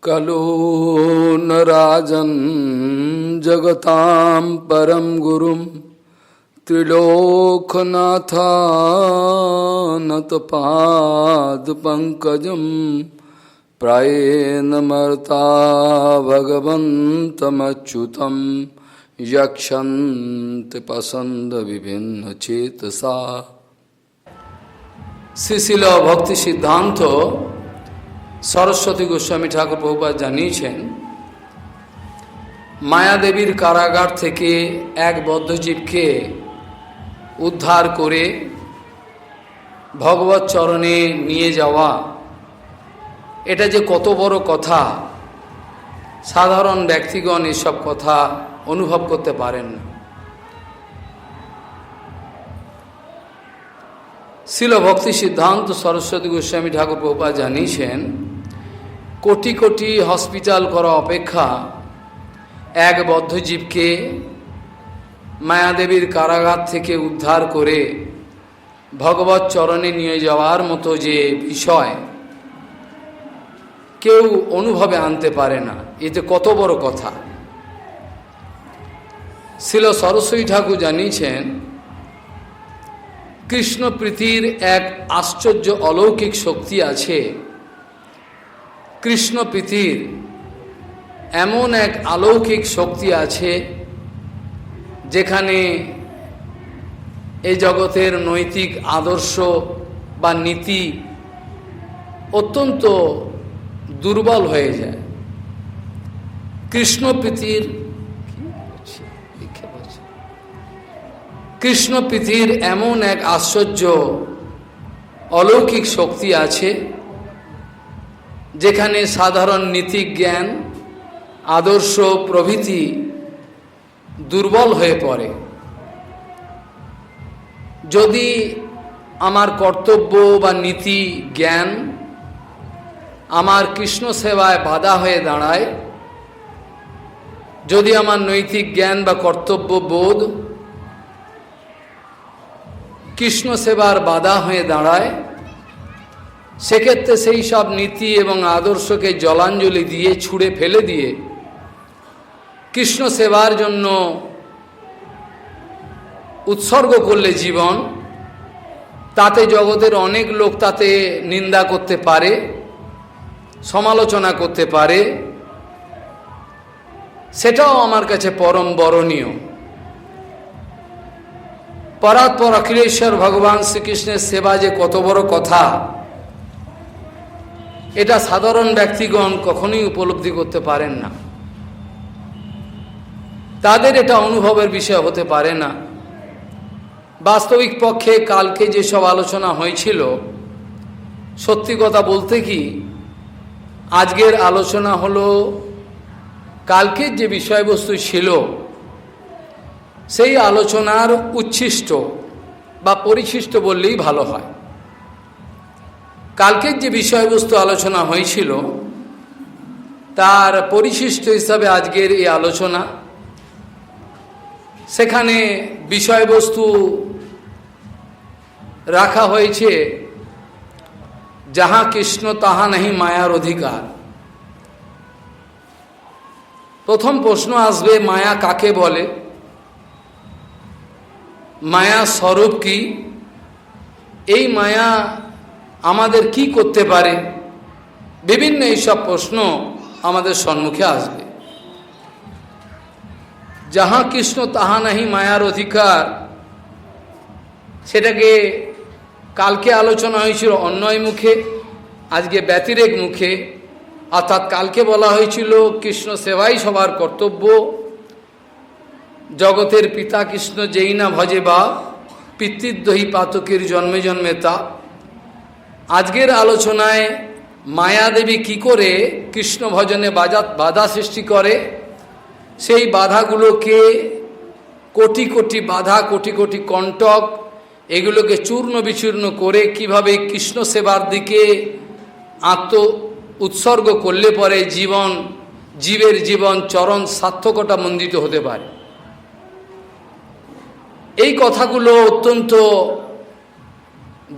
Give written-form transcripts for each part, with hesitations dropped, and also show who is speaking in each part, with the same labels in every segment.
Speaker 1: कलो न राजन् जगतां परं गुरुं त्रिलोकनाथानतपादपङ्कजं प्रायेण मर्ता भगवन्तमच्युतं यक्षन्ति पसन्दविभिन्नचेतसा। শ্রীশিল ভক্তি সিদ্ধান্ত সরস্বতী গোস্বামী ঠাকুর প্রভুপাদ জানিয়েছেন, মায়াদেবীর কারাগার থেকে এক বদ্ধজীবকে উদ্ধার করে ভগবত চরণে নিয়ে যাওয়া, এটা যে কত বড় কথা, সাধারণ ব্যক্তিগণ এসব কথা অনুভব করতে পারেন না। শিল ভক্তি সিদ্ধান্ত সরস্বতী গোস্বামী ঠাকুর প্রভুপাদ জানিয়েছেন, কোটি কোটি হসপিটাল করা অপেক্ষা এক বদ্ধজীবকে মায়াদেবীর কারাগার থেকে উদ্ধার করে ভগবত চরণে নিয়ে যাওয়ার মতো যে বিষয় কেউ অনুভবে আনতে পারে না। এতে কত বড় কথা। শিল সরস্বতী ঠাকুর জানিয়েছেন, কৃষ্ণ প্রীতির এক আশ্চর্য অলৌকিক শক্তি আছে। কৃষ্ণ প্রীতির এমন এক অলৌকিক শক্তি আছে যেখানে এই জগতের নৈতিক আদর্শ বা নীতি অত্যন্ত দুর্বল হয়ে যায়। কৃষ্ণ প্রীতির এমন এক আশ্চর্য অলৌকিক শক্তি আছে যেখানে সাধারণ নীতিক জ্ঞান, আদর্শ প্রভৃতি দুর্বল হয়ে পড়ে। যদি আমার কর্তব্য বা নীতি জ্ঞান আমার কৃষ্ণ সেবায় বাধা হয়ে দাঁড়ায়, যদি আমার নৈতিক জ্ঞান বা কর্তব্য বোধ কৃষ্ণ সেবার বাধা হয়ে দাঁড়ায়, সেক্ষেত্রে সেই সব নীতি এবং আদর্শকে জলাঞ্জলি দিয়ে ছুঁড়ে ফেলে দিয়ে কৃষ্ণ সেবার জন্য উৎসর্গ করলে জীবন, তাতে জগতের অনেক লোক তাতে নিন্দা করতে পারে, সমালোচনা করতে পারে, সেটাও আমার কাছে পরম বরণীয়। পরাৎপর অখিলেশ্বর ভগবান শ্রীকৃষ্ণের সেবা যে কত বড় কথা, এটা সাধারণ ব্যক্তিগণ কখনোই উপলব্ধি করতে পারেন না। তাদের এটা অনুভবের বিষয় হতে পারে না। বাস্তবিক পক্ষে কালকে যেসব আলোচনা হয়েছিল, সত্যি কথা বলতে কি, আজকের আলোচনা হলো কালকের যে বিষয়বস্তু ছিল সেই আলোচনার উচ্ছিষ্ট বা পরিশিষ্ট বললেই ভালো হয়। কালকের যে বিষয়বস্তু আলোচনা হয়েছিল তার পরিশিষ্ট হিসাবে আজকের এই আলোচনা। সেখানে বিষয়বস্তু রাখা হয়েছে, যাহা কৃষ্ণ তাহা নাহি মায়ার অধিকার। প্রথম প্রশ্ন আসবে, মায়া কাকে বলে, মায়া স্বরূপ কি, এই মায়া আমাদের কি করতে পারে, বিভিন্ন এইসব প্রশ্ন আমাদের সম্মুখে আসবে। যাহা কৃষ্ণ তাহা নাহি মায়ার অধিকার, সেটাকে কালকে আলোচনা হয়েছিল অন্যয় মুখে, আজকে ব্যতিরেক মুখে। অর্থাৎ কালকে বলা হয়েছিল কৃষ্ণ সেবাই সবার কর্তব্য, জগতের পিতা কৃষ্ণ যেই না ভজে বা পিতৃদ্বহি পাতকের জন্মে জন্মে তা। আজকের আলোচনায় মায়াদেবী কি করে কৃষ্ণ ভজনে বাধা সৃষ্টি করে, সেই বাধাগুলোকে কোটি কোটি বাধা, কোটি কোটি কণ্টক, এগুলোকে চূর্ণ বিচূর্ণ করে কিভাবে কৃষ্ণ সেবার দিকে আত্ম উৎসর্গ করলে পরে জীবের জীবন চরণ সার্থকতা মণ্ডিত হতে পারে। এই কথাগুলো অত্যন্ত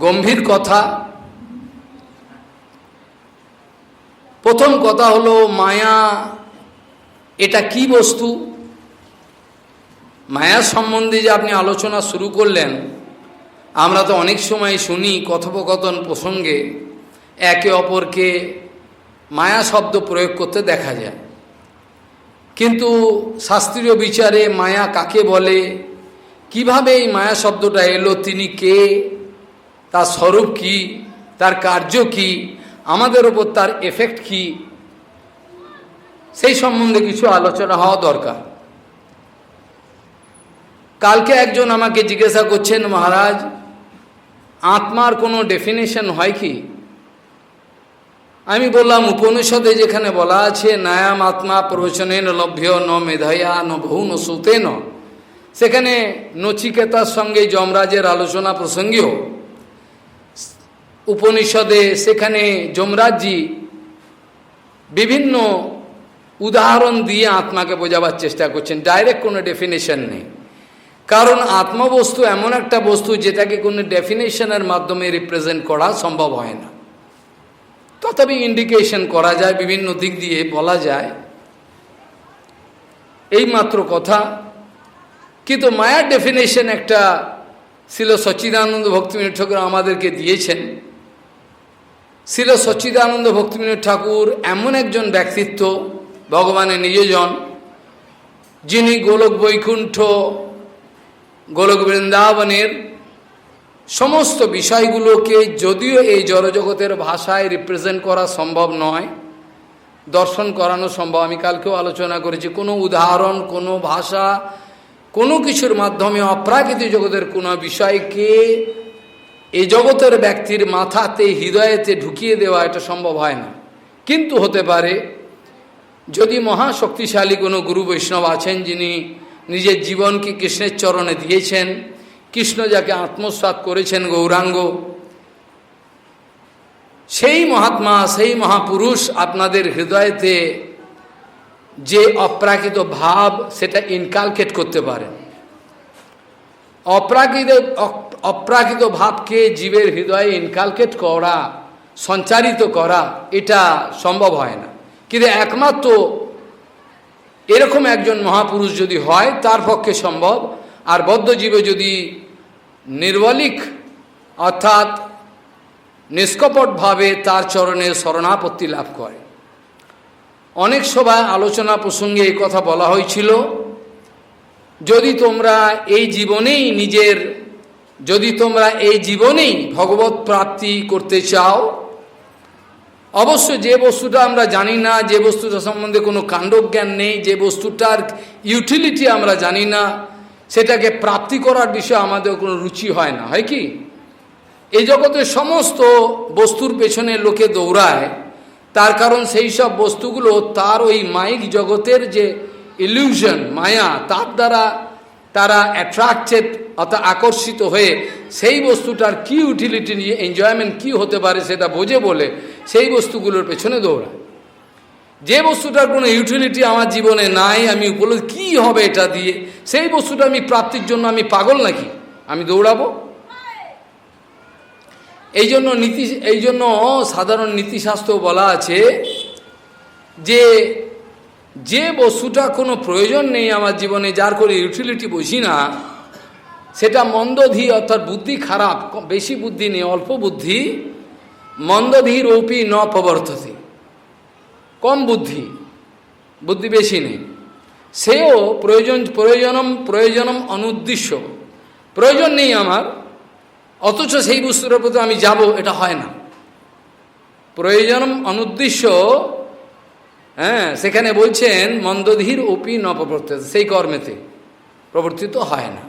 Speaker 1: গম্ভীর কথা। প্রথম কথা হলো মায়া এটা কি বস্তু। মায়া সম্বন্ধে যে আপনি আলোচনা শুরু করলেন, আমরা তো অনেক সময় শুনি কথোপকথন প্রসঙ্গে একে অপরকে মায়া শব্দ প্রয়োগ করতে দেখা যায়, কিন্তু শাস্ত্রীয় বিচারে মায়া কাকে বলে, কিভাবে এই মায়া শব্দটা এলো, তিনি কে, তার স্বরূপ কি, তার কার্য কি, আমাদের ওপর তার এফেক্ট কি, সেই সম্বন্ধে কিছু আলোচনা হওয়া দরকার। কালকে একজন আমাকে জিজ্ঞাসা করছেন, মহারাজ আত্মার কোনো ডেফিনেশন হয় কি? আমি বললাম, উপনিষদে যেখানে বলা আছে নায়াম আত্মা প্রবচনেন লভ্য ন মেধয়া ন বহু ন সুতেন, সেখানে নচিকেতার সঙ্গে যমরাজের আলোচনা প্রসঙ্গেও উপনিষদে সেখানে যমরাজজি বিভিন্ন উদাহরণ দিয়ে আত্মাকে বোঝাবার চেষ্টা করছেন। ডাইরেক্ট কোনো ডেফিনেশন নেই, কারণ আত্মবস্তু এমন একটা বস্তু যেটাকে কোনো ডেফিনেশনের মাধ্যমে রিপ্রেজেন্ট করা সম্ভব হয় না। তথাপি ইন্ডিকেশন করা যায়, বিভিন্ন দিক দিয়ে বলা যায়, এই মাত্র কথা। কিন্তু মায়ার ডেফিনেশন একটা শিল সচ্চিদানন্দ ভক্তিবিনোদ ঠাকুর আমাদেরকে দিয়েছেন। শিল সচ্চিদানন্দ ভক্তিবিনোদ ঠাকুর এমন একজন ব্যক্তিত্ব, ভগবানের নিজজন, যিনি গোলক বৈকুণ্ঠ, গোলক বৃন্দাবনের সমস্ত বিষয়গুলোকে যদিও এই জড়জগতের ভাষায় রিপ্রেজেন্ট করা সম্ভব নয়, দর্শন করানো সম্ভব। আমি কালকেও আলোচনা করেছি, কোনো উদাহরণ, কোনো ভাষা, কোনো কিছুর মাধ্যমে অপ্রাকৃত জগতের কোনো বিষয়কে এই জগতের ব্যক্তির মাথাতে, হৃদয়েতে ঢুকিয়ে দেওয়া এটা সম্ভব হয় না। কিন্তু হতে পারে যদি মহাশক্তিশালী কোনো গুরু বৈষ্ণব আছেন, যিনি নিজের জীবনকে কৃষ্ণের চরণে দিয়েছেন, কৃষ্ণ যাকে আত্মসাৎ করেছেন গৌরাঙ্গ, সেই মহাত্মা, সেই মহাপুরুষ আপনাদের হৃদয়েতে যে অপ্রাকৃত ভাব সেটা ইনকালকেট করতে পারেন। অপ্রাকৃত ভাবকে জীবের হৃদয়ে ইনকালকেট করা, সঞ্চারিত করা, এটা সম্ভব হয় না। কিন্তু একমাত্র এরকম একজন মহাপুরুষ যদি হয় তার পক্ষে সম্ভব। আর বদ্ধজীবে যদি নির্বলিক অর্থাৎ নিষ্কপটভাবে তার চরণে শরণাপত্তি লাভ করে। অনেক সভায় আলোচনা প্রসঙ্গে এই কথা বলা হয়েছিল, যদি তোমরা এই জীবনেই ভগবৎ প্রাপ্তি করতে চাও, অবশ্য যে বস্তুটা আমরা জানি না, যে বস্তুটা সম্বন্ধে কোনো কাণ্ডজ্ঞান নেই, যে বস্তুটার ইউটিলিটি আমরা জানি না, সেটাকে প্রাপ্তি করার বিষয়ে আমাদের কোনো রুচি হয় না, হয় কি? এই জগতের সমস্ত বস্তুর পেছনে লোকে দৌড়ায়, তার কারণ সেই সব বস্তুগুলো তার ওই মাইক জগতের যে ইলিউশন, মায়া, তার দ্বারা তারা অ্যাট্রাক্টেড অর্থাৎ আকর্ষিত হয়ে সেই বস্তুটার কি ইউটিলিটি নিয়ে এনজয়মেন্ট কি হতে পারে সেটা বোঝে বলে সেই বস্তুগুলোর পেছনে দৌড়ায়। যে বস্তুটার কোনো ইউটিলিটি আমার জীবনে নাই, আমি উপলব্ধি কী হবে এটা দিয়ে, সেই বস্তুটা আমি প্রাপ্তির জন্য আমি পাগল নাকি, আমি দৌড়াবো? এই জন্য সাধারণ নীতিশাস্ত্র বলা আছে যে বস্তুটা কোনো প্রয়োজন নেই আমার জীবনে, যার করে ইউটিলিটি বুঝি না, সেটা মন্দধি অর্থাৎ বুদ্ধি খারাপ, বেশি বুদ্ধি নেই, অল্প বুদ্ধি, মন্দধীর অপি ন প্রবর্ততে, কম বুদ্ধি বেশি নেই, সেও প্রয়োজনম অনুদ্দেশ্য, প্রয়োজন নেই আমার, অথচ সেই বস্তুটার প্রতি আমি যাব, এটা হয় না। প্রয়োজনম অনুদ্দেশ্য, সেখানে বলছেন মন্দধীর অপি ন প্রবর্তিত, সেই কর্মেতে প্রবর্তিত হয় না।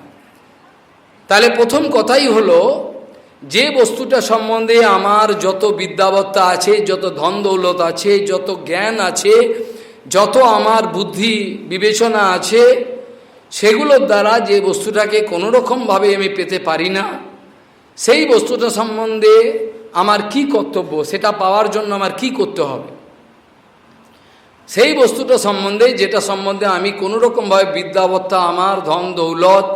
Speaker 1: তাহলে প্রথম কথাই হলো, যে বস্তুটা সম্বন্ধে আমার যত বিদ্যাবত্তা আছে, যত ধন দৌলত আছে, যত জ্ঞান আছে, যত আমার বুদ্ধি বিবেচনা আছে, সেগুলোর দ্বারা যে বস্তুটাকে কোনোরকমভাবে আমি পেতে পারি না, সেই বস্তুটা সম্বন্ধে আমার কি কর্তব্য, সেটা পাওয়ার জন্য আমার কি করতে হবে, সেই বস্তুটা সম্বন্ধে, যেটা সম্বন্ধে আমি কোনোরকমভাবে বিদ্যাবত্তা, আমার ধন দৌলত,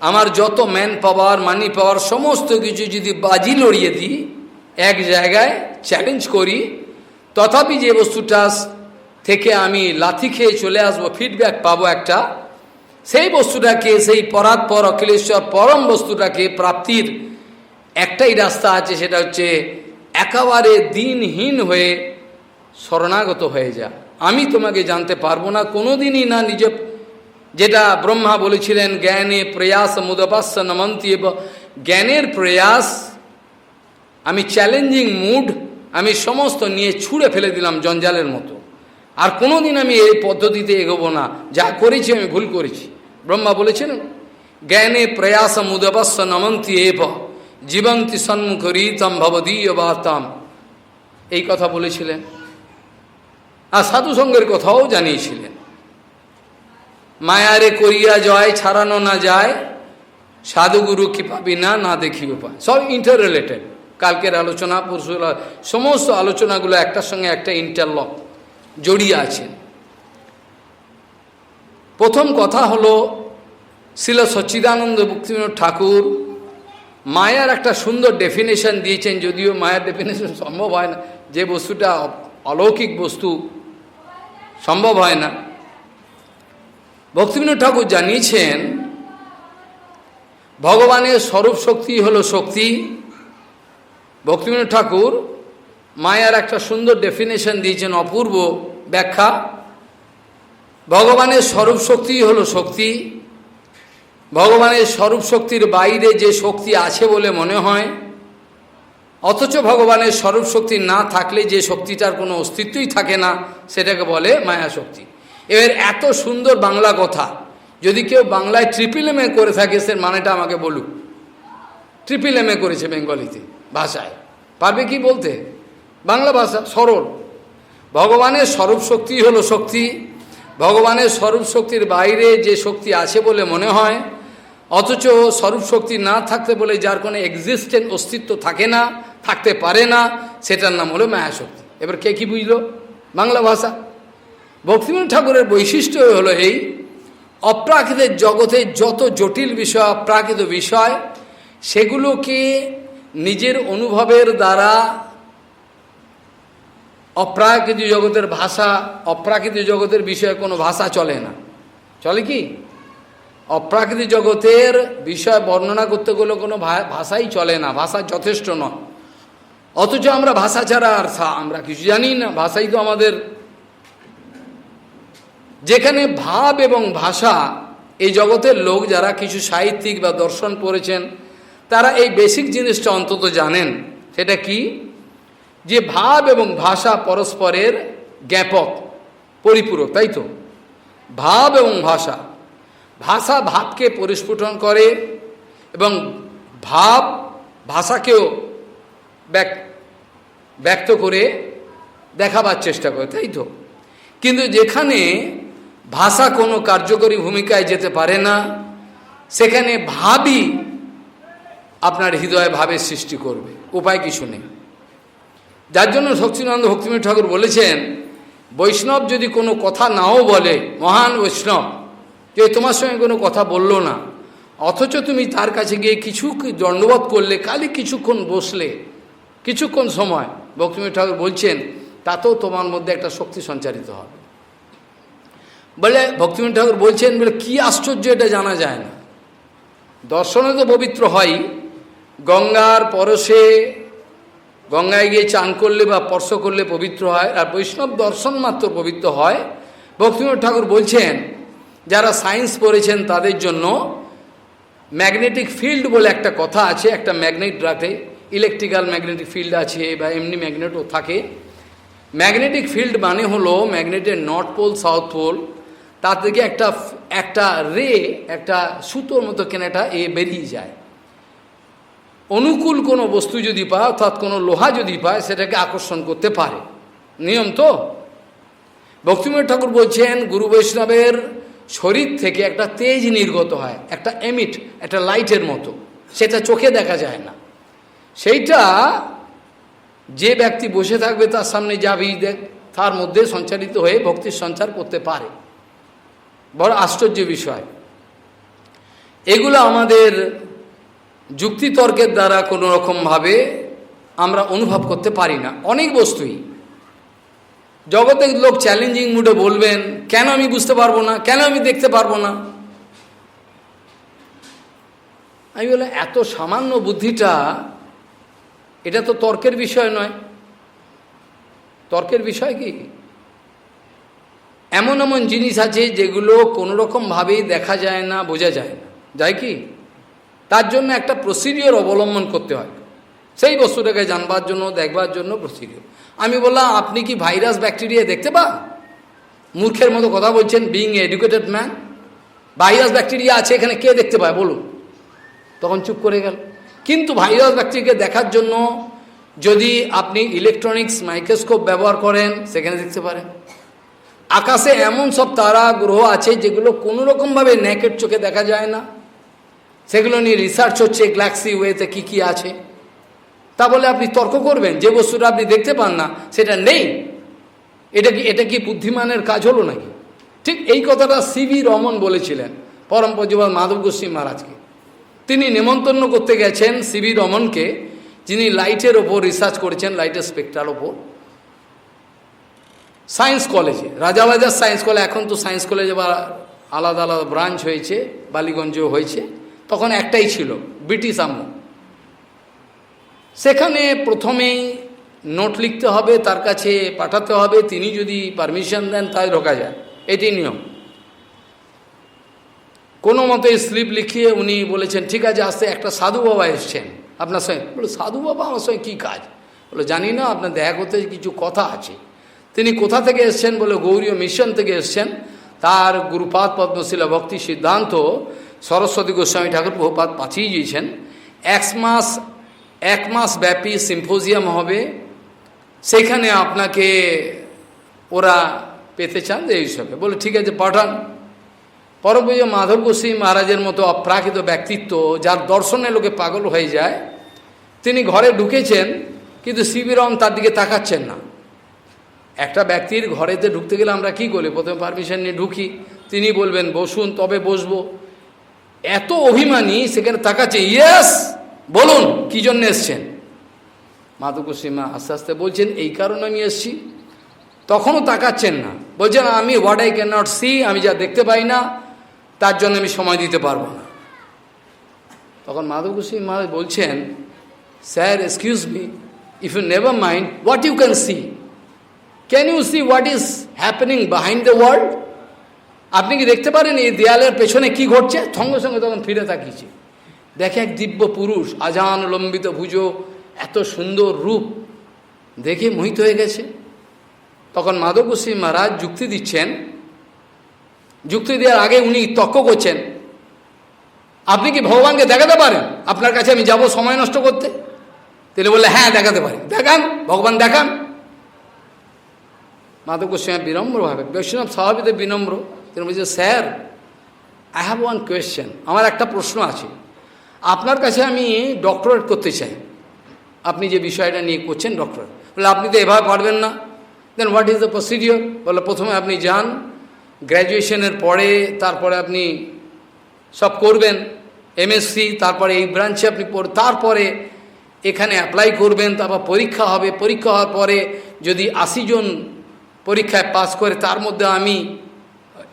Speaker 1: আমার যত ম্যান পাওয়ার, মানি পাওয়ার, সমস্ত কিছু যদি বাজি লড়িয়ে দিই, এক জায়গায় চ্যালেঞ্জ করি, তথাপি যে বস্তুটা থেকে আমি লাথি খেয়ে চলে আসবো, ফিডব্যাক পাবো একটা, সেই বস্তুটাকে, সেই পরাৎপর অখিলেশ্বর পরম বস্তুটাকে প্রাপ্তির একটাই রাস্তা আছে, সেটা হচ্ছে একেবারে দিনহীন হয়ে শরণাগত হয়ে যা। আমি তোমাকে জানতে পারবো না কোনোদিনই না। নিজে যেটা ব্রহ্মা বলেছিলেন, জ্ঞানে প্রয়াস মুদপাস্য নমন্তি, জ্ঞানের প্রয়াস, আমি চ্যালেঞ্জিং মুড, আমি সমস্ত নিয়ে ছুঁড়ে ফেলে দিলাম জঞ্জালের মতো। আর কোনোদিন আমি এই পদ্ধতিতে এগোবো না, যা করেছি আমি ভুল করেছি। ব্রহ্মা বলেছিলেন, জ্ঞানে প্রয়াস মুদপাস্য নমন্তি এব জীবন্তি সন্মুখ রীতম ভবদীয় বার্তাম, এই কথা বলেছিলেন। আর সাধুসঙ্গের কথাও জানিয়েছিলেন, মায়ারে করিয়া জয় ছাড়ানো না যায়, সাধুগুরু কৃপা বিনা না দেখি উপায়। সব ইন্টার রিলেটেড। কালকের আলোচনা, পরশুর সমস্ত আলোচনাগুলো একটার সঙ্গে একটা ইন্টারলক জড়িয়ে আছে। প্রথম কথা হলো, শ্রীল সচ্চিদানন্দ ভক্তিবিনোদ ঠাকুর মায়ার একটা সুন্দর ডেফিনেশন দিয়েছেন, যদিও মায়ার ডেফিনেশন সম্ভব হয় না, যে বস্তুটা অলৌকিক বস্তু সম্ভব হয় না। ভক্তিবিনোদ ঠাকুর জানিয়েছেন, ভগবানের স্বরূপ শক্তি হলো শক্তি। ভক্তিবিনোদ ঠাকুর মায়ার একটা সুন্দর ডেফিনেশন দিয়েছেন, অপূর্ব ব্যাখ্যা। ভগবানের স্বরূপ শক্তি হলো শক্তি। ভগবানের স্বরূপ শক্তির বাইরে যে শক্তি আছে বলে মনে হয়, অথচ ভগবানের স্বরূপ শক্তি না থাকলে যে শক্তিটার কোনো অস্তিত্বই থাকে না, সেটাকে বলে মায়া শক্তি। এর এত সুন্দর বাংলা কথা, যদি কেউ বাংলায় ট্রিপল এম এ করে থাকে, সে মানেটা আমাকে বলুক। ট্রিপল এম এ করেছে বেঙ্গলিতে, ভাষায় পারবে কি বলতে? বাংলা ভাষা সরল। ভগবানের স্বরূপ শক্তি হলো শক্তি। ভগবানের স্বরূপ শক্তির বাইরে যে শক্তি আছে বলে মনে হয়, অথচ স্বরূপ শক্তি না থাকতে বলে যার কোনো এক্সিস্টেন্ট অস্তিত্ব থাকে না, থাকতে পারে না, সেটার নাম হলো মায়া শক্তি। এবার কে কি বুঝলো? বাংলা ভাষা। ভক্তিবিনোদ ঠাকুরের বৈশিষ্ট্য হলো এই, অপ্রাকৃতিক জগতে যত জটিল বিষয়, অপ্রাকৃত বিষয়, সেগুলোকে নিজের অনুভবের দ্বারা, অপ্রাকৃতিক জগতের ভাষা, অপ্রাকৃতিক জগতের বিষয়ে কোনো ভাষা চলে না। চলে কি? অপ্রাকৃতিক জগতের বিষয় বর্ণনা করতে গেলে কোনো ভাষাই চলে না, ভাষা যথেষ্ট নয়। অথচ আমরা ভাষা ছাড়া আর আমরা কিছু জানি না। ভাষাই তো আমাদের, যেখানে ভাব এবং ভাষা, এই জগতের লোক যারা কিছু সাহিত্যিক বা দর্শন পড়েছেন, তারা এই বেসিক জিনিসটা অন্তত জানেন। সেটা কি? যে ভাব এবং ভাষা পরস্পরের জ্ঞাপক, পরিপূরক, তাই তো? ভাব এবং ভাষা, ভাষা ভাবকে পরিস্ফুটন করে এবং ভাব ভাষাকেও ব্যক্ত করে দেখাবার চেষ্টা করে, তাই তো? কিন্তু যেখানে ভাষা কোনো কার্যকরী ভূমিকায় যেতে পারে না, সেখানে ভাবই আপনার হৃদয়ে ভাবের সৃষ্টি করবে, উপায় কিছু নেই। যার জন্য সচ্চিদানন্দ ভক্তিবিনোদ ঠাকুর বলেছেন, বৈষ্ণব যদি কোনো কথা নাও বলে, মহান বৈষ্ণব যে তোমার সঙ্গে কোনো কথা বললো না, অথচ তুমি তার কাছে গিয়ে কিছু দণ্ডবোধ করলে, খালি কিছুক্ষণ বসলে, কিছুক্ষণ সময়, ভক্তিবিনোদ ঠাকুর বলছেন, তাতেও তোমার মধ্যে একটা শক্তি সঞ্চারিত হবে। বলে ভক্তিবিনোদ ঠাকুর বলছেন, বলে কি আশ্চর্য, এটা জানা যায় না। দর্শনে তো পবিত্র হয়, গঙ্গার পরশে, গঙ্গায় গিয়ে চান করলে বা স্পর্শ করলে পবিত্র হয়, আর বৈষ্ণব দর্শন মাত্র পবিত্র হয়। ভক্তিবিনোদ ঠাকুর বলছেন, যারা সায়েন্স পড়েছেন তাদের জন্য ম্যাগনেটিক ফিল্ড বলে একটা কথা আছে। একটা ম্যাগনেট রাখে, ইলেকট্রিক্যাল ম্যাগনেটিক ফিল্ড আছে বা এমনি ম্যাগনেটও থাকে। ম্যাগনেটিক ফিল্ড মানে হলো ম্যাগনেটের নর্থ পোল সাউথ পোল, তার থেকে একটা রে, একটা সুতোর মতো কেনাটা বেরিয়ে যায়। অনুকূল কোনো বস্তু যদি পায়, অর্থাৎ কোনো লোহা যদি পায়, সেটাকে আকর্ষণ করতে পারে, নিয়ম তো। ভক্তিবিনোদ ঠাকুর বলছেন, গুরু বৈষ্ণবের শরীর থেকে একটা তেজ নির্গত হয়, একটা এমিট, একটা লাইটের মতো, সেটা চোখে দেখা যায় না। সেইটা যে ব্যক্তি বসে থাকবে তার সামনে যাবি, তার মধ্যে সঞ্চারিত হয়ে ভক্তির সঞ্চার করতে পারে। বড় আশ্চর্য বিষয়। এগুলো আমাদের যুক্তিতর্কের দ্বারা কোনো রকমভাবে আমরা অনুভব করতে পারি না। অনেক বস্তুই জগতের লোক চ্যালেঞ্জিং মুডে বলবেন, কেন আমি বুঝতে পারবো না, কেন আমি দেখতে পারবো না। আমি বললাম এত সামান্য বুদ্ধিটা, এটা তো তর্কের বিষয় নয়। তর্কের বিষয় কি? এমন এমন জিনিস আছে যেগুলো কোনোরকমভাবেই দেখা যায় না, বোঝা যায় না, যায় কি? তার জন্য একটা প্রসিডিওর অবলম্বন করতে হয়, সেই বস্তুটাকে জানবার জন্য, দেখবার জন্য প্রসিডিওর। আমি বললাম আপনি কি ভাইরাস ব্যাকটেরিয়া দেখতে পান? মূর্খের মতো কথা বলছেন, being educated man. Virus bacteria আছে এখানে, কে দেখতে পায় বলুন? তখন চুপ করে গেল। কিন্তু ভাইরাস ব্যাকটেরিয়াকে দেখার জন্য যদি আপনি ইলেকট্রনিক্স মাইক্রোস্কোপ ব্যবহার করেন, সেখানে দেখতে পারেন। আকাশে এমন সব তারা গ্রহ আছে যেগুলো কোনোরকমভাবে নেকেড চোখে দেখা যায় না, সেগুলো নিয়ে রিসার্চ হচ্ছে, গ্যালাক্সি ওয়েতে কি কি আছে। তা বলে আপনি তর্ক করবেন যে বস্তুটা আপনি দেখতে পান না সেটা নেই? এটা কি বুদ্ধিমানের কাজ হলো নাকি? ঠিক এই কথাটা সিভি রমন বলেছিলেন পরম পূজ্যপাদ মাধব গোস্বামী মহারাজকে। তিনি নেমন্তন্ন করতে গেছেন সিভি রমনকে, যিনি লাইটের ওপর রিসার্চ করেছেন, লাইটের স্পেকট্রার ওপর, সায়েন্স কলেজে, রাজাবাজার সায়েন্স কলেজ। এখন তো সায়েন্স কলেজে বা আলাদা আলাদা ব্রাঞ্চ হয়েছে, বালিগঞ্জেও হয়েছে, তখন একটাই ছিল, ব্রিটিশ আমল। সেখানে প্রথমেই নোট লিখতে হবে, তার কাছে পাঠাতে হবে, তিনি যদি পারমিশন দেন তাই ঢোকা যায়, এটি নিয়ম। কোনো মতে স্লিপ লিখিয়ে উনি বলেছেন ঠিক আছে আসতে। একটা সাধু বাবা এসছেন আপনার সঙ্গে। বলে সাধু বাবা আমার সঙ্গে কী কাজ? বলে জানি না, আপনার দেখা করতে কিছু কথা আছে। তিনি কোথা থেকে এসছেন? বলে গৌরীয় মিশন থেকে এসছেন। তার গুরুপাদ পদ্মশীলা ভক্তি সিদ্ধান্ত সরস্বতী গোস্বামী ঠাকুর প্রভুপাদ পাঠিয়ে দিয়েছেন। এক মাস ব্যাপী সিম্পোজিয়াম হবে, সেখানে আপনাকে ওরা পেতে চান এই হিসাবে। বলে ঠিক আছে পাঠান। পরম পূজ্য মাধব গোস্বামী মহারাজের মতো অপ্রাকৃত ব্যক্তিত্ব, যার দর্শনে লোকে পাগল হয়ে যায়, তিনি ঘরে ঢুকেছেন, কিন্তু শিবিরম তার দিকে তাকাচ্ছেন না। একটা ব্যক্তির ঘরেতে ঢুকতে গেলে আমরা কি করি? প্রথমে পারমিশন নিয়ে ঢুকি, তিনি বলবেন বসুন, তবে বসবো। এত অভিমানী, সেখানে তাকাচ্ছে, ইয়েস বলুন কী জন্য এসছেন? মাধব গোস্বামী আস্তে আস্তে বলছেন এই কারণে আমি এসছি। তখনও তাকাচ্ছেন না, বলছেন আমি what I can not see, আমি যা দেখতে পাই না তার জন্য আমি সময় দিতে পারবো না। তখন মাধব গোস্বামী মহারাজ বলছেন, sir excuse me, if you never mind what you can see, can you see what is happening behind the world? আপনি কি দেখতে পারেন এই দেয়ালের পেছনে কি ঘটছে? সঙ্গে সঙ্গে তখন ফিরে তাকিয়েছে, দেখে এক দিব্য পুরুষ, আজান লম্বিত ভুজো, এত সুন্দর রূপ, দেখে মোহিত হয়ে গেছে। তখন মাধব গোস্বামী মহারাজ যুক্তি দিচ্ছেন। যুক্তি দেওয়ার আগে উনি তর্ক করছেন, আপনি কি ভগবানকে দেখাতে পারেন? আপনার কাছে আমি যাব সময় নষ্ট করতে? তিনি বললে হ্যাঁ দেখাতে পারি। দেখান, ভগবান দেখান। মাধব গোস্বামী বিনম্রভাবে, বৈষ্ণব স্বভাবিত বিনম্র, তিনি বলছেন sir I have one question, আমার একটা প্রশ্ন আছে। আপনার কাছে আমি ডক্টরেট করতে চাই, আপনি যে বিষয়টা নিয়ে করছেন ডক্টরেট। বলে আপনি তো এভাবে পারবেন না। দেন হোয়াট ইজ দ্য প্রসিডিওর? বলে প্রথমে আপনি যান, গ্র্যাজুয়েশনের পরে তারপরে আপনি সব করবেন, এমএসসি, তারপরে এই ব্রাঞ্চে আপনি তারপরে এখানে অ্যাপ্লাই করবেন, তারপর পরীক্ষা হবে। পরীক্ষা হওয়ার পরে যদি 80 জন পরীক্ষায় পাস করে, তার মধ্যে আমি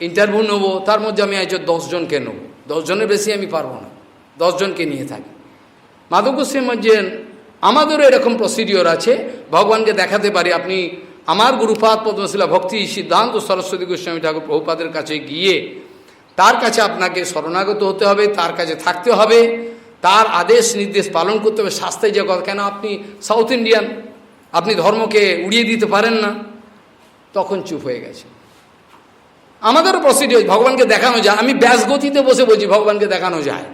Speaker 1: ইন্টারভিউ নেব, তার মধ্যে আমি 10 জনকে নেব। 10 জনের বেশি আমি পারবো না, 10 জনকে নিয়ে থাকি। মাধব গোস্বামী বলছেন আমাদেরও এরকম প্রসিডিওর আছে, ভগবানকে দেখাতে পারি। আপনি আমার গুরুপাদ পদ্মশীলা ভক্তি সিদ্ধান্ত সরস্বতী গোস্বামী ঠাকুর প্রভুপাদের কাছে গিয়ে তার কাছে আপনাকে শরণাগত হতে হবে, তার কাছে থাকতে হবে, তার আদেশ নির্দেশ পালন করতে হবে। শাস্ত্রে যে কথা, কেন আপনি সাউথ ইন্ডিয়ান, আপনি ধর্মকে উড়িয়ে দিতে পারেন না। তখন চুপ হয়ে গেছে। আমাদেরও প্রসিডিওর, ভগবানকে দেখানো যায়। আমি ব্যাসগতিতে বসে বলছি ভগবানকে দেখানো যায়,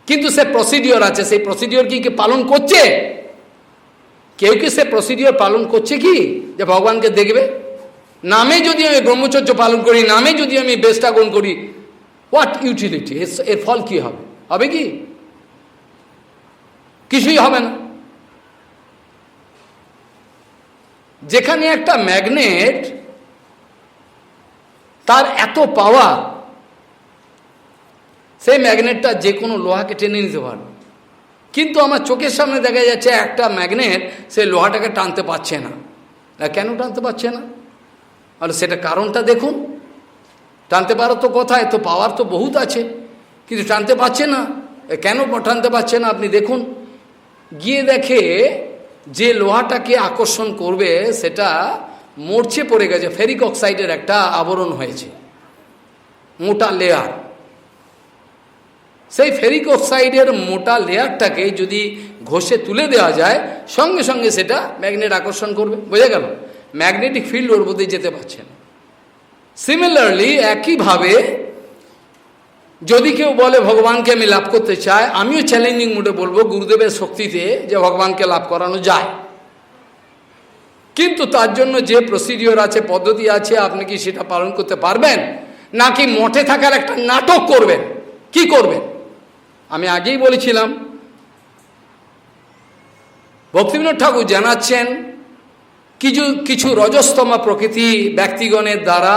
Speaker 1: কিন্তু সে প্রসিডিওর আছে, সেই প্রসিডিওর কি পালন করছে? কেউ কি সে প্রসিডিওর পালন করছে কি যে ভগবানকে দেখবে? নামে যদি আমি ব্রহ্মচর্য পালন করি, নামে যদি আমি বেশটা গ্রহণ করি, হোয়াট ইউটিলিটি? এর ফল কি হবে? হবে কি? কিছুই হবে না। যেখানে একটা ম্যাগনেট, তার এত পাওয়ার, সেই ম্যাগনেটটা যে কোনো লোহাকে টেনে নিতে পারবে। কিন্তু আমার চোখের সামনে দেখা যাচ্ছে একটা ম্যাগনেট সে লোহাটাকে টানতে পারছে না। কেন টানতে পারছে না? আর সেটা কারণটা দেখুন। টানতে পারো তো কোথায়, তো পাওয়ার তো বহুত আছে, কিন্তু টানতে পারছে না। কেন টানতে পারছে না আপনি দেখুন। গিয়ে দেখে যে লোহাটাকে আকর্ষণ করবে সেটা মরচে পড়ে গেছে, ফেরিক অক্সাইডের একটা আবরণ হয়েছে, মোটা লেয়ার। সেই ফেরিক অক্সাইডের মোটা লেয়ারটাকে যদি ঘষে তুলে দেওয়া যায়, সঙ্গে সঙ্গে সেটা ম্যাগনেট আকর্ষণ করবে। বোঝা গেল? ম্যাগনেটিক ফিল্ড ওর মধ্যে যেতে পারছে না। সিমিলারলি একইভাবে যদি কেউ বলে ভগবানকে আমি লাভ করতে চাই, আমিও চ্যালেঞ্জিং মুডে বলবো গুরুদেবের শক্তিতে যে ভগবানকে লাভ করানো যায়, কিন্তু তার জন্য যে প্রসিডিওর আছে, পদ্ধতি আছে, আপনি কি সেটা পালন করতে পারবেন? নাকি মঠে থাকার একটা নাটক করবেন? কি করবেন? আমি আগেই বলেছিলাম, ভক্তিবিনোদ ঠাকুর জানাচ্ছেন কিছু রজস্তমা প্রকৃতি ব্যক্তিগণের দ্বারা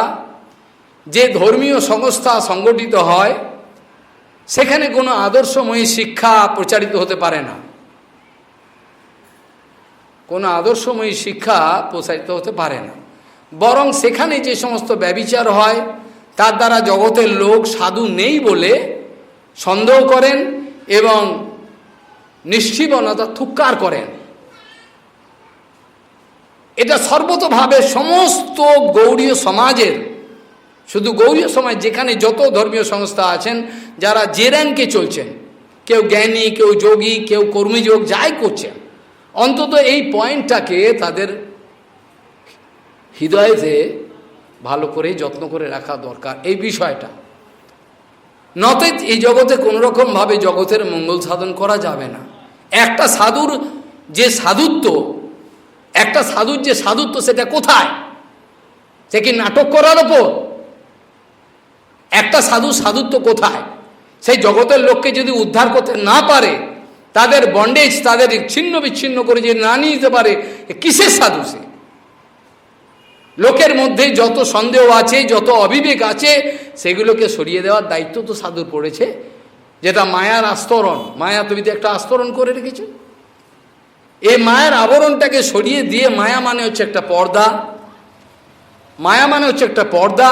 Speaker 1: যে ধর্মীয় সংস্থা সংগঠিত হয়, সেখানে কোনো আদর্শময়ী শিক্ষা প্রচারিত হতে পারে না। কোনো আদর্শময়ী শিক্ষা প্রচারিত হতে পারে না, বরং সেখানে যে সমস্ত ব্যভিচার হয় তার দ্বারা জগতের লোক সাধু নেই বলে সন্দেহ করেন এবং নিশ্চিবনতা থুক্কার করেন। এটা সর্বতভাবে সমস্ত গৌড়ীয় সমাজের, শুধু গৌড়ীয় সমাজ, যেখানে যত ধর্মীয় সংস্থা আছেন, যারা যে র্যাঙ্কে চলছেন, কেউ জ্ঞানী, কেউ যোগী, কেউ কর্মীযোগ, যাই করছেন, অন্তত এই পয়েন্টটাকে তাদের হৃদয়েতে ভালো করে যত্ন করে রাখা দরকার, এই বিষয়টা। নতে এই জগতে কোনোরকমভাবে জগতের মঙ্গল সাধন করা যাবে না। একটা সাধুর যে সাধুত্ব, সেটা কোথায়? সে কি নাটক করার ওপর? একটা সাধুত্ব কোথায়? সেই জগতের লোককে যদি উদ্ধার করতে না পারে, তাদের বন্ডেজ, তাদের ছিন্ন বিচ্ছিন্ন করে যে না নিয়ে যেতে পারে, কিসের সাধু সে? লোকের মধ্যে যত সন্দেহ আছে, যত অবিবেক আছে, সেগুলোকে সরিয়ে দেওয়ার দায়িত্ব তো সাধুর পড়েছে। যেটা মায়ার আস্তরণ, মায়া তুমি একটা আস্তরণ করে রেখেছে, এই মায়ার আবরণটাকে সরিয়ে দিয়ে, মায়া মানে হচ্ছে একটা পর্দা, মায়া মানে হচ্ছে একটা পর্দা,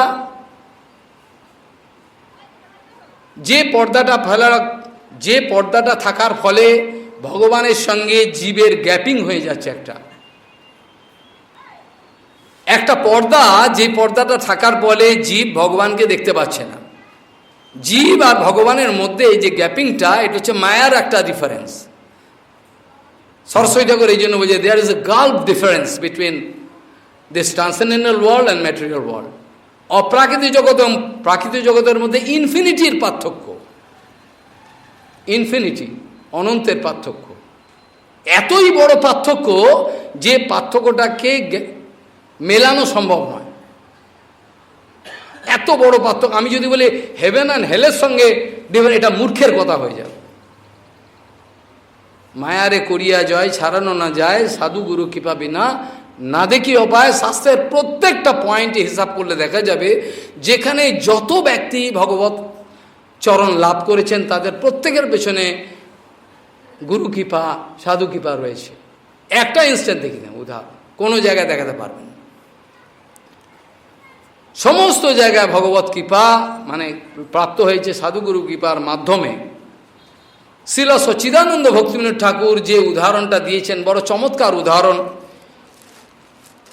Speaker 1: যে পর্দাটা থাকার ফলে ভগবানের সঙ্গে জীবের গ্যাপিং হয়ে যাচ্ছে। একটা পর্দা, যে পর্দাটা থাকার ফলে জীব ভগবানকে দেখতে পাচ্ছে না। জীব আর ভগবানের মধ্যে এই যে গ্যাপিংটা, এটা হচ্ছে মায়ার একটা ডিফারেন্স। সরস্বতী ঠাকুর এই জন্য বোঝে, there is a gulf difference between this transcendental world and material world. অপ্রাকৃতিক জগৎ এবং প্রাকৃতিক জগতের মধ্যে ইনফিনিটির পার্থক্য, ইনফিনিটি, অনন্তের পার্থক্য। এতই বড় পার্থক্য যে পার্থক্যটাকে মেলানো সম্ভব নয়। এত বড় পার্থক্য, আমি যদি বলি হেভেন অ্যান্ড হেলের সঙ্গে এটা মূর্খের কথা হয়ে যাবে। মায়ারে করিয়া জয়, ছাড়ানো না যায়, সাধু গুরু কৃপা বিনা না দেখি অপায়। শাস্ত্রের প্রত্যেকটা পয়েন্টে হিসাব করলে দেখা যাবে, যেখানে যত ব্যক্তি ভগবত চরণ লাভ করেছেন, তাদের প্রত্যেকের পেছনে গুরু কৃপা, সাধু কৃপা রয়েছে। একটা ইনস্ট্যান্ট দেখি না, উদাহরণ কোনো জায়গায় দেখাতে পারবেন। সমস্ত জায়গায় ভগবত কৃপা মানে প্রাপ্ত হয়েছে সাধুগুরু কৃপার মাধ্যমে। শ্রীল সচ্চিদানন্দ ভক্তিবিনোদ ঠাকুর যে উদাহরণটা দিয়েছেন, বড় চমৎকার উদাহরণ।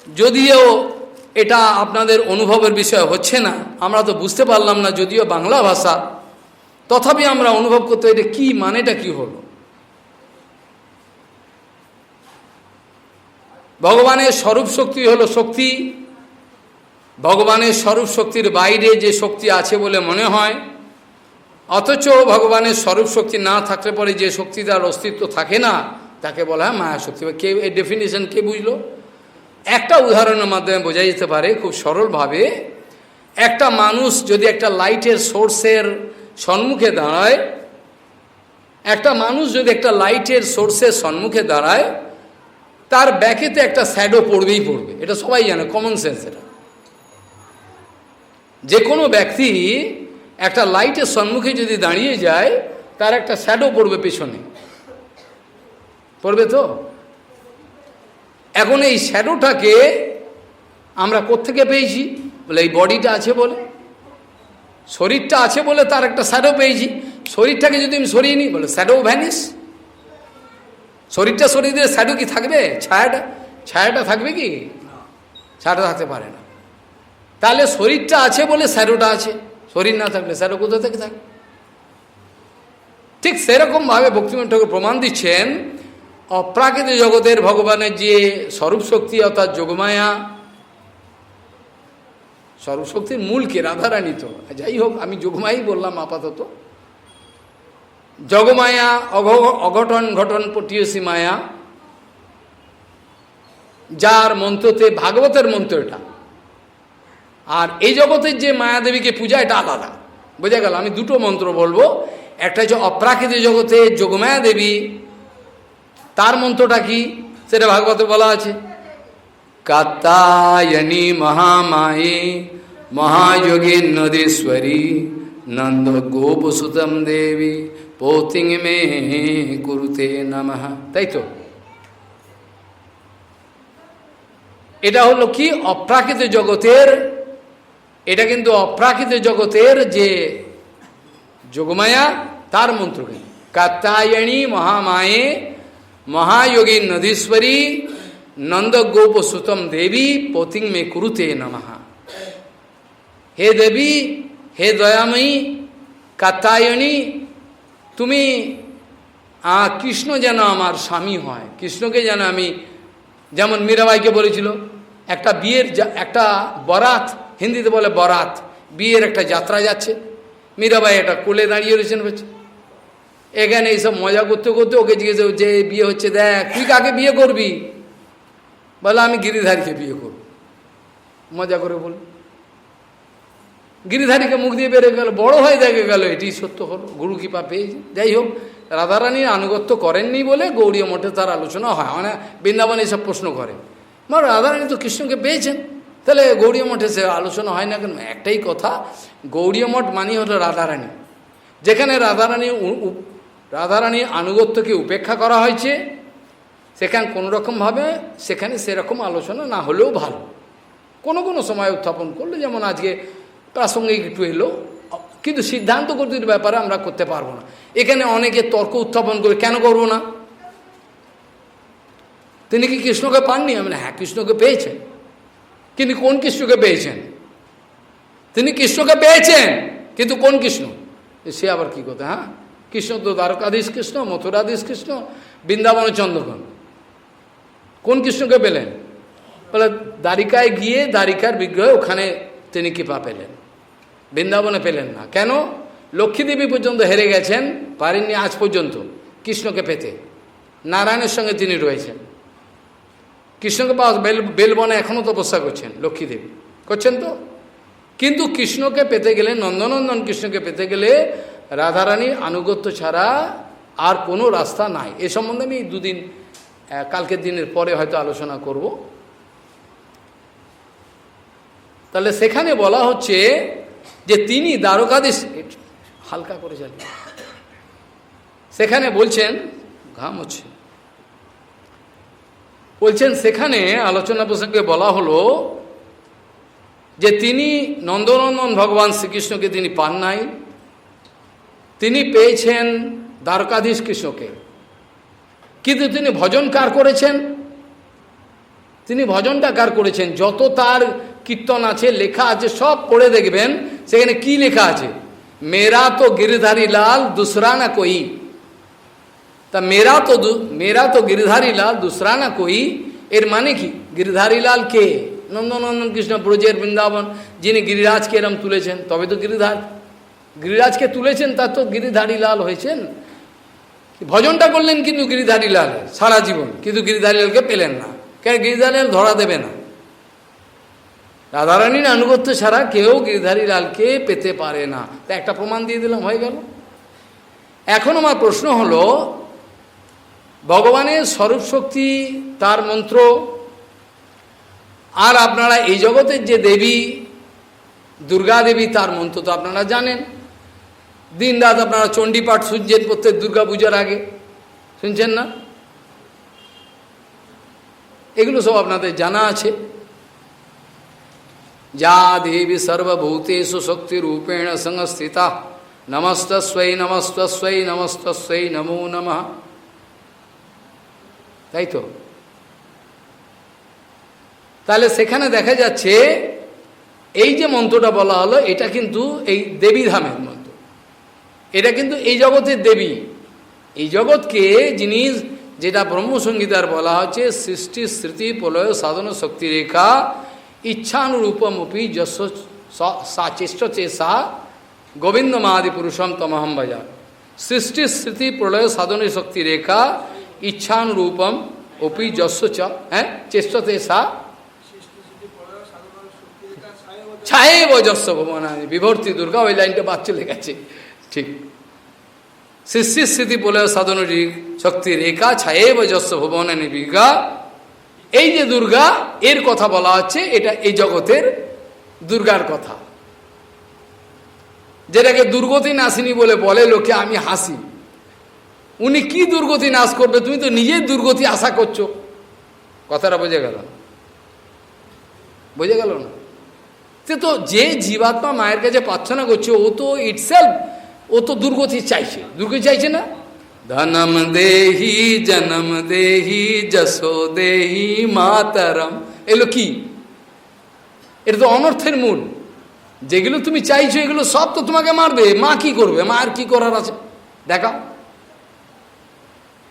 Speaker 1: যদিও এটা আপনাদের অনুভবের বিষয় হচ্ছে না, আমরা তো বুঝতে পারলাম না, যদিও বাংলা ভাষা, তথাপি আমরা অনুভব করতে, এটা কি মানেটা কি হলো। ভগবানের স্বরূপ শক্তি হলো শক্তি, ভগবানের স্বরূপ শক্তির বাইরে যে শক্তি আছে বলে মনে হয়, অথচ ভগবানের স্বরূপ শক্তি না থাকলে পরে যে শক্তি তার অস্তিত্ব থাকে না, তাকে বলা হয় মায়া শক্তি। কে এই ডেফিনেশন কে বুঝলো? একটা উদাহরণের মাধ্যমে বোঝা যেতে পারে খুব সরলভাবে। একটা মানুষ যদি একটা লাইটের সোর্সের সম্মুখে দাঁড়ায়, তার ব্যাকেতে একটা শ্যাডো পড়বেই পড়বে, এটা সবাই জানে, কমন সেন্স। এটা যে কোনো ব্যক্তি একটা লাইটের সম্মুখে যদি দাঁড়িয়ে যায়, তার একটা শ্যাডো পড়বে পেছনে, পড়বে তো। এখন এই শ্যাডোটাকে আমরা কোত্থেকে পেয়েছি? বলে এই বডিটা আছে বলে, শরীরটা আছে বলে তার একটা শ্যাডো পেয়েছি। শরীরটাকে যদি আমি সরিয়ে নিই, বলে শ্যাডো ভ্যানিস। শরীরটা সরিয়ে দিলে শ্যাডো কি থাকবে? ছায়াটা থাকবে কি? ছায়াটা থাকতে পারে না। তাহলে শরীরটা আছে বলে শ্যাডোটা আছে, শরীর না থাকলে শ্যাডো কোথা থেকে থাকবে? ঠিক সেরকমভাবে ভক্তিবিনোদ ঠাকুর প্রমাণ দিচ্ছেন অপ্রাকৃত জগতের ভগবানের যে স্বরূপ শক্তি অর্থাৎ যোগমায়া, স্বরূপ শক্তির মূল কে? রাধারানী। তো যাই হোক, আমি যোগমায়াই বললাম আপাতত। যোগমায়া অঘটন ঘটন পটিয়সী মায়া, যার মন্ত্রতে ভাগবতের মন্ত্র এটা। আর এই জগতের যে মায়াদেবীকে পূজা, এটা আলাদা। বোঝা গেল? আমি দুটো মন্ত্র বলবো। একটা হচ্ছে অপ্রাকৃত জগতে যোগমায়া দেবী, তার মন্ত্রটা কি সেটা ভাগবতে বলা আছে। কাত্যায়নী মহামায়ে মহাযোগীন্নদীশ্বরী নন্দ গোপসুতম দেবী পৌতিং মে কুরুতে নমঃ। তাই তো? এটা হলো কি? অপ্রাকৃত জগতের, এটা কিন্তু অপ্রাকৃত জগতের যে যোগমায়া, তার মন্ত্র কি? কাত্যায়নী মহামায়ে মহাযোগী নদীশ্বরী নন্দ গোপ সুতম দেবী পৌতিং মে কুরুতে নমঃ। হে দেবী, হে দয়াময়ী কাত্যায়নী, তুমি কৃষ্ণ যেন আমার স্বামী হয়, কৃষ্ণকে যেন আমি, যেমন মীরাবাইকে বলেছিল একটা বিয়ের একটা বরাত, হিন্দিতে বলে বরাত, বিয়ের একটা যাত্রা যাচ্ছে, মীরাবাই একটা কোলে দাঁড়িয়ে রয়েছেন, বলছে এখানে এইসব মজা করতে করতে ওকে জিজ্ঞেস যে বিয়ে হচ্ছে, দেখ তুই কাকে বিয়ে করবি? বলে আমি গিরিধারীকে বিয়ে করব। মজা করে বল, গিরিধারীকে মুখ দিয়ে বেরোয় গেল, বড় হয়ে দেখে গেল এটি সত্য হলো, গুরু কৃপা পেয়েছে। যাই হোক, রাধারানীর আনুগত্য করেননি বলে গৌড়ীয় মঠে তার আলোচনা হয়। মানে বৃন্দাবন এইসব প্রশ্ন করে, মানে রাধারানী তো কৃষ্ণকে পেয়েছেন, তাহলে গৌড়ীয় মঠে সে আলোচনা হয় না কেন? একটাই কথা, গৌড়ীয় মঠ মানে হলো রাধারানী। যেখানে রাধারানীর আনুগত্যকে উপেক্ষা করা হয়েছে, সেখানে কোনোরকমভাবে সেখানে সেরকম আলোচনা না হলেও ভালো। কোনো কোনো সময় উত্থাপন করলে, যেমন আজকে প্রাসঙ্গিক একটু এলো, কিন্তু সিদ্ধান্ত কর্তৃর ব্যাপারে আমরা করতে পারবো না। এখানে অনেকে তর্ক উত্থাপন করে, কেন করবো না? তিনি কি কৃষ্ণকে পাননি? আমি হ্যাঁ, কৃষ্ণকে পেয়েছেন, কিন্তু কোন কৃষ্ণকে পেয়েছেন? তিনি কৃষ্ণকে পেয়েছেন, কিন্তু কোন কৃষ্ণ? সে আবার কি কথা? হ্যাঁ, কৃষ্ণ তো দ্বারকাধীশ কৃষ্ণ, মথুরাধীশ কৃষ্ণ, বৃন্দাবন চন্দ্রগণ। কোন কৃষ্ণকে পেলেন? বলে দ্বারিকায় গিয়ে দ্বারিকার বিগ্রহে ওখানে তিনি কৃপা পেলেন, বৃন্দাবনে পেলেন না। কেন? লক্ষ্মীদেবী পর্যন্ত হেরে গেছেন, পারেননি আজ পর্যন্ত কৃষ্ণকে পেতে। নারায়ণের সঙ্গে তিনি রয়েছেন, কৃষ্ণকে পাওয়া বেলবনে এখনও তপস্যা করছেন, লক্ষ্মীদেবী করছেন তো। কিন্তু কৃষ্ণকে পেতে গেলে, নন্দনন্দন কৃষ্ণকে পেতে গেলে রাধারানীর আনুগত্য ছাড়া আর কোনো রাস্তা নাই। এ সম্বন্ধে আমি দুদিন, কালকের দিনের পরে হয়তো আলোচনা করব। তাহলে সেখানে বলা হচ্ছে যে তিনি দ্বারকাধীশ, হালকা করে চালিয়ে, সেখানে বলছেন, ঘাম হচ্ছে, বলছেন সেখানে আলোচনা প্রসঙ্গে বলা হলো যে তিনি নন্দনন্দন ভগবান শ্রীকৃষ্ণকে তিনি পান নাই, তিনি পেয়েছেন দ্বারকাধীশ কৃষ্ণকে। কিন্তু তিনি ভজন কার করেছেন? তিনি ভজনটা কার করেছেন? যত তার কীর্তন আছে, লেখা আছে, সব পড়ে দেখবেন সেখানে কি লেখা আছে? মেরা তো গিরিধারী লাল দুসরা না কই। তা মেরা তো গিরিধারী লাল দুসরা না কই, এর মানে কি? গিরিধারী লাল কে? নন্দনন্দন কৃষ্ণ, ব্রজের বৃন্দাবন, যিনি গিরিরাজকে এরম তুলেছেন, তবে তো গিরিরাজকে তুলেছেন, তার তো গিরিধারী লাল হয়েছেন। ভজনটা করলেন কিন্তু গিরিধারী লাল সারা জীবন, কিন্তু গিরিধারী লালকে পেলেন না। কেন? গিরিধারী লাল ধরা দেবে না। রাধারানীর আনুগত্য ছাড়া কেউ গিরিধারী লালকে পেতে পারে না। তা একটা প্রমাণ দিয়ে দিলাম, হয়ে গেল। এখন আমার প্রশ্ন হলো, ভগবানের স্বরূপ শক্তি, তার মন্ত্র, আর আপনারা এই জগতের যে দেবী দুর্গা দেবী, তার মন্ত্র তো আপনারা জানেন। দিন রাত আপনারা চণ্ডীপাঠ শুনছেন প্রত্যেক দুর্গা পূজার আগে, শুনছেন না? এগুলো সব আপনাদের জানা আছে। যা দেবী সর্বভূতেষু শক্তি রূপেণ সংস্থিতা নমস্তস্যৈ নমস্তস্যৈ নমস্তস্যৈ নমো নমঃ। তাই তো? তাহলে সেখানে দেখা যাচ্ছে এই যে মন্ত্রটা বলা হলো এটা কিন্তু এই দেবী ধামের মন্ত্র, এটা কিন্তু এই জগতের দেবী। এই জগৎকে জিনিস যেটা ব্রহ্মসংগীতার বলা হচ্ছে সৃষ্টি স্মৃতি প্রলয় সাধন শক্তি রেখা ইচ্ছানুরূপমপি যশ চেষ্টে সা গোবিন্দ মহাদি পুরুষম তমহম ভজা। সৃষ্টি স্মৃতি প্রলয় সাধন শক্তি রেখা ইচ্ছানুরূপম অপি যশ চেষ্টতে সা ছায়ে বজস্ব ভবনানি বিভর্তি দুর্গা। ওই লাইনটা বাচ্চা লেগেছে ঠিক। সৃষ্টি স্থিতি প্রলয় সাধন শক্তি রেখা ছায়ে বজস্ব ভবনানি বিঘা। এই যে দুর্গা এর কথা বলা হচ্ছে, এটা এই জগতের দুর্গার কথা, যেটাকে দুর্গতি নাশিনী বলে লোকে। আমি হাসি, উনি কি দুর্গতি নাশ করবে? তুমি তো নিজেই দুর্গতি আশা করছো। কথাটা বোঝা গেল? বোঝা গেল না? তো যে জীবাত্মা মায়ের কাছে প্রার্থনা করছে ও তো ইটসেলফ, ও তো দুর্গতি চাইছে। দুর্গতি চাইছে না? ধনম দেহি জনম দেহি যশো দেহি মাতরম, এগুলো কি? এটা তো অনর্থের মূল। যেগুলো তুমি চাইছো এগুলো সব তো তোমাকে মারবে। মা কি করবে? মায়ের কি করার আছে দেখাও।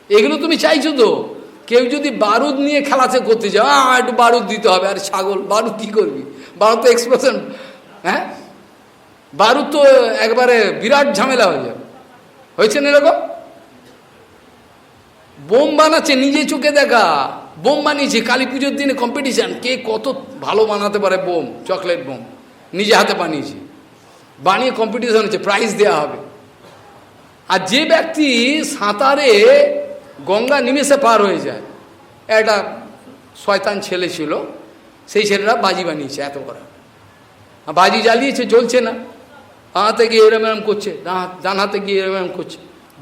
Speaker 1: এগুলো তুমি চাইছো তো। কেউ যদি বারুদ নিয়ে খেলাতে করতে যাও, একটু বারুদ দিতে হবে। আর ছাগল বারুদ কি করবি? বারুদ তো এক্সপ্লোশন, হ্যাঁ বারুদ তো একবারে বিরাট ঝামেলা হয়ে যাবে। হয়েছে না এরকম? বোম বানাচ্ছে, নিজে চোখে দেখা। বোম বানিয়েছে কালী পুজোর দিনে কম্পিটিশান, কে কত ভালো বানাতে পারে বোম, চকলেট বোম নিজে হাতে বানিয়েছে। বানিয়ে কম্পিটিশান হচ্ছে, প্রাইজ দেওয়া হবে। আর যে ব্যক্তি সাঁতারে গঙ্গা নিমেষে পার হয়ে যায়, একটা শয়তান ছেলে ছিল, সেই ছেলেরা বাজি বানিয়েছে এত করা। বাজি জ্বালিয়েছে, জ্বলছে না। হাতে গিয়ে এরম এরম করছে, ডান হাতে গিয়ে এরম এরম করছে,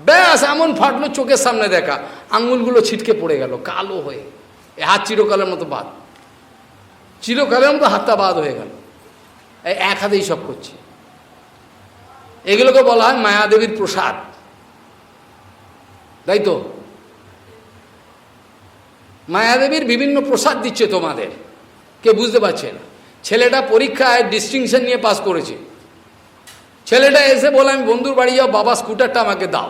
Speaker 1: ব্যাস এমন ফাটলো চোখের সামনে দেখা, আঙুলগুলো ছিটকে পড়ে গেল কালো হয়ে। হাত চিরকালের মতো বাদ, চিরকালের মতো হাতটা বাদ হয়ে গেল। এক হাতেই সব করছে। এগুলোকে বলা হয় মায়াদেবীর প্রসাদ, তাই তো? মায়াদেবীর বিভিন্ন প্রসাদ দিচ্ছে তোমাদের, কে বুঝতে পারছে না। ছেলেটা পরীক্ষায় ডিস্টিংশন নিয়ে পাস করেছে। ছেলেটা এসে বলে আমি বন্ধুর বাড়ি যাও, বাবা স্কুটারটা আমাকে দাও।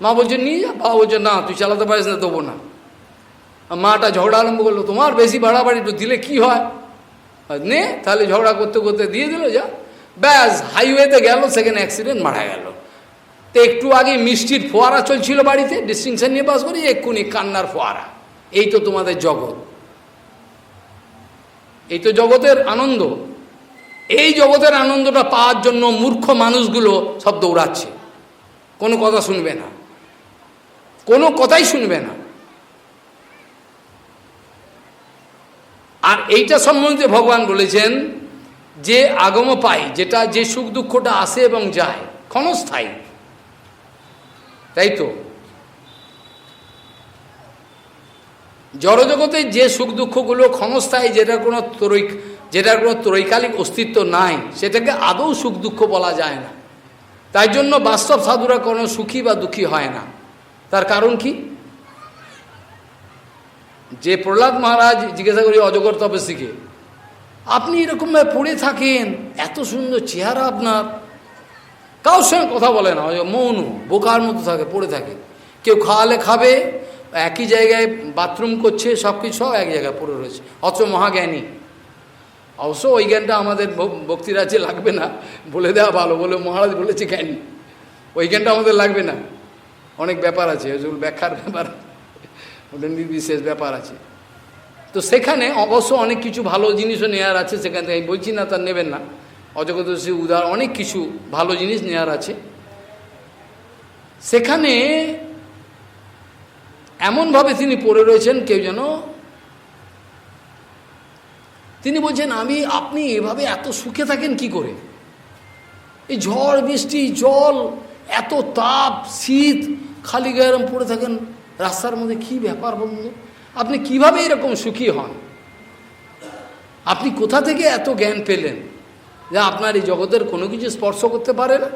Speaker 1: মা বলছে নিয়ে যা। বাবা বলছে না, তুই চালাতে পারিস না, দেবো না। মাটা ঝগড়া আরম্ভ করলো, তোমার বেশি বাড়াবাড়ি, একটু দিলে কি হয়? নে, তাহলে ঝগড়া করতে করতে দিয়ে দিল। যা, ব্যাস হাইওয়েতে গেল, সেখানে অ্যাক্সিডেন্ট, মারা গেল। তো একটু আগে মিষ্টির ফোয়ারা চলছিল বাড়িতে, ডিস্টিংশন নিয়ে পাস করি, এক্ষুনি কান্নার ফোয়ারা। এই তো তোমাদের জগৎ, এই তো জগতের আনন্দ। এই জগতের আনন্দটা পাওয়ার জন্য মূর্খ মানুষগুলো সব দৌড়াচ্ছে, কোনো কথা শুনবে না, কোনো কথাই শুনবে না। আর এইটা সম্বন্ধে ভগবান বলেছেন যে আগম পাই, যেটা যে সুখ দুঃখটা আসে এবং যায়, ক্ষণস্থায়ী, তাই তো? জড়জগতে যে সুখ দুঃখগুলো ক্ষণস্থায়ী, যেটার কোনো ত্রৈকালিক অস্তিত্ব নাই, সেটাকে আদৌ সুখ দুঃখ বলা যায় না। তাই জন্য বাস্তব সাধুরা কোনো সুখী বা দুঃখী হয় না। তার কারণ কি? যে প্রহ্লাদ মহারাজ জিজ্ঞাসা করি অজগর তপস্বীকে, আপনি এরকমভাবে পড়ে থাকেন, এত সুন্দর চেহারা আপনার, কারোর সঙ্গে কথা বলে না, মৌন বোকার মতো থাকে, পড়ে থাকে। কেউ খাওয়ালে খাবে, একই জায়গায় বাথরুম করছে, সব কিছু সব এক জায়গায় পড়ে রয়েছে, অথচ মহাজ্ঞানী। অবশ্য ওই জ্ঞানটা আমাদের ভক্তিরাজ্যে লাগবে না, বলে দেওয়া ভালো, বলে মহারাজ বলেছে জ্ঞানী, ওই জ্ঞানটা আমাদের লাগবে না। অনেক ব্যাপার আছে, ওগুলো ব্যাখ্যার ব্যাপার, ওদের নির্বিশেষ ব্যাপার আছে। তো সেখানে অবশ্য অনেক কিছু ভালো জিনিসও নেওয়ার আছে, সেখান থেকে আমি বলছি না তার নেবেন না, অজগদর্শী উদার অনেক কিছু ভালো জিনিস নেওয়ার আছে। সেখানে এমনভাবে তিনি পড়ে রয়েছেন, কেউ যেন, তিনি বলছেন আপনি এভাবে এত সুখে থাকেন কি করে? এই ঝড় বৃষ্টি, জল, এত তাপ, শীত, খালি গায়ে পড়ে থাকেন রাস্তার মধ্যে, কি ব্যাপার বন্ধু? আপনি কিভাবে এরকম সুখী হন? আপনি কোথা থেকে এত জ্ঞান পেলেন যে আপনার এই জগতের কোনো কিছু স্পর্শ করতে পারে না?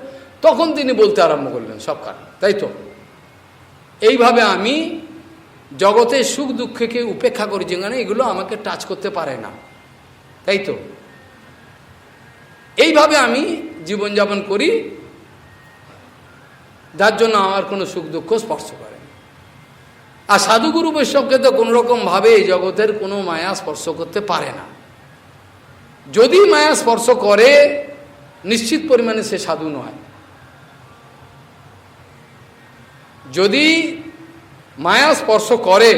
Speaker 1: তখন তিনি বলতে আরম্ভ করলেন সব কারণ, তাই তো? এইভাবে আমি জগতের সুখ দুঃখকে উপেক্ষা করি, যেখানে এগুলো আমাকে টাচ করতে পারে না, তাই তো? এইভাবে আমি জীবনযাপন করি, যার জন্য আমার কোনো সুখ দুঃখ স্পর্শ করে। আর সাধুগুরু বৈষ্ণবকে তো কোনোরকমভাবে এই জগতের কোনো মায়া স্পর্শ করতে পারে না। যদি মায়া স্পর্শ করে, নিশ্চিত পরিমাণে সে সাধু নয়। যদি মায়া স্পর্শ করে,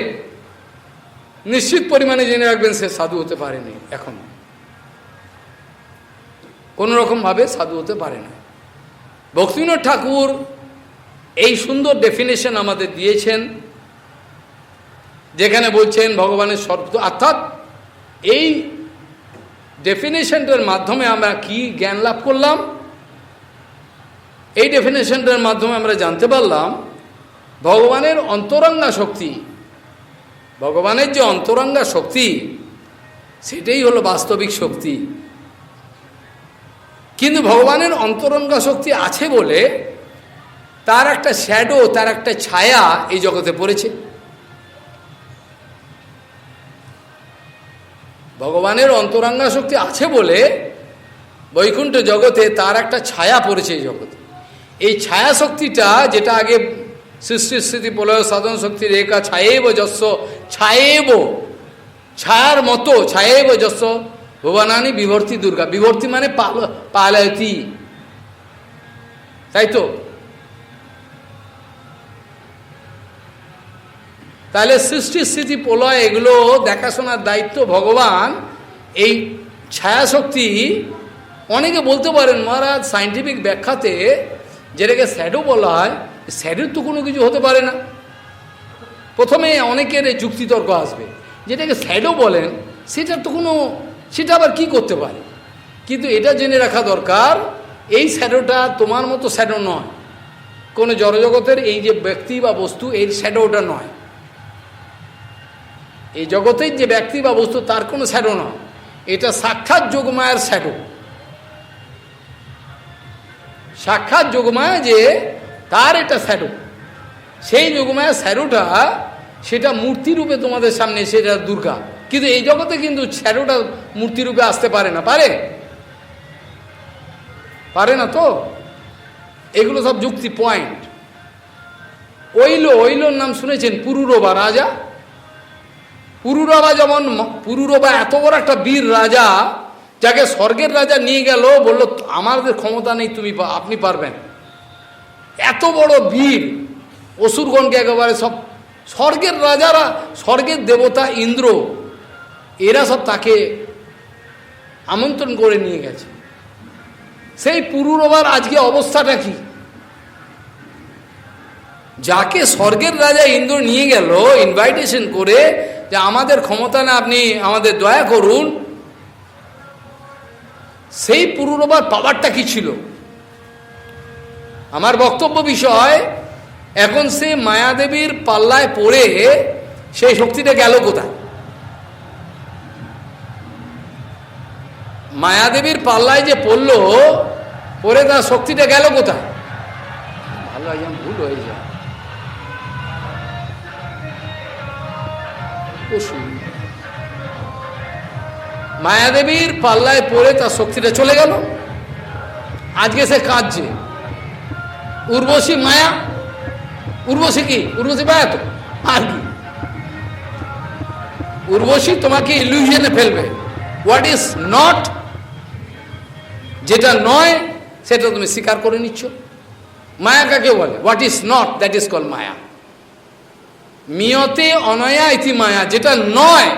Speaker 1: নিশ্চিত পরিমাণে জেনে রাখবেন সে সাধু হতে পারেনি, এখন কোনোরকমভাবে সাধু হতে পারে না। ভক্তিবিনোদ ঠাকুর এই সুন্দর ডেফিনেশন আমাদের দিয়েছেন, যেখানে বলছেন ভগবানের শব্দ, অর্থাৎ এই ডেফিনেশনটার মাধ্যমে আমরা কি জ্ঞান লাভ করলাম? এই ডেফিনেশনটার মাধ্যমে আমরা জানতে পারলাম ভগবানের অন্তরঙ্গা শক্তি, ভগবানের যে অন্তরঙ্গা শক্তি, সেটাই হলো বাস্তবিক শক্তি। কিন্তু ভগবানের অন্তরঙ্গা শক্তি আছে বলে তার একটা শ্যাডো, তার একটা ছায়া এই জগতে পড়েছে। ভগবানের অন্তরঙ্গা শক্তি আছে বলে বৈকুণ্ঠ জগতে তার একটা ছায়া পড়েছে এই জগতে। এই ছায়া শক্তিটা, যেটা আগে সৃষ্টি স্থিতি প্রলয় সাধন শক্তি রেখা ছায়েব যস্য, ছায়েব ছায়ার মতো, ছায়েব যস্য ভুবনানি বিভর্তি দুর্গা। বিভর্তি মানে পালয়তি, তাই তো? তাহলে সৃষ্টি স্থিতি প্রলয় এগুলো দেখাশোনার দায়িত্ব ভগবান। এই ছায়াশক্তি, অনেকে বলতে পারেন মহারাজ সায়েন্টিফিক ব্যাখ্যাতে যেটাকে শ্যাডো বলা হয়, শ্যাডোর তো কোনো কিছু হতে পারে না। প্রথমে অনেকের যুক্তিতর্ক আসবে, যেটাকে শ্যাডো বলেন সেটার তো কোনো, সেটা আবার কি করতে পারে? কিন্তু এটা জেনে রাখা দরকার, এই শ্যাডোটা তোমার মতো শ্যাডো নয়, কোনো জড়জগতের এই যে ব্যক্তি বা বস্তু, এই শ্যাডোটা নয়। এই জগতের যে ব্যক্তি বা বস্তু তার কোনো শ্যাডো নয়, এটা সাক্ষাৎ যোগমায়ার শ্যাডো। সাক্ষাৎ যোগমায়া যে তার এটা শ্যাডো, সেই যোগমায়ার শ্যাডোটা সেটা মূর্তিরূপে তোমাদের সামনে, সেটা দুর্গা। কিন্তু এই জগতে কিন্তু শ্যাডোটা মূর্তিরূপে আসতে পারে না, পারে? পারে না তো। এগুলো সব যুক্তি পয়েন্ট। ওইলোর নাম শুনেছেন? পুরুরবা রাজা। পুরুরবা, যেমন পুরুরবা এত বড় একটা বীর রাজা, যাকে স্বর্গের রাজা নিয়ে গেল, বলল আমাদের ক্ষমতা নেই, আপনি পারবেন। এত বড় বীর, অসুরগণকে একেবারে সব স্বর্গের রাজারা, স্বর্গের দেবতা ইন্দ্র, এরা সব তাকে আমন্ত্রণ করে নিয়ে গেছে। সেই পুরুরবার আজকে অবস্থাটা কি? যাকে স্বর্গের রাজা ইন্দ্র নিয়ে গেল ইনভাইটেশন করে, যে আমাদের ক্ষমতা না, আপনি আমাদের দয়া করুন, সেই পুরুরবার পাওয়ারটা কি ছিল? আমার বক্তব্য বিষয়, এখন সে মায়াদেবীর পাল্লায় পড়ে সেই শক্তিটা গেল কোথায়? মায়াদেবীর পাল্লায় যে পড়লো, পড়ে তার শক্তিটা গেল কোথায়? ভালো একদম ভুল হয়ে যায়। মায়াদেবীর পাল্লায় পড়ে তার শক্তিটা চলে গেল। আজকে সে কাঁদছে। উর্বশী মায়া, উর্বশী কি? উর্বশী মায়া তো, আর কি? উর্বশী তোমাকে ইলিউশনে ফেলবে। হোয়াট ইজ নট, যেটা নয় সেটা তুমি স্বীকার করে নিচ্ছ। মায়া কাকে বলে? What is not, that is call maya. মিয়তে অনয়া ইতি মায়া। যেটা নয়,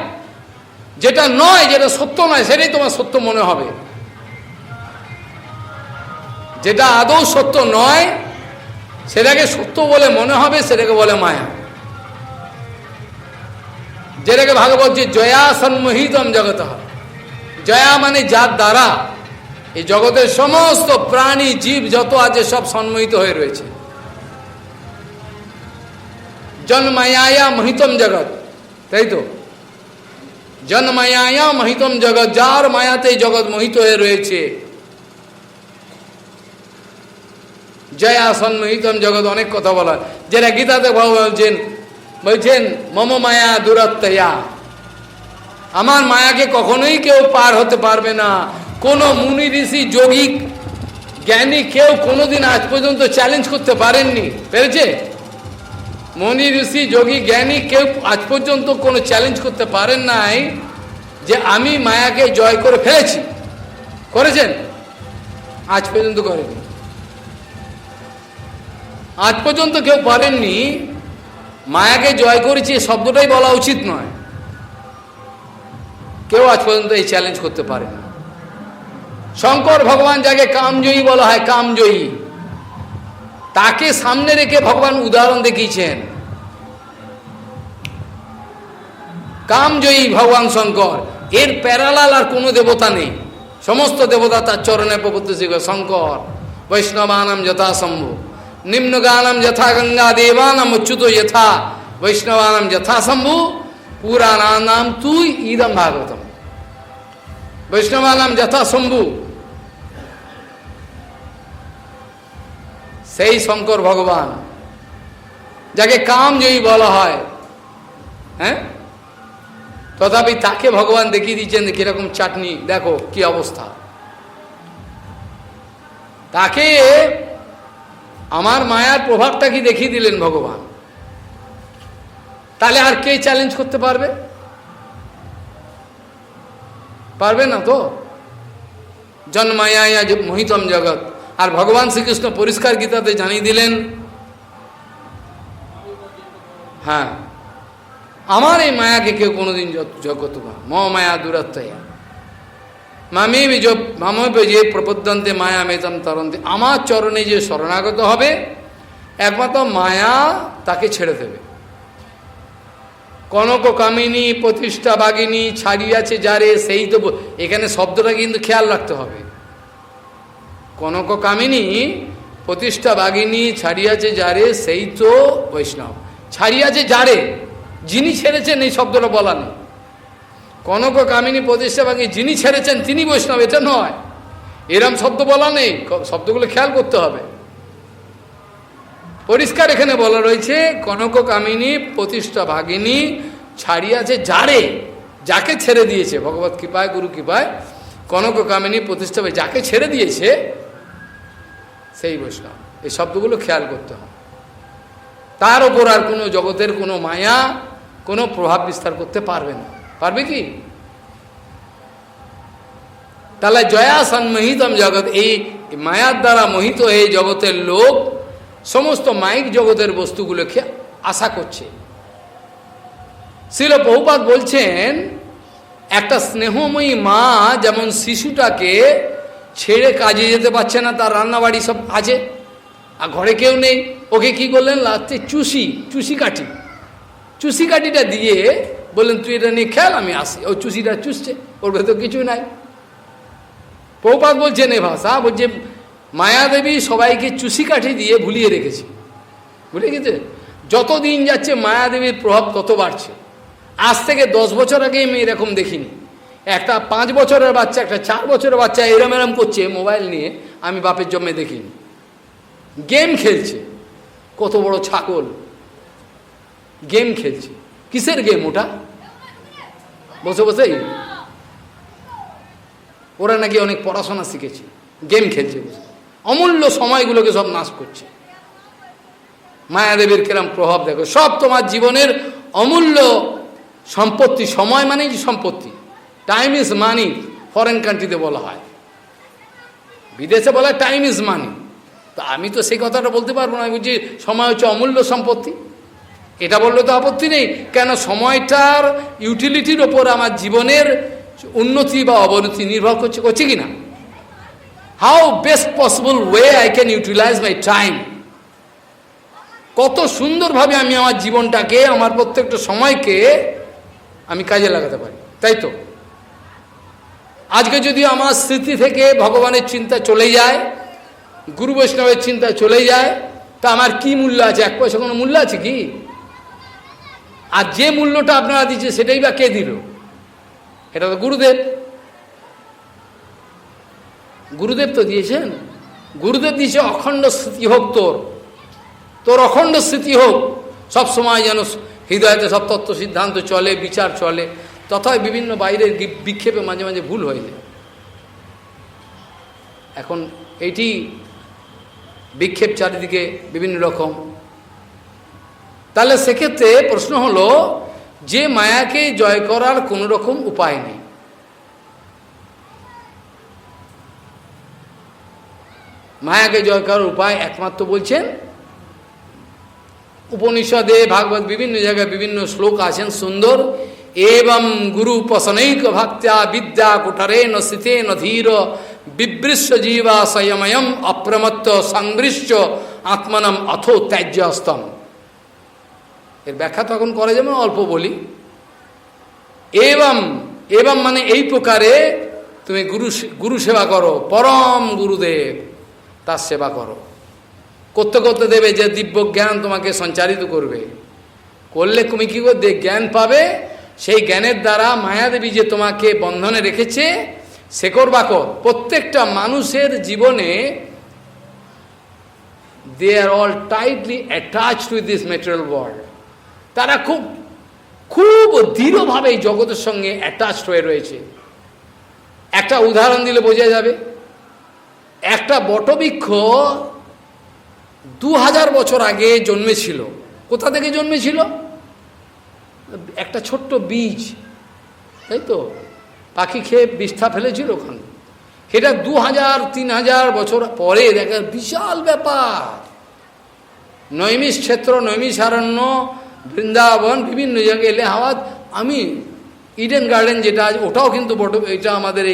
Speaker 1: যেটা নয়, যেটা সত্য নয়, সেটাই তোমার সত্য মনে হবে। যেটা আদৌ সত্য নয়, সেটাকে সত্য বলে মনে হবে, সেটাকে বলে মায়া। যেটাকে ভাগবত যে জয়া সন্মোহিতম জগত, জয়া মানে যার দ্বারা এই জগতের সমস্ত প্রাণী জীব যত আছে সব সন্মোহিত হয়ে রয়েছে। জন্মায়া মোহিতম জগৎ, তাই তো? জন্মায়া মোহিতম জগৎ, যার মায়াতে জগৎ মোহিত হয়ে রয়েছে। জয়া সন্মোহিতম জগৎ, অনেক কথা বলা, যেটা গীতাতে বলছেন মম মায়া দুরত্যয়া, আমার মায়াকে কখনোই কেউ পার হতে পারবে না। কোন মুনি ঋষি যোগী জ্ঞানী কেউ কোনোদিন আজ পর্যন্ত চ্যালেঞ্জ করতে পারেননি, পেরেছে? মুনি ঋষি যোগী জ্ঞানী কেউ আজ পর্যন্ত কোনো চ্যালেঞ্জ করতে পারেন নাই যে আমি মায়াকে জয় করে ফেলেছি। করেছেন? আজ পর্যন্ত করেনি। আজ পর্যন্ত কেউ পারেননি। মায়াকে জয় করেছি শব্দটাই বলা উচিত নয়। কেউ আজ পর্যন্ত এই চ্যালেঞ্জ করতে পারে না। শঙ্কর ভগবান যাকে কামজয়ী বলা হয়, কামজয়ী, তাকে সামনে রেখে ভগবান উদাহরণ দেখিয়েছেন। কামজয়ী ভগবান শঙ্কর, এর প্যারালাল আর কোনো দেবতা নেই। সমস্ত দেবতা তার চরণে প্রপত্য শিখ। শঙ্কর বৈষ্ণবানাম যথা শম্ভু, নিম্নগানম যথা গঙ্গা, দেবানাম অচ্যুত যথা বৈষ্ণবানাম যথা শম্ভু, পুরাণানাম তুই ইদম ভাগবতম। বৈষ্ণবানাম যথা শম্ভু, সেই শঙ্কর ভগবান যাকে কামজয়ী বলা হয়, হ্যাঁ, তথাপি তাকে ভগবান দেখিয়ে দিচ্ছেন কিরকম চাটনি, দেখো কি অবস্থা। তাকে আমার মায়ার প্রভাবটা কি দেখিয়ে দিলেন ভগবান। তাহলে আর কে চ্যালেঞ্জ করতে পারবে? পারবে না তো। জন্মায়া মোহিতম জগৎ। আর ভগবান শ্রীকৃষ্ণ পরিষ্কার গীতাতে জানিয়ে দিলেন, হ্যাঁ, আমার এই মায়াকে কেউ কোনোদিন জয় করতে পারে। ম মায়া দূরত্বয়া মামে যে প্রপদ্যন্তে মায়া মেতম তরন্তে, আমার চরণে যে শরণাগত হবে একমাত্র মায়া তাকে ছেড়ে দেবে। কনক কামিনী প্রতিষ্ঠা বাগিনী ছাড়িয়াছে যারে, সেই তো, এখানে শব্দটা কিন্তু খেয়াল রাখতে হবে। কনক কামিনী প্রতিষ্ঠা বাগিনী ছাড়িয়াছে যারে, সেই তো বৈষ্ণব। ছাড়িয়াছে যারে, যিনি ছেড়েছেন এই শব্দটা বলা নেই। কনক কামিনী প্রতিষ্ঠা বাগিনী যিনি ছেড়েছেন তিনি বৈষ্ণব, এটা নয়, এরম শব্দ বলা নেই। শব্দগুলো খেয়াল করতে হবে। পরিষ্কার এখানে বলা রয়েছে কনক কামিনী প্রতিষ্ঠা ভাগিনী ছাড়িয়াছে যারে, যাকে ছেড়ে দিয়েছে ভগবত কৃপায়, গুরু কৃপায় কনক কামিনী প্রতিষ্ঠা, যাকে ছেড়ে দিয়েছে সেই বৈষ্ণব। এই শব্দগুলো খেয়াল করতে হবে। তার ওপর আর কোনো জগতের কোনো মায়া কোনো প্রভাব বিস্তার করতে পারবে না। পারবে কি? তাহলে জয়া সন্মোহিতম জগৎ, এই মায়ার দ্বারা মোহিত হয়ে জগতের লোক সমস্ত মাইক জগতের বস্তুগুলোকে আশা করছে। শ্রীল প্রভুপাদ বলছেন, একটা স্নেহময়ী মা যেমন শিশুটাকে ছেড়ে কাজে যেতে পারছে না, তার রান্নাবাড়ি সব আছে আর ঘরে কেউ নেই, ওকে কি করলেন, লাস্টে চুষি কাঠিটা দিয়ে বললেন তুই এটা নিয়ে খেয়াল, আমি আসি। ও চুষিটা চুষছে, ওর ভেতর কিছু নাই। প্রভুপাদ বলছেন এ ভাষা, বলছে মায়াদেবী সবাইকে চুষি কাঠি দিয়ে ভুলিয়ে রেখেছে। ভুলে গেছে? যত দিন যাচ্ছে মায়াদেবীর প্রভাব তত বাড়ছে। আজ থেকে 10 বছর আগে আমি এরকম দেখিনি। একটা 5 বছরের বাচ্চা, একটা 4 বছরের বাচ্চা এরম করছে মোবাইল নিয়ে, আমি বাপের জন্মে দেখিনি। গেম খেলছে, কত বড় ছাগল, গেম খেলছে। কিসের গেম ওটা? বসে বসেই ওরা নাকি অনেক পড়াশোনা শিখেছে, গেম খেলছে বসে, অমূল্য সময়গুলোকে সব নাশ করছে। মায়াদেবীর কিরম প্রভাব দেখো। সব তোমার জীবনের অমূল্য সম্পত্তি, সময় মানেই সম্পত্তি। টাইম ইজ মানি, ফরেন কান্ট্রিতে বলা হয়, বিদেশে বলা হয় টাইম ইজ মানি। তো আমি তো সেই কথাটা বলতে পারবো না, আমি বলছি সময় হচ্ছে অমূল্য সম্পত্তি। এটা বললে তো আপত্তি নেই, কেন সময়টার ইউটিলিটির ওপর আমার জীবনের উন্নতি বা অবনতি নির্ভর করছে কিনা। How best possible way I can utilise my time, কত সুন্দরভাবে আমি আমার জীবনটাকে, আমার প্রত্যেকটা সময়কে আমি কাজে লাগাতে পারি। তাই তো আজকে যদি আমার স্মৃতি থেকে ভগবানের চিন্তা চলে যায়, গুরু বৈষ্ণবের চিন্তা চলে যায়, তা আমার কি মূল্য আছে? 1 পয়সা কোনো মূল্য আছে কি? আর যে মূল্যটা আপনারা দিচ্ছে সেটাই বা কে দিল? এটা তো গুরুদেব। গুরুদেব তো দিয়েছেন। গুরুদেব দিয়েছে অখণ্ড স্মৃতি হোক, তোর অখণ্ড স্মৃতি হোক, সবসময় যেন হৃদয়তে সব তত্ত্ব সিদ্ধান্ত চলে, বিচার চলে। তথায় বিভিন্ন বাইরের বিক্ষেপে মাঝে মাঝে ভুল হয়ে যায়। এখন এইটি বিক্ষেপ চারিদিকে বিভিন্ন রকম। তাহলে সেক্ষেত্রে প্রশ্ন হলো যে মায়াকে জয় করার কোনো রকম উপায় নেই। মায়াকে জয় করার উপায় একমাত্র বলছেন উপনিষদে, ভাগবত, বিভিন্ন জায়গায় বিভিন্ন শ্লোক আছেন সুন্দর। एवं गुरु उपसनैक भक्त्या विद्या कुठरेण स्थितेन धीर बिभृश्य जीवा संयमयम अप्रमत्त संवृश्य आत्मनम अथो त्याज्यस्तम। এর ব্যাখ্যা তখন করে যেমন অল্প বলি। एवं एवं মানে এই প্রকারে তুমি গুরু সেবা করো, পরম গুরুদেব তার সেবা করো। করতে করতে দেবে যে দিব্য জ্ঞান তোমাকে সঞ্চারিত করবে। করলে তুমি কি করে জ্ঞান পাবে? সেই জ্ঞানের দ্বারা মায়াদেবী যে তোমাকে বন্ধনে রেখেছে সে করবা কর। প্রত্যেকটা মানুষের জীবনে they are all tightly attached with this material world. তারা খুব খুব দৃঢ়ভাবে এই জগতের সঙ্গে অ্যাটাচড হয়ে রয়েছে। একটা উদাহরণ দিলে বোঝা যাবে। একটা বটবৃক্ষ 2000 বছর আগে জন্মেছিল। কোথা থেকে জন্মেছিল? একটা ছোট্ট বীজ, তাই তো? পাখি খেয়ে বিষ্ঠা ফেলেছিল ওখানে। সেটা 2000-3000 বছর পরে দেখা বিশাল ব্যাপার। নৈমিষ ক্ষেত্র, নৈমিষারণ্য, বৃন্দাবন, বিভিন্ন জায়গায় এলাহাবাদ, আমি ইডেন গার্ডেন যেটা আছে ওটাও কিন্তু বড়, এটা আমাদের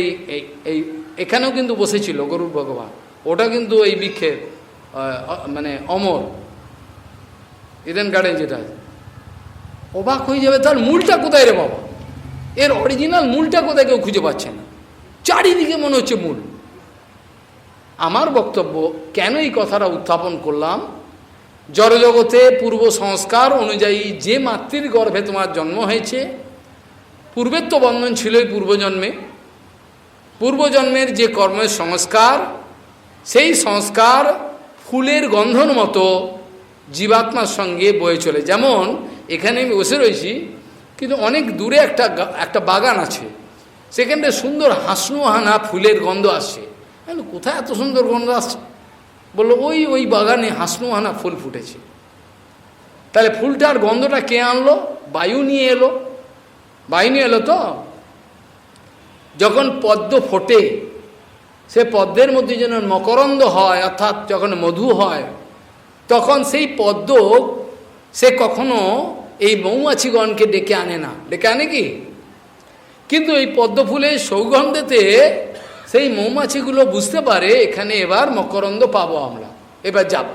Speaker 1: এই এখানেও কিন্তু বসেছিল গরুর ভগবান। ওটা কিন্তু এই বৃক্ষের মানে অমর ইডেন গার্ডেন যেটা আছে। অবাক হয়ে যাবে, তার মূলটা কোথায় রে বাবা? এর অরিজিনাল মূলটা কোথায় কেউ খুঁজে পাচ্ছে না, চারিদিকে মনে হচ্ছে মূল। আমার বক্তব্য কেন এই কথাটা উত্থাপন করলাম, জড়জগতে পূর্ব সংস্কার অনুযায়ী যে মাতৃর গর্ভে তোমার জন্ম হয়েছে, পূর্বের তো বন্ধন ছিলই পূর্বজন্মে, পূর্বজন্মের যে কর্মের সংস্কার, সেই সংস্কার ফুলের গন্ধন মতো জীবাত্মার সঙ্গে বয়ে চলে। যেমন এখানে আমি বসে রয়েছি, কিন্তু অনেক দূরে একটা বাগান আছে, সেখানটা সুন্দর হাসনুহানা ফুলের গন্ধ আসছে। কোথায় এত সুন্দর গন্ধ আসছে? বললো ওই বাগানে হাসনুহানা ফুল ফুটেছে। তাহলে ফুলটার গন্ধটা কে আনলো? বায়ু নিয়ে এলো। বায়ু নিয়ে এলো তো। যখন পদ্ম ফোটে, সে পদ্মের মধ্যে যেন মকরন্দ হয়, অর্থাৎ যখন মধু হয়, তখন সেই পদ্ম সে কখনো এই মৌমাছিগণকে ডেকে আনে না। ডেকে আনে কি? কিন্তু এই পদ্ম ফুলের সৌগন্ধেতে সেই মৌমাছিগুলো বুঝতে পারে এখানে এবার মকরন্দ পাবো আমরা, এবার যাব।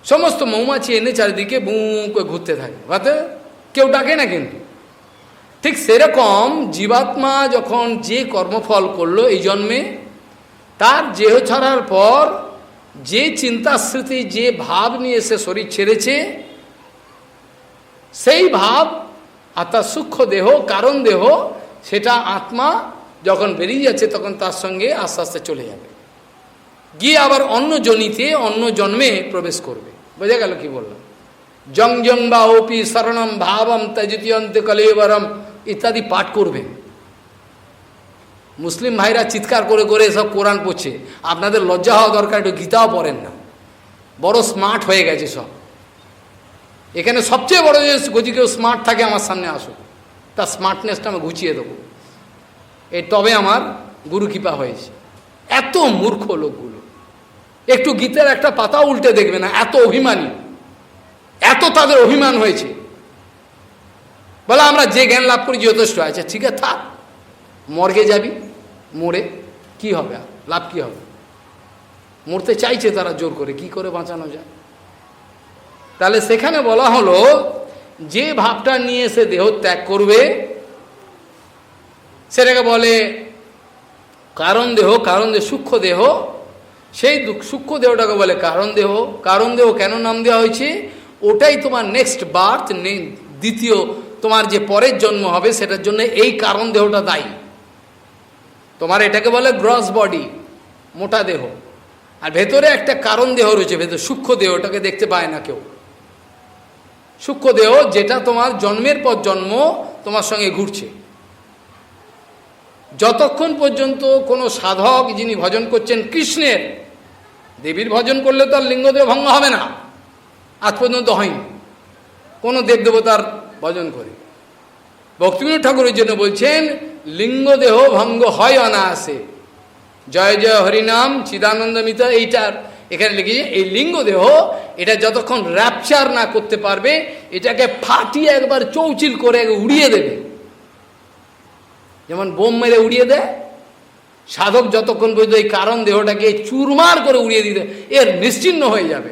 Speaker 1: সমস্ত মৌমাছি এনে চারিদিকে বুঁ করে ঘুরতে থাকে, ভাতে কেউ ডাকে না। কিন্তু ঠিক সেরকম জীবাত্মা যখন যে কর্মফল করলো এই জন্মে, তার দেহ ছাড়ার পর যে চিন্তা স্মৃতি, যে ভাব নিয়ে সে শরীর ছেড়েছে, সেই ভাব আর তার সূক্ষ্ম দেহ, কারণ দেহ, সেটা আত্মা যখন বেরিয়ে যাচ্ছে তখন তার সঙ্গে আস্তে আস্তে চলে যাবে, গিয়ে আবার অন্য জনিতে, অন্য জন্মে প্রবেশ করবে। বোঝা গেল কি বললাম? জং জং বা ওপি শরণম ভাবম ত্যজিত্যন্তে কলেবরম ইত্যাদি পাঠ করবেন। মুসলিম ভাইরা চিৎকার করে করে সব কোরআন পড়ছে। আপনাদের লজ্জা হওয়া দরকার, একটু গীতাও পড়েন না। বড় স্মার্ট হয়ে গেছে সব। এখানে সবচেয়ে বড় যে যদি কেউ স্মার্ট থাকে আমার সামনে আসুক, তার স্মার্টনেসটা আমি ঘুচিয়ে দেবো। এই তবে আমার গুরু কৃপা হয়েছে। এত মূর্খ লোকগুলো, একটু গীতার একটা পাতাও উল্টে দেখবে না, এত অভিমানী, এত তাদের অভিমান হয়েছে। বলে আমরা যে জ্ঞান লাভ করি যথেষ্ট আছে। ঠিক আছে, থাক, মর্গে যাবি, মরে কি হবে? আর লাভ কি হবে? মরতে চাইছে তারা জোর করে, কি করে বাঁচানো যায়? তাহলে সেখানে বলা হলো যে ভাবটা নিয়ে সে দেহ ত্যাগ করবে সেটাকে বলে কারণ দেহ। কারণ দেহ সূক্ষ্ম দেহ, সেই সূক্ষ্ম দেহটাকে বলে কারণ দেহ। কারণ দেহ কেন নাম দেওয়া হয়েছে? ওটাই তোমার নেক্সট বার্থ, দ্বিতীয় তোমার যে পরের জন্ম হবে সেটার জন্য এই কারণ দেহটা দায়ী। তোমার এটাকে বলে গ্রস বডি, মোটা দেহ, আর ভেতরে একটা কারণ দেহ রয়েছে, ভেতরে সূক্ষ্ম দেহটাকে দেখতে পায় না কেউ। সূক্ষ্ম দেহ যেটা তোমার জন্মের পর জন্ম তোমার সঙ্গে ঘুরছে। যতক্ষণ পর্যন্ত কোনো সাধক যিনি ভজন করছেন কৃষ্ণের, দেবীর ভজন করলে তো আর লিঙ্গদেহ ভঙ্গ হবে না, আজ পর্যন্ত হয়নি কোনো দেবদেবতার ভজন করে। ভক্তিবিনোদ ঠাকুরের জন্য বলছেন লিঙ্গদেহ ভঙ্গ হয় অনায়াসে, জয় জয় হরিনাম চিদানন্দমিত। এইটার এখানে লিখেছে এই লিঙ্গদেহ এটা যতক্ষণ র্যাপচার না করতে পারবে, এটাকে ফাটিয়ে একবার চৌচিল করে উড়িয়ে দেবে, যেমন বোম মেরে উড়িয়ে দেয়। সাধক যতক্ষণ পর্যন্ত এই কারণ দেহটাকে চুরমার করে উড়িয়ে দিতে এর নিশ্চিহ্ন হয়ে যাবে,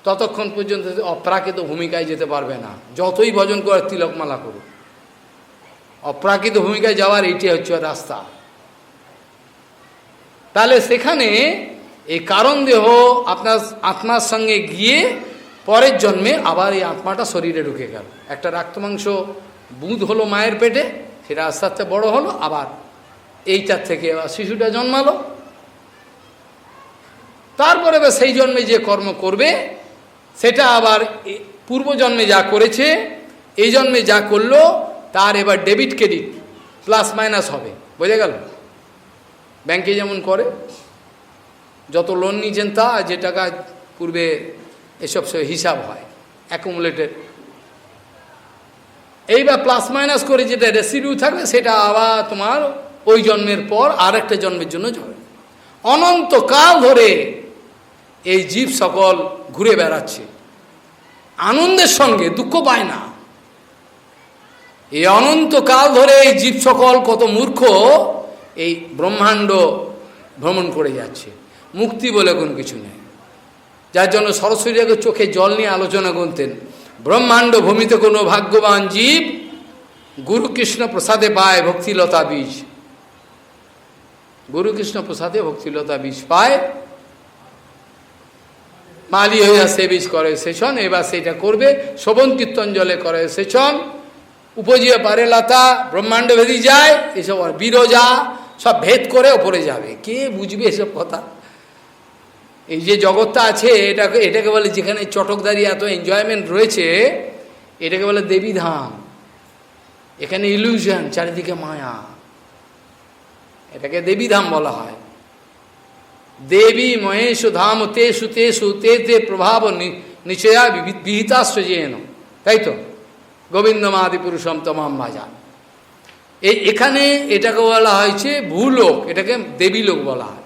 Speaker 1: ততক্ষণ পর্যন্ত অপ্রাকৃত ভূমিকায় যেতে পারবে না, যতই ভজন করে তিলকমালা করুক। অপ্রাকৃত ভূমিকায় যাওয়ার এইটি হচ্ছে রাস্তা। তাহলে সেখানে এই কারণ দেহ আপনার আত্মার সঙ্গে গিয়ে পরের জন্মে আবার এই আত্মাটা শরীরে ঢুকে গেল। একটা রক্তমাংস বুঁদ হলো মায়ের পেটে, সেটা আস্তে আস্তে বড় হলো, আবার এইটার থেকে শিশুটা জন্মালো। তারপরে সেই জন্মে যে কর্ম করবে সেটা আবার পূর্বজন্মে যা করেছে এই জন্মে যা করলো তার এবার ডেবিট ক্রেডিট প্লাস মাইনাস হবে, বোঝা গেল? ব্যাংকে যেমন করে, যত লোন নিয়েছেন তা যে টাকা পূর্বে এসব হিসাব হয় অ্যাকুমুলেটেড, এইবার প্লাস মাইনাস করে যেটা রেসিডিউ থাকবে সেটা আবার তোমার ওই জন্মের পর আর একটা জন্মের জন্য যাবে। অনন্তকাল ধরে এই জীব সকল ঘুরে বেড়াচ্ছে আনন্দের সঙ্গে, দুঃখ পায় না। এই অনন্তকাল ধরে এই জীব সকল কত মূর্খ এই ব্রহ্মাণ্ড ভ্রমণ করে যাচ্ছে, মুক্তি বলে কোনো কিছু নেই। যার জন্য সরস্বতীকে চোখে জল নিয়ে আলোচনা করতেন, ব্রহ্মাণ্ড ভূমিতে কোনো ভাগ্যবান জীব গুরু কৃষ্ণ প্রসাদে পায় ভক্তিলতা বীজ। গুরু কৃষ্ণ প্রসাদে ভক্তিলতা বীজ পায়, মালি হইয়া সে বীজ করে সেচন, এবার সেটা করবে শোভন কীর্তন জলে করে সেচন, উপজিয়ে পারে লতা ব্রহ্মাণ্ড ভেদি যায়, এসব বিরজা সব ভেদ করে ওপরে যাবে। কে বুঝবে এসব কথা? এই যে জগৎটা আছে এটাকে বলে, যেখানে চটকদারি এত এনজয়মেন্ট রয়েছে, এটাকে বলে দেবীধাম। এখানে ইলিউশন, চারিদিকে মায়া, এটাকে দেবীধাম বলা হয়। দেবী মহেশু ধাম তেষু তেষু তে তে প্রভাব নিচয়া বিহিতাশ্রয়েন, তাই তো? গোবিন্দমাদি পুরুষম তমাম ভাজা। এখানে এটাকে বলা হয়েছে ভূলোক, এটাকে দেবীলোক বলা হয়,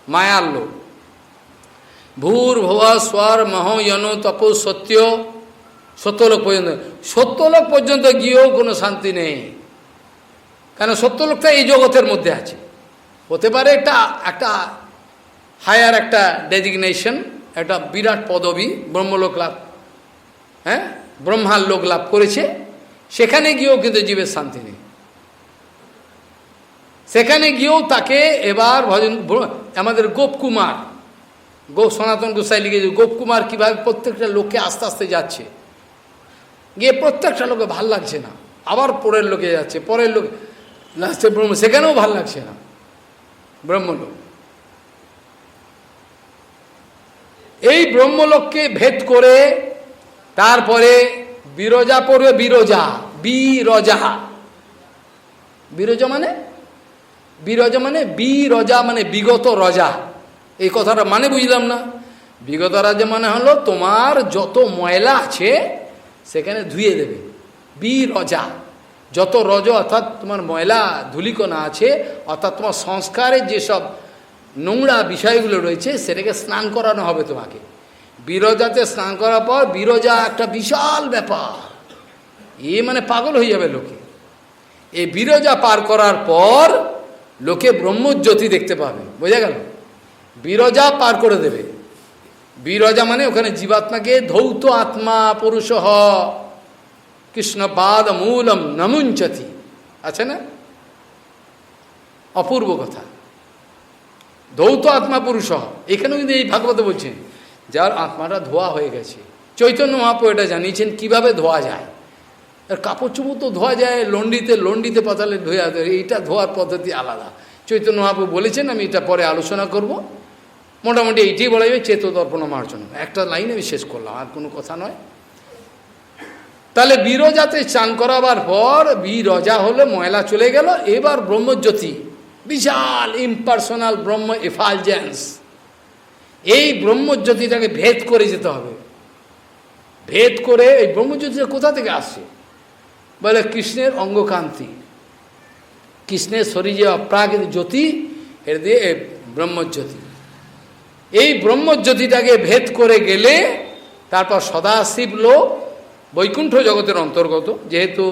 Speaker 1: মায়ার লোক। ভূর ভুব স্বর মহ যন তপ সত্য, সত্যলোক পর্যন্ত, সত্যলোক পর্যন্ত গিয়েও কোনো শান্তি নেই, কেন সত্যলোকটা এই জগতের মধ্যে আছে। হতে পারে একটা হায়ার একটা ডেজিগনেশন, একটা বিরাট পদবী, ব্রহ্মলোক লাভ, হ্যাঁ, ব্রহ্মার লোক লাভ করেছে, সেখানে গিয়েও কিন্তু জীবের শান্তি নেই। সেখানে গিয়েও তাকে এবার ভজন, আমাদের গোপকুমার, সনাতন গোসাই লিখেছে গোপকুমার কীভাবে প্রত্যেকটা লোককে আস্তে আস্তে যাচ্ছে, গিয়ে প্রত্যেকটা লোকে ভাল লাগছে না, আবার পরের লোকে যাচ্ছে, পরের লোক লাস্টে ব্রহ্ম, সেখানেও ভাল লাগছে না, ব্রহ্মলোক। এই ব্রহ্মলোককে ভেদ করে তারপরে বিরজা পড়বে, বিরজা মানে বিরজা মানে বিগত রজা। এই কথাটা মানে বুঝলাম না। বিগত রাজা মানে হলো তোমার যত ময়লা আছে সেখানে ধুয়ে দেবে, বিরজা। যত রজ অর্থাৎ তোমার ময়লা ধুলিকণা আছে, অর্থাৎ তোমার সংস্কারের যেসব নোংরা বিষয়গুলো রয়েছে সেটাকে স্নান করানো হবে তোমাকে। বিরজাতে স্নান করার পর, বিরজা একটা বিশাল ব্যাপার, মানে পাগল হয়ে যাবে লোকে। এই বিরজা পার করার পর লোকে ব্রহ্মজ্যোতি দেখতে পাবে, বোঝা গেল? বিরজা পার করে দেবে। বিরজা মানে ওখানে জীবাত্মাকে ধৌত আত্মা পুরুষ কৃষ্ণপাদ মূলম নমুঞ্চতি, আছে না? অপূর্ব কথা। ধৌত আত্মা পুরুষ, এখানেও কিন্তু এই ভাগবত বলছেন যার আত্মাটা ধোয়া হয়ে গেছে। চৈতন্য মহাপ্রভু এটা জানিয়েছেন কিভাবে ধোয়া যায়। আর কাপড় চুপড় তো ধোয়া যায় লন্ডিতে পাতালে ধোয়া যায়, এইটা ধোয়ার পদ্ধতি আলাদা। চৈতন্য মহাপ্রভু বলেছেন, আমি এটা পরে আলোচনা করব। মোটামুটি এইটাই বলা যাবে চেতদর্পণ মার্জনা। একটা লাইন আমি শেষ করলাম, আর কোনো কথা নয়। তাহলে বিরজাতে চান করাবার পর বিরজা হলে ময়লা চলে গেল। এবার ব্রহ্মজ্যোতি, বিশাল ইম্পার্সোনাল ব্রহ্ম এফালজেন্স, এই ব্রহ্মজ্যোতিটাকে ভেদ করে যেতে হবে। ভেদ করে এই ব্রহ্মজ্যোতিটা কোথা থেকে আসছে বলে কৃষ্ণের অঙ্গকান্তি, কৃষ্ণের শরীরে অপ্রাকৃত জ্যোতি, এর দিয়ে ব্রহ্মজ্যোতি। এই ব্রহ্মজ্যোতিটাকে ভেদ করে গেলে তারপর সদাশিব লোক, বৈকুণ্ঠ জগতের অন্তর্গত, যেহেতু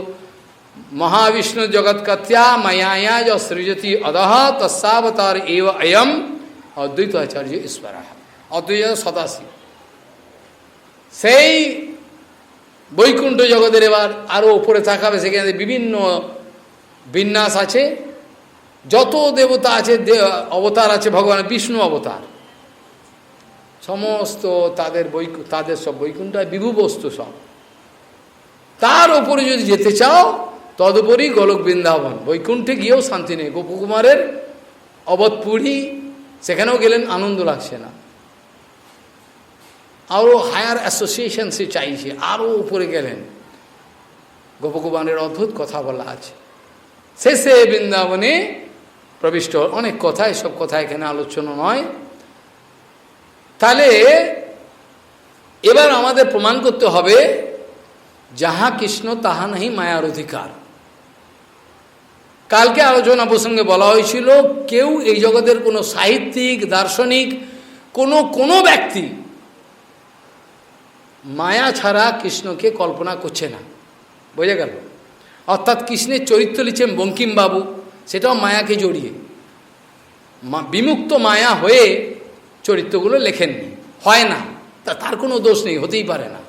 Speaker 1: মহাবিষ্ণু জগৎ কাত্যা মায়া য সৃজতি অদহ তস্যাবতার এব অয়ম অদ্বৈত আচার্য ঈশ্বর, অদ্বৈত সদাশিব। সেই বৈকুণ্ঠ জগতের এবার আরও উপরে তাকাবে, সেখানে বিভিন্ন বিন্যাস আছে, যত দেবতা আছে, অবতার আছে, ভগবান বিষ্ণু অবতার, সমস্ত তাদের সব বৈকুণ্ঠ বিভু বস্তু সব। তার ওপরে যদি যেতে চাও, তদুপরি গোলক বৃন্দাবন, বৈকুণ্ঠে গিয়েও শান্তি নেই। গোপকুমারের অবধপুরী, সেখানেও গেলেন আনন্দ লাগছে না, আরও হায়ার অ্যাসোসিয়েশন সে চাইছে, আরও উপরে গেলেন। গোপকুমারের অদ্ভুত কথা বলা আছে। শেষে বৃন্দাবনে প্রবিষ্ট, অনেক কথা, এসব কথা এখানে আলোচনা নয়। তাহলে এবার আমাদের প্রমাণ করতে হবে, যাহা কৃষ্ণ তাহা নাহি মায়ার অধিকার। কালকে আলোচনা প্রসঙ্গে বলা হয়েছিল, কেউ এই জগতের কোনো সাহিত্যিক, দার্শনিক, কোনো ব্যক্তি মায়া ছাড়া কৃষ্ণকে কল্পনা করছে না, বোঝা গেল? অর্থাৎ কৃষ্ণের চরিত্র লিখছেন বঙ্কিমবাবু, সেটাও মায়াকে জড়িয়ে, বিমুক্ত মায়া হয়ে চরিত্রগুলো লেখেননি, হয় না, তার কোনো দোষ নেই, হতেই পারে না।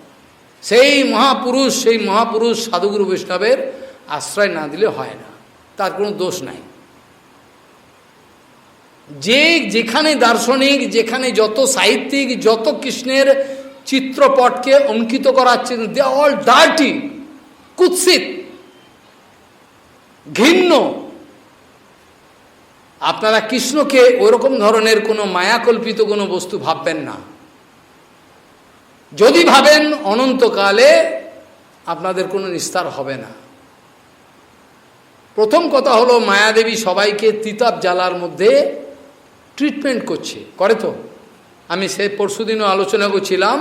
Speaker 1: সেই মহাপুরুষ সাধুগুরু বৈষ্ণবের আশ্রয় না দিলে হয় না, তার কোনো দোষ নাই। যেখানে দার্শনিক, যেখানে যত সাহিত্যিক, যত কৃষ্ণের চিত্রপটকে অঙ্কিত করাচ্ছে, দে অল ডার্টি, কুৎসিত, ঘৃণ্য। আপনারা কৃষ্ণকে ওরকম ধরনের কোনো মায়াকল্পিত কোনো বস্তু ভাববেন না। যদি ভাবেন, অনন্তকালে আপনাদের কোনো নিস্তার হবে না। প্রথম কথা হলো, মায়াদেবী সবাইকে তিতাব জ্বালার মধ্যে ট্রিটমেন্ট করে তো। আমি সে পরশুদিনও আলোচনা করছিলাম,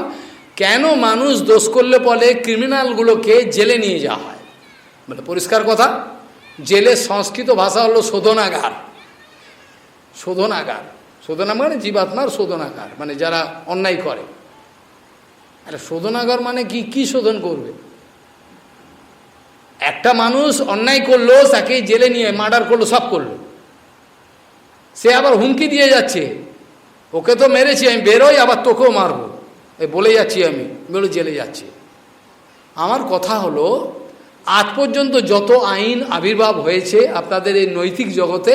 Speaker 1: কেন মানুষ দোষ করলে পরে ক্রিমিনালগুলোকে জেলে নিয়ে যাওয়া হয়। মানে পরিষ্কার কথা, জেলের সংস্কৃত ভাষা হলো শোধনাগার। শোধনাগার মানে জীবাত্মার শোধনাগার, মানে যারা অন্যায় করে। আরে শোধনাগার মানে কি শোধন করবে? একটা মানুষ অন্যায় করলো, তাকে জেলে নিয়ে মার্ডার করলো, সব করলো, সে আবার হুমকি দিয়ে যাচ্ছে, ওকে তো মেরেছি আমি, বেরোই, আবার তোকেও মারবো, এই বলে যাচ্ছি আমি, বলে জেলে যাচ্ছি। আমার কথা হলো, আজ পর্যন্ত যত আইন আবির্ভাব হয়েছে আপনাদের এই নৈতিক জগতে,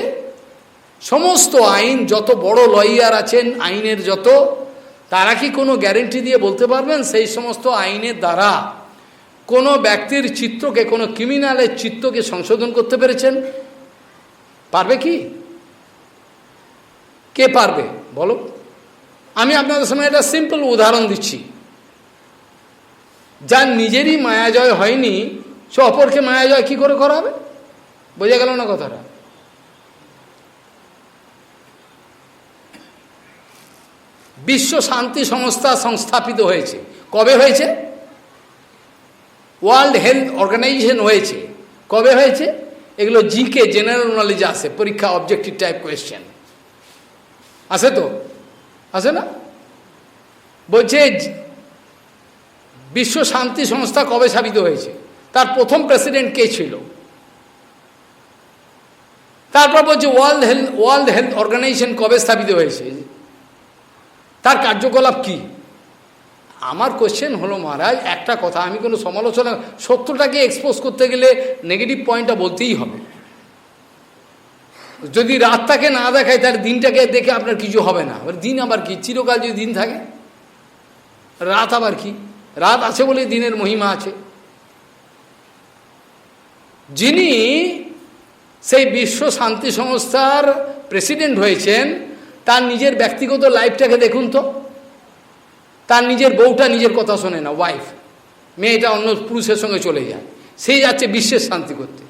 Speaker 1: সমস্ত আইন, যত বড় লয়ার আছেন আইনের যত, তারা কি কোনো গ্যারেন্টি দিয়ে বলতে পারবেন সেই সমস্ত আইনের দ্বারা কোনো ব্যক্তির চিত্রকে, কোনো ক্রিমিনালের চিত্রকে সংশোধন করতে পেরেছেন? পারবে কি? কে পারবে বলো? আমি আপনাদের সামনে একটা সিম্পল উদাহরণ দিচ্ছি। যার নিজেরই মায়াজয় হয়নি, সে অপরকে মায়াজয় কি করে করাবে? বোঝা গেল না কথাটা? বিশ্ব শান্তি সংস্থা সংস্থাপিত হয়েছে, কবে হয়েছে? ওয়ার্ল্ড হেলথ অর্গানাইজেশন হয়েছে, কবে হয়েছে? এগুলো জিকে, জেনারেল নলেজে আসে, পরীক্ষা অবজেক্টিভ টাইপ কোয়েশ্চেন আসে তো, আসে না? বলছে বিশ্ব শান্তি সংস্থা কবে স্থাপিত হয়েছে, তার প্রথম প্রেসিডেন্ট কে ছিল, তারপর বলছে ওয়ার্ল্ড হেলথ অর্গানাইজেশন কবে স্থাপিত হয়েছে, তার কার্যকলাপ কি। আমার কোশ্চেন হলো, মহারাজ একটা কথা, আমি কোনো সমালোচনা, সত্যটাকে এক্সপোজ করতে গেলে নেগেটিভ পয়েন্টটা বলতেই হবে। যদি রাতটাকে না দেখায়, তার দিনটাকে দেখে আপনার কিছু হবে না। দিন আবার কি, চিরকাল যদি দিন থাকে, রাত আবার কি? রাত আছে বলে দিনের মহিমা আছে। যিনি সেই বিশ্ব শান্তি সংস্থার প্রেসিডেন্ট হয়েছেন, তার নিজের ব্যক্তিগত লাইফটাকে দেখুন তো। তার নিজের বউটা নিজের কথা শোনে না, ওয়াইফ, মেয়েটা অন্য পুরুষের সঙ্গে চলে যায়, সেই যাচ্ছে বিশ্বের শান্তি করতে।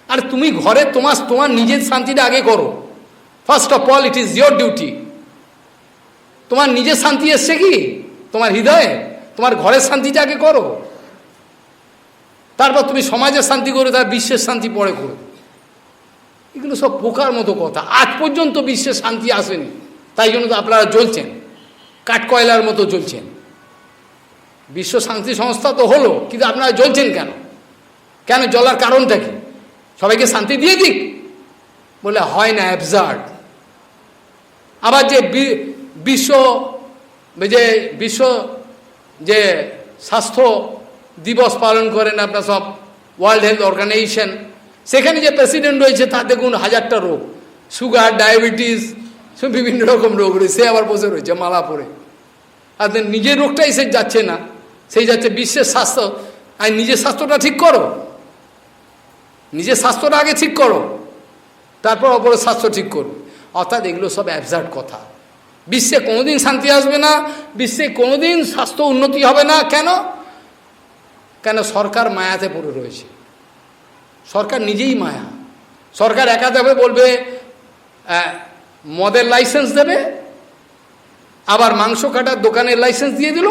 Speaker 1: আর তুমি ঘরে তোমার নিজের শান্তিটা আগে করো। First of all it is your duty. তোমার নিজের শান্তি এসছে কি তোমার হৃদয়ে? তোমার ঘরের শান্তিটা আগে করো, তারপর তুমি সমাজের শান্তি করো, তার বিশ্বের শান্তি পরে করো। এগুলো সব পোকার মতো কথা। আজ পর্যন্ত বিশ্বের শান্তি আসেনি, তাই জন্য তো আপনারা জ্বলছেন, কাঠকয়লার মতো জ্বলছেন। বিশ্ব শান্তি সংস্থা তো হলো, কিন্তু আপনারা জ্বলছেন কেন? কেন জ্বলার কারণটা কি? সবাইকে শান্তি দিয়ে দিক বলে হয় না, অ্যাবসার্ড। আবার যে বিশ্ব যে স্বাস্থ্য দিবস পালন করেন আপনার সব, ওয়ার্ল্ড হেলথ অর্গানাইজেশন, সেখানে যে প্রেসিডেন্ট রয়েছে তার দেখুন 1000টা রোগ, সুগার, ডায়াবেটিস, বিভিন্ন রকম রোগ রয়েছে, সে আবার বসে রয়েছে মালা পরে। আর নিজের রোগটাই সে যাচ্ছে না, সেই যাচ্ছে বিশ্বের স্বাস্থ্য। আর নিজের স্বাস্থ্যটা ঠিক করো, নিজের স্বাস্থ্যটা আগে ঠিক করো, তারপর অপরের স্বাস্থ্য ঠিক করো। অর্থাৎ এগুলো সব অ্যাবসার্ড কথা। বিশ্বে কোনোদিন শান্তি আসবে না, বিশ্বে কোনোদিন স্বাস্থ্য উন্নতি হবে না। কেন? কেন সরকার মায়াতে পড়ে রয়েছে। সরকার নিজেই মায়া। সরকার একা দেবে, বলবে মদের লাইসেন্স দেবে, আবার মাংস কাটার দোকানের লাইসেন্স দিয়ে দিল,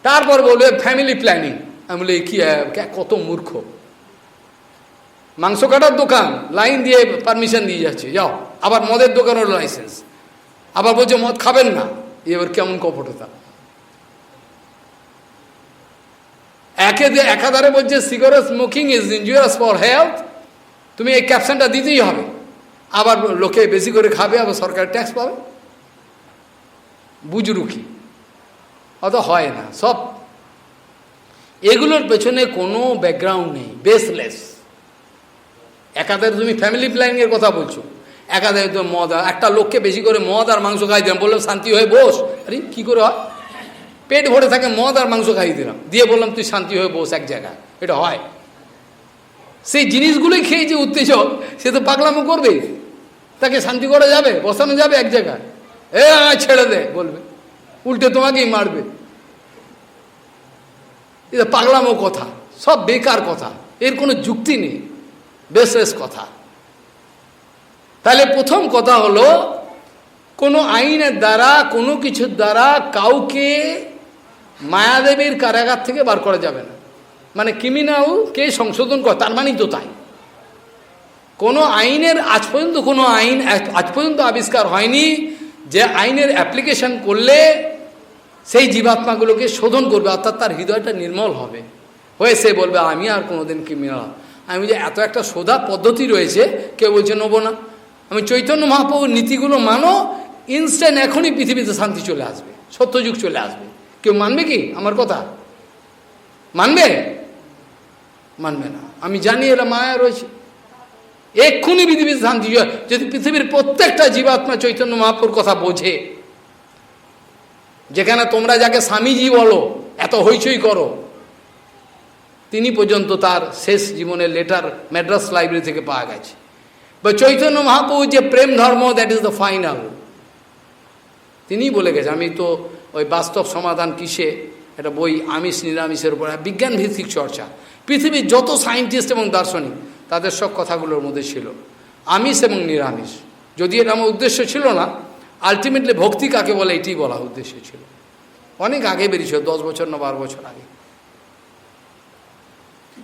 Speaker 1: তারপর বলবে ফ্যামিলি প্ল্যানিং। আমি বলি কি, কত মূর্খ! মাংস কাটার দোকান লাইন দিয়ে পারমিশন দিয়ে যাচ্ছে, যাও। আবার মদের দোকানের লাইসেন্স, আবার বলছে মদ খাবেন না। এবার কেমন কপটতা! একাধারে বলছে cigarette smoking is injurious for health, তুমি এই ক্যাপশনটা দিতেই হবে। আবার লোকে বেশি করে খাবে, আবার সরকার ট্যাক্স পাবে। বুজরুকি অত হয় না। সব এগুলোর পেছনে কোনো ব্যাকগ্রাউন্ড নেই, বেসলেস। একাধারে তুমি ফ্যামিলি প্ল্যানিংয়ের কথা বলছো, একাধারে তো মদ, একটা লোককে বেশি করে মদ আর মাংস খাই দিলাম, বললাম শান্তি হয়ে বস। আরে কী করে হয়? পেট ভরে থাকে, মদ আর মাংস খাইয়ে দিলাম, দিয়ে বললাম তুই শান্তি হয়ে বস এক জায়গায়। এটা হয়? সেই জিনিসগুলোই খেয়ে যে উত্তেজক, সে তো পাগলামো করবে। তাকে শান্তি করা যাবে? বসানো যাবে এক জায়গায়? ছেড়ে দে বলবে, উল্টে তোমাকেই মারবে। এটা পাগলামো কথা, সব বেকার কথা, এর কোনো যুক্তি নেই, বেসলেস কথা। তাহলে প্রথম কথা হলো, কোনো আইনের দ্বারা, কোনো কিছুর দ্বারা কাউকে মায়াদেবীর কারাগার থেকে বার করা যাবে না। মানে ক্রিমিনালকে সংশোধন করা, তার মানেই তো তাই। কোনো আইনের আজ পর্যন্ত কোনো আইন আজ পর্যন্ত আবিষ্কার হয়নি যে আইনের অ্যাপ্লিকেশন করলে সেই জীবাত্মাগুলোকে শোধন করবে, অর্থাৎ তার হৃদয়টা নির্মল হবে, হয়ে সে বলবে আমি আর কোনোদিন ক্রিমিনাল। আমি যে এত একটা সোজা পদ্ধতি রয়েছে, কেউ বলছে নেবো না। আমি চৈতন্য মহাপ্রভুর নীতিগুলো মানো, ইনস্ট্যান্ট এখনই পৃথিবীতে শান্তি চলে আসবে, সত্যযুগ চলে আসবে। কেউ মানবে কি আমার কথা? মানবে? মানবে না। আমি জানি এরা মায়া রয়েছে, এক্ষুনি পৃথিবীতে শান্তি। যদি পৃথিবীর প্রত্যেকটা জীবাত্মা চৈতন্য মহাপ্রভুর কথা বোঝে, যেখানে তোমরা যাকে স্বামীজি বলো, এত হইচই করো, তিনি পর্যন্ত তার শেষ জীবনের লেটার ম্যাড্রাস লাইব্রেরি থেকে পাওয়া গেছে। বা চৈতন্য মহাপ্রভু যে প্রেম ধর্ম, দ্যাট ইজ দ্য ফাইনাল, তিনিই বলে গেছে। আমি তো ওই বাস্তব সমাধান কিসে, একটা বই, আমিষ নিরামিষের উপর বিজ্ঞান ভিত্তিক চর্চা, পৃথিবীর যত সায়েন্টিস্ট এবং দার্শনিক তাদের সব কথাগুলোর মধ্যে ছিল আমিষ এবং নিরামিষ। যদি এটা আমার উদ্দেশ্য ছিল না, আলটিমেটলি ভক্তি কাকে বলে এটি বলা উদ্দেশ্য ছিল। অনেক আগে বেরিয়েছিল, 10 বছর না 12 বছর আগে।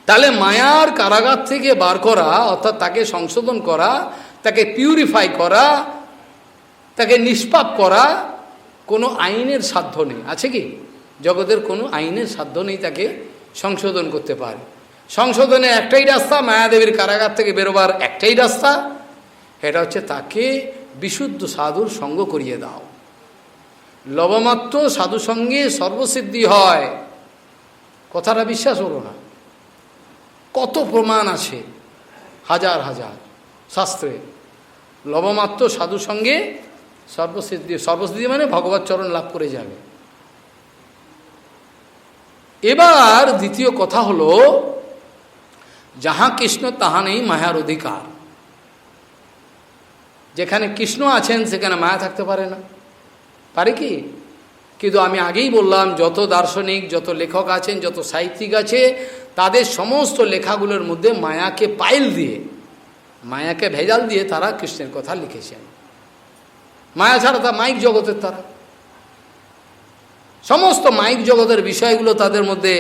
Speaker 1: তাহলে মায়ার কারাগার থেকে বার করা, অর্থাৎ তাকে সংশোধন করা, তাকে পিউরিফাই করা, তাকে নিষ্পাপ করা, কোনো আইনের সাধ্য নেই। আছে কি? জগতের কোনো আইনের সাধ্য নেই তাকে সংশোধন করতে পারে। সংশোধনের একটাই রাস্তা, মায়াদেবীর কারাগার থেকে বেরোবার একটাই রাস্তা, এটা হচ্ছে তাকে বিশুদ্ধ সাধুর সঙ্গ করিয়ে দাও। লবমাত্র সাধু সঙ্গে সর্বসিদ্ধি হয়, কথাটা বিশ্বাস হলো না? কত প্রমাণ আছে, হাজার হাজার শাস্ত্রে। লবমাত্র সাধু সঙ্গে সর্বসিদ্ধি, সর্বসিদ্ধি মানে ভগবত চরণ লাভ করে যাবে। এবার দ্বিতীয় কথা হলো, যাহা কৃষ্ণ তাহা নেই মায়ার অধিকার। যেখানে কৃষ্ণ আছেন সেখানে মায়া থাকতে পারে না, পারে কি? কিন্তু আমি আগেই বললাম, যত দার্শনিক, যত লেখক আছেন, যত সাহিত্যিক আছে, তাদের সমস্ত লেখাগুলোর মধ্যে মায়াকে পাইল দিয়ে, মায়াকে ভেজাল দিয়ে তারা কৃষ্ণের কথা লিখেছেন। মায়া ছাড়া তা মাইক জগতের, তারা সমস্ত মাইক জগতের বিষয়গুলো তাদের মধ্যে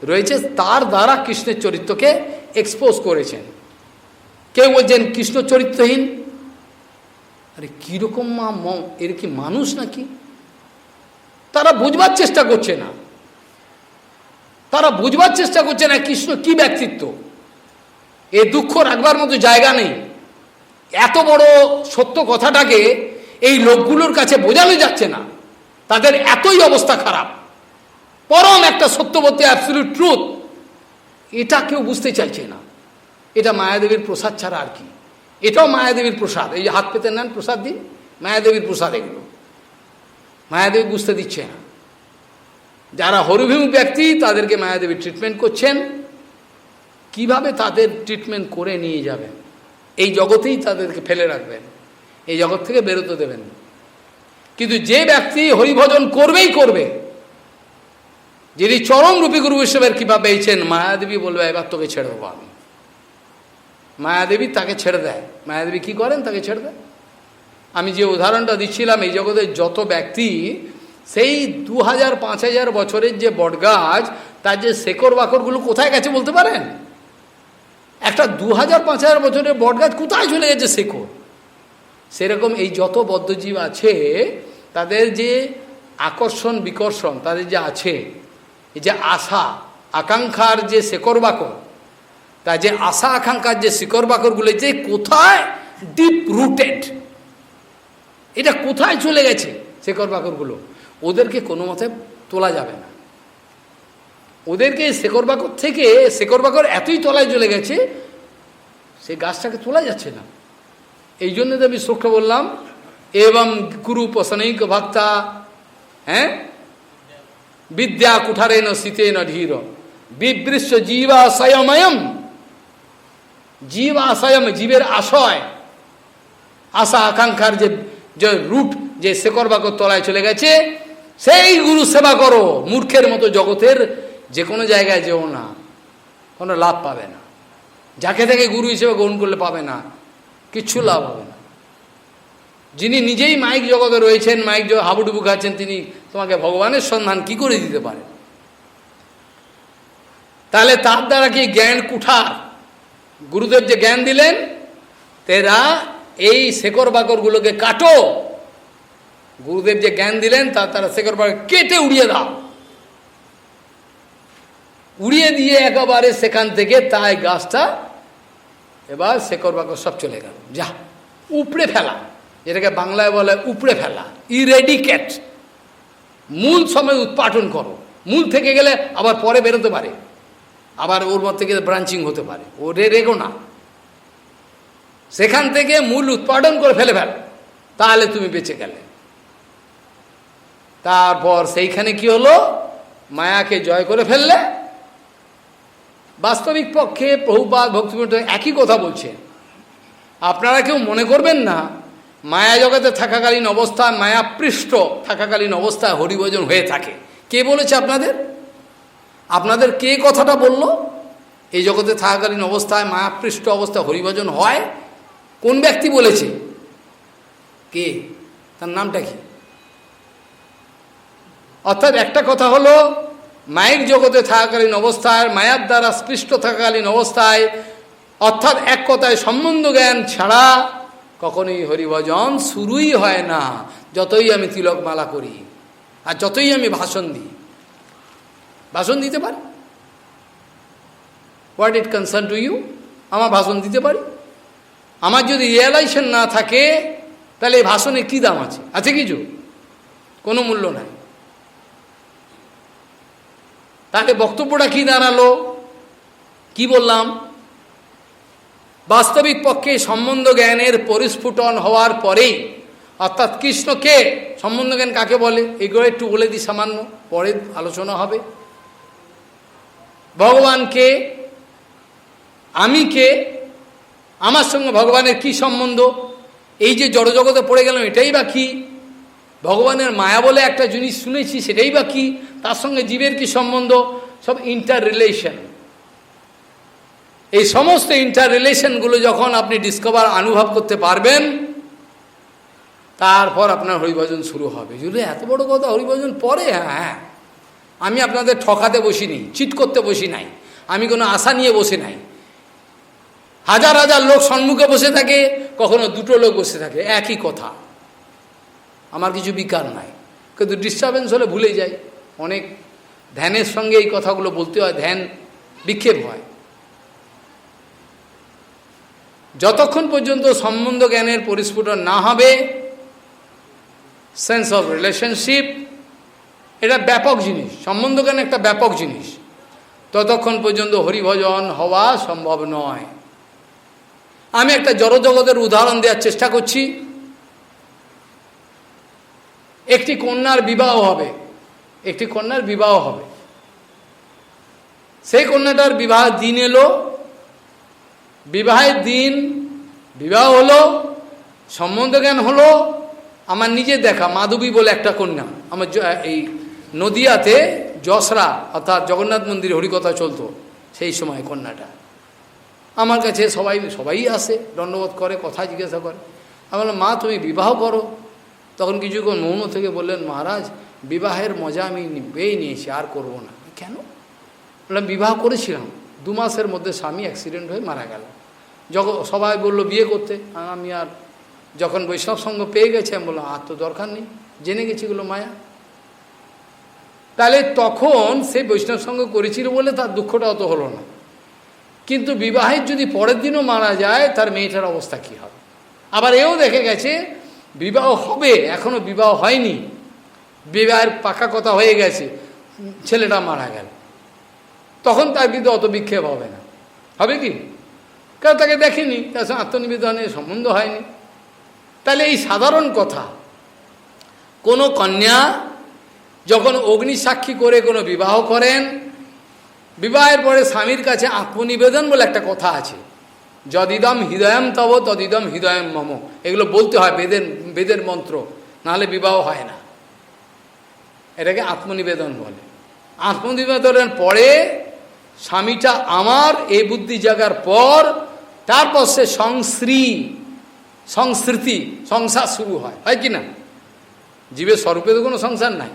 Speaker 1: রয়েছে, তার দ্বারা কৃষ্ণের চরিত্রকে এক্সপোজ করেছেন। কেউ বলছেন কৃষ্ণ চরিত্রহীন, আরে কীরকম এর কি মানুষ নাকি? তারা বুঝবার চেষ্টা করছে না, তারা বুঝবার চেষ্টা করছে না কৃষ্ণ কি ব্যক্তিত্ব। এ দুঃখ রাখবার মতো জায়গা নেই। এত বড় সত্য কথাটাকে এই লোকগুলোর কাছে বোঝানো যাচ্ছে না, তাদের এতই অবস্থা খারাপ। পরম একটা সত্যবতী অ্যাবসলিউট ট্রুথ, এটা কেউ বুঝতে চাইছে না। এটা মায়াদেবীর প্রসাদ ছাড়া আর কি? এটাও মায়াদেবীর প্রসাদ। এই যে হাত পেতে নেন প্রসাদ দিন, মায়াদেবীর প্রসাদ এগুলো। মায়াদেবী বুঝতে দিচ্ছে না। যারা হরিভিমুখ ব্যক্তি তাদেরকে মায়াদেবী ট্রিটমেন্ট করছেন। কিভাবে তাদের ট্রিটমেন্ট করে নিয়ে যাবেন? এই জগতেই তাদেরকে ফেলে রাখবেন, এই জগৎ থেকে বেরোতে দেবেন। কিন্তু যে ব্যক্তি হরিভজন করবেই করবে, যিনি চরম রূপী গুরু বৈষ্ণবের কৃপা পেয়েছেন, মায়াদেবী বলবে এবার তোকে ছেড়ে দেবো আমি। মায়াদেবী তাকে ছেড়ে দেয়। মায়াদেবী কি করেন? তাকে ছেড়ে দেয়। আমি যে উদাহরণটা দিচ্ছিলাম, এই জগতের যত ব্যক্তি, সেই 2000-5000 বছরের যে বটগাছ, তার যে শেকড় বাকড়গুলো কোথায় গেছে বলতে পারেন? একটা 2000-5000 বছরের বটগাছ কোথায় চলে গেছে শেকড়? সেরকম এই যত বদ্ধজীব আছে, তাদের যে আকর্ষণ বিকর্ষণ তাদের যে আছে, এই যে আশা আকাঙ্ক্ষার যে শেকড় বাকড়, তা যে আশা আকাঙ্ক্ষার যে শিকড় বাকড়গুলো যে কোথায় ডিপ রুটেড, এটা কোথায় চলে গেছে শেকড় বাকড়গুলো, ওদেরকে কোনো মতে তোলা যাবে না। ওদেরকে শেকড় বাকড় থেকে, শেকড় বাকড় এতই তলায় চলে গেছে, সে গাছটাকে তোলা যাচ্ছে না। এই জন্য তো আমি শ্লোকটা বললাম, এবং গুরু পসনৈক ভক্তা, হ্যাঁ, বিদ্যা কুঠারেন শীতেন ধীর বিবৃশ্য জীবাশয়ময়ম। জীব আশয়ম, জীবের আশয়, আশা আকাঙ্ক্ষার যে রুট, যে শেকড় বাকড় তলায় চলে গেছে, সেই গুরু সেবা করো। মূর্খের মতো জগতের যে কোনো জায়গায় যেও না, কোনো লাভ পাবে না। যাকে থেকে গুরু হিসেবে গ্রহণ করলে পাবে না, কিচ্ছু লাভ হবে না। যিনি নিজেই মাইক জগতে রয়েছেন, মাইক হাবুডুবু খাচ্ছেন, তিনি তোমাকে ভগবানের সন্ধান কি করে দিতে পারে? তাহলে তার দ্বারা কি জ্ঞান কুঠার? গুরুদেব যে জ্ঞান দিলেন, তেরা এই শেকড় বাকড়গুলোকে কাটো। গুরুদেব যে জ্ঞান দিলেন তারা শেকড় বাকড় কেটে উড়িয়ে দাও। উড়িয়ে দিয়ে একেবারে সেখান থেকে তাই গাছটা এবার শেকড় বাকড় সব চলে গেল। যা উপড়ে ফেলা, যেটাকে বাংলায় বলে উপড়ে ফেলা, ইরেডিকেট। মূল সময় উৎপাটন করো। মূল থেকে গেলে আবার পরে বেরোতে পারে, আবার ওর মধ্যে থেকে ব্রাঞ্চিং হতে পারে, ও রেগো না। সেখান থেকে মূল উৎপাদন করে ফেলে তাহলে তুমি বেঁচে গেলে। তারপর সেইখানে কি হলো? মায়াকে জয় করে ফেললে। বাস্তবিক পক্ষে প্রভুপাদ ভক্তিবিনোদ একই কথা বলছেন। আপনারা কেউ মনে করবেন না মায়া জগতে থাকাকালীন অবস্থায়, মায়াপৃষ্ট থাকাকালীন অবস্থায় হরিভজন হয়ে থাকে। কে বলেছে আপনাদের? আপনাদের কে কথাটা বলল? এই জগতে থাকাকালীন অবস্থায়, মায়াপৃষ্ট অবস্থায় হরিভজন হয়? কোন ব্যক্তি বলেছে? কে? তার নামটা কি? অর্থাৎ একটা কথা হলো, মায়ের জগতে থাকাকালীন অবস্থায়, মায়ার দ্বারা স্পৃষ্ট থাকাকালীন অবস্থায়, অর্থাৎ এক কথায় সম্বন্ধ জ্ঞান ছাড়া কখনোই হরিভজন শুরুই হয় না। যতই আমি তিলক মালা করি আর যতই আমি ভাষণ দিই, ভাষণ দিতে পারি, what it concern to you? আমার ভাষণ দিতে পারি। আমার যদি রিয়েলাইজেশন না থাকে, তাহলে এই ভাষণে কী দাম আছে? আছে কিছু? কোনো মূল্য নাই। তাহলে বক্তব্যটা কি দাঁড়ালো? কি বললাম? বাস্তবিক পক্ষে সম্বন্ধ জ্ঞানের পরিস্ফুটন হওয়ার পরেই, অর্থাৎ কৃষ্ণকে, সম্বন্ধ জ্ঞান কাকে বলে এগুলো একটু বলে দিই, সামান্য পরে আলোচনা হবে। ভগবানকে আমি কে, আমার সঙ্গে ভগবানের কি সম্বন্ধ, এই যে জড়জগতে পড়ে গেলাম এটাই বা কি, ভগবানের মায়া বলে একটা জিনিস শুনেছি সেটাই বা কি, তার সঙ্গে জীবের কি সম্বন্ধ, সব ইন্টার রিলেশন। এই সমস্ত ইন্টার রিলেশনগুলো যখন আপনি ডিসকভার অনুভব করতে পারবেন, তারপর আপনার হরিভজন শুরু হবে। যদি এত বড় কথা, হরিভজন পরে, হ্যাঁ, আমি আপনাদের ঠকাতে বসিনি, চিট করতে বসি নাই, আমি কোনো আশা নিয়ে বসে নাই। হাজার হাজার লোক সম্মুখে বসে থাকে, কখনো দুটো লোক বসে থাকে, একই কথা, আমার কিছু বিকার নাই। কিন্তু ডিস্টারবেন্স হলে ভুলে যাই। অনেক ধ্যানের সঙ্গে এই কথাগুলো বলতে হয়, ধ্যান বিক্ষেপ হয়। যতক্ষণ পর্যন্ত সম্বন্ধ জ্ঞানের পরিস্ফুটন না হবে, সেন্স অফ রিলেশনশিপ, এটা ব্যাপক জিনিস, সম্বন্ধ জ্ঞান একটা ব্যাপক জিনিস, ততক্ষণ পর্যন্ত হরিভজন হওয়া সম্ভব নয়। আমি একটা জড়জগতের উদাহরণ দেওয়ার চেষ্টা করছি। একটি কন্যার বিবাহ হবে, একটি কন্যার বিবাহ হবে, সেই কন্যাটার বিবাহ দিন এলো, বিবাহের দিন বিবাহ হলো, সম্বন্ধ জ্ঞান হলো। আমার নিজে দেখা মাধবী বলে একটা কন্যা, আমার এই নদিয়াতে যশরা অর্থাৎ জগন্নাথ মন্দিরে হরিকথা চলতো সেই সময়, কন্যাটা আমার কাছে সবাই আসে, দণ্ডবোধ করে, কথা জিজ্ঞাসা করে। আমি বললাম, মা তুমি বিবাহ করো। তখন কিছুক্ষণ মৌন থেকে বললেন, মহারাজ বিবাহের মজা আমি পেয়ে নিয়েছি, আর করব না। কেন? বললাম, বিবাহ করেছিলাম, 2 মাসের মধ্যে স্বামী অ্যাক্সিডেন্ট হয়ে মারা গেল। যখন সবাই বলল বিয়ে করতে, আমি আর যখন বৈষ্ণব সঙ্গ পেয়ে গেছে, আমি বললাম আর তো দরকার নেই, জেনে গেছি এগুলো মায়া। তাহলে তখন সে বৈষ্ণব সঙ্গ করেছিল বলে তার দুঃখটা অত হলো না। কিন্তু বিবাহের যদি পরের দিনও মারা যায়, তার মেয়েটার অবস্থা কী হবে? আবার এও দেখে গেছে বিবাহ হবে, এখনো বিবাহ হয়নি, বিবাহের পাকা কথা হয়ে গেছে, ছেলেটা মারা গেল, তখন তার কিন্তু অত বিক্ষেপ হবে না। হবে কি? কারণ তাকে দেখেনি, তার সঙ্গে আত্মনিবেদনের সম্বন্ধ হয়নি। তাহলে এই সাধারণ কথা, কোনো কন্যা যখন অগ্নিসাক্ষী করে কোনো বিবাহ করেন, বিবাহের পরে স্বামীর কাছে আত্মনিবেদন বলে একটা কথা আছে, যদিদম হৃদয়ম তব তদিদম হৃদয়ম মম, এগুলো বলতে হয়, বেদের মন্ত্র, নাহলে বিবাহ হয় না। এটাকে আত্মনিবেদন বলে। আত্মনিবেদনের পরে স্বামীটা আমার এই বুদ্ধি জাগার পর, তারপর সে সংস্কৃতি সংসার শুরু হয়, হয় কি না? জীবের স্বরূপে তো কোনো সংসার নাই।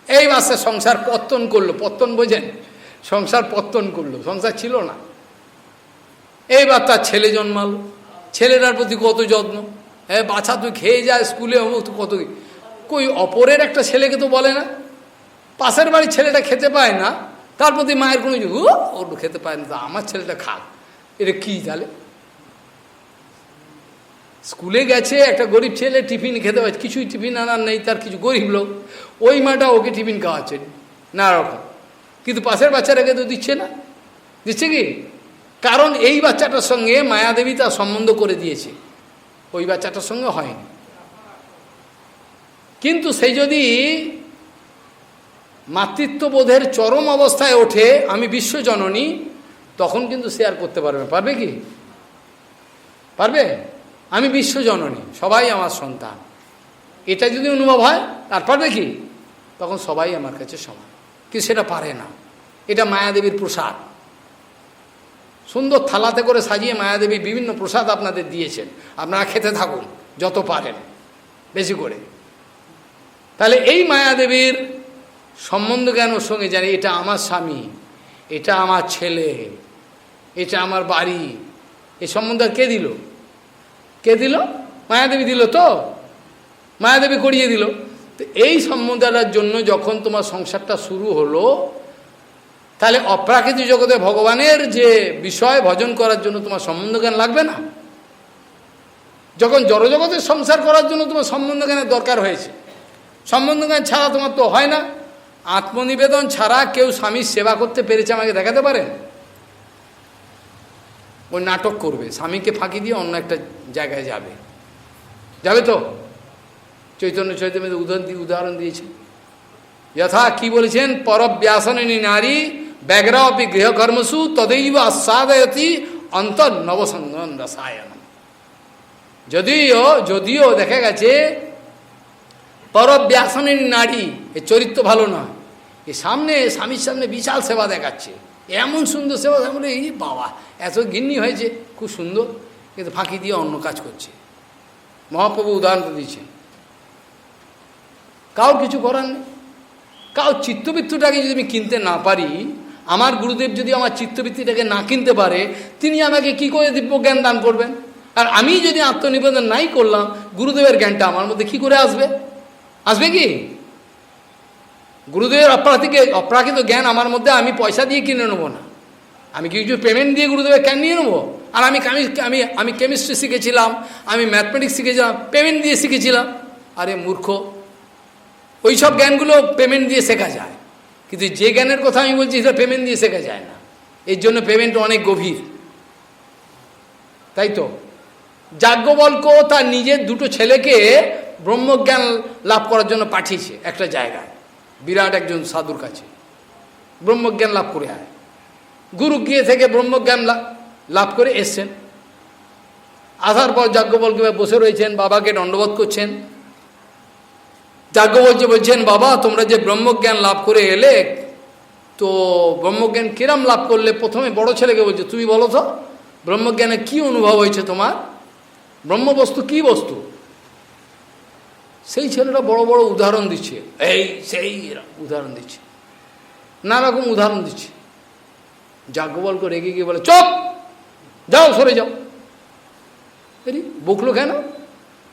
Speaker 1: এই মাসে সংসার পত্তন করলো, পত্তন বোঝেন, সংসার পত্তন করলো, সংসার ছিল না। এইবার তার ছেলে জন্মালো, ছেলেটার প্রতি কত যত্ন, বাছা তুই খেয়ে যায় স্কুলে, অমুক তো কত, কই অপরের একটা ছেলেকে তো বলে না, পাশের বাড়ির ছেলেটা খেতে পায় না, তার প্রতি মায়ের কোনো ওর খেতে পায় না, তা আমার ছেলেটা খাক, এটা কী? তাহলে স্কুলে গেছে একটা গরিব ছেলে, টিফিন খেতে পারছে, কিছুই টিফিন আনার নেই, তার কিছু গরিব লোক, ওই মাটা ওকে টিফিন খাওয়াচ্ছে না রকম, কিন্তু পাশের বাচ্চাটাকে তো দিচ্ছে না। দিচ্ছে কি? কারণ এই বাচ্চাটার সঙ্গে মায়াদেবী তার সম্বন্ধ করে দিয়েছে, ওই বাচ্চাটার সঙ্গে হয়নি। কিন্তু সেই যদি মাতৃত্ববোধের চরম অবস্থায় ওঠে, আমি বিশ্বজননী, তখন কিন্তু শেয়ার করতে পারবে। পারবে কি? পারবে? আমি বিশ্বজননী, সবাই আমার সন্তান, এটা যদি অনুভব হয়, আর পারবে কি? তখন সবাই আমার কাছে সমান। কিন্তু সেটা পারে না। এটা মায়াদেবীর প্রসাদ। সুন্দর থালাতে করে সাজিয়ে মায়াদেবী বিভিন্ন প্রসাদ আপনাদের দিয়েছেন, আপনারা খেতে থাকুন যত পারেন বেশি করে। তাহলে এই মায়াদেবীর সম্বন্ধ জ্ঞান ওর সঙ্গে জানি, এটা আমার স্বামী, এটা আমার ছেলে, এটা আমার বাড়ি, এই সম্বন্ধ কে দিল? কে দিল? মায়াদেবী দিল তো, মায়াদেবী করিয়ে দিল। তো এই সম্বন্ধটার জন্য যখন তোমার সংসারটা শুরু হলো, তাহলে অপ্রাকৃতিক জগতে ভগবানের যে বিষয় ভজন করার জন্য তোমার সম্বন্ধ জ্ঞান লাগবে না? যখন জড়জগতের সংসার করার জন্য তোমার সম্বন্ধ জ্ঞানের দরকার হয়েছে, সম্বন্ধ জ্ঞান ছাড়া তোমার তো হয় না। আত্মনিবেদন ছাড়া কেউ স্বামীর সেবা করতে পেরেছে আমাকে দেখাতে পারে? ওই নাটক করবে, স্বামীকে ফাঁকি দিয়ে অন্য একটা জায়গায় যাবে, যাবে তো? চৈতন্য উদাহরণ দিয়েছে। যথা কি বলেছেন? পরব্যাসনী নারী ব্যাঘ্রা অপি গৃহকর্মসু তदैव আস্বাদয়তি অন্তর নবসঙ্গন রসায়ন। যদিও যদিও দেখা গেছে পরব্যাসনের নারী, এর চরিত্র ভালো নয়, এ সামনে স্বামীর সামনে বিশাল সেবা দেখাচ্ছে, এমন সুন্দর সেবা, বলে এই বাবা এত গিন্নি হয়েছে খুব সুন্দর, কিন্তু ফাঁকি দিয়ে অন্য কাজ করছে। মহাপ্রভু উদাহরণ দিয়েছেন। কাউ কিছু করার নেই, কাউ চিত্তবৃত্তিটাকে যদি আমি কিনতে না পারি, আমার গুরুদেব যদি আমার চিত্তবৃত্তিটাকে না কিনতে পারে, তিনি আমাকে কি করে দিব্য জ্ঞান দান করবেন? আর আমি যদি আত্মনিবেদন নাই করলাম, গুরুদেবের জ্ঞানটা আমার মধ্যে কি করে আসবে? আসবে কি? গুরুদেবের অপ্রাকৃত জ্ঞান আমার মধ্যে আমি পয়সা দিয়ে কিনে নেবো না, আমি কিছু পেমেন্ট দিয়ে গুরুদেবের জ্ঞান নিয়ে নেবো। আর আমি কেমিস্ট্রি শিখেছিলাম, আমি ম্যাথমেটিক্স শিখেছিলাম, পেমেন্ট দিয়ে শিখেছিলাম। আরে মূর্খ, ওই সব জ্ঞানগুলো পেমেন্ট দিয়ে শেখা যায়, কিন্তু যে জ্ঞানের কথা আমি বলছি সেটা পেমেন্ট দিয়ে শেখা যায় না। এর জন্য পেমেন্ট অনেক গভীর। তাই তো যাজ্ঞবল্ক্য তার নিজের দুটো ছেলেকে ব্রহ্মজ্ঞান লাভ করার জন্য পাঠিয়েছে একটা জায়গায়, বিরাট একজন সাধুর কাছে, ব্রহ্মজ্ঞান লাভ করে আয়। গুরু গিয়ে থেকে ব্রহ্মজ্ঞান লাভ করে এসছেন। আসার পর যাজ্ঞবল্ক্য বসে রয়েছেন, বাবাকে দণ্ডবোধ করছেন। যাজ্ঞবল্ক্য বলছেন, বাবা তোমরা যে ব্রহ্মজ্ঞান লাভ করে এলে, তো ব্রহ্মজ্ঞান কিরম লাভ করলে? প্রথমে বড় ছেলেকে বলছে, তুমি বলো তো ব্রহ্মজ্ঞানে কি অনুভব হয়েছে তোমার? ব্রহ্মবস্তু কি বস্তু? সেই ছেলেটা বড় বড় উদাহরণ দিচ্ছে, এই সেই উদাহরণ দিচ্ছে, নানা রকম উদাহরণ দিচ্ছে। যাজ্ঞবল্ক্য রেগে গিয়ে বলে, চুপ, যাও, সরে যাও। এরি বকলো কেন?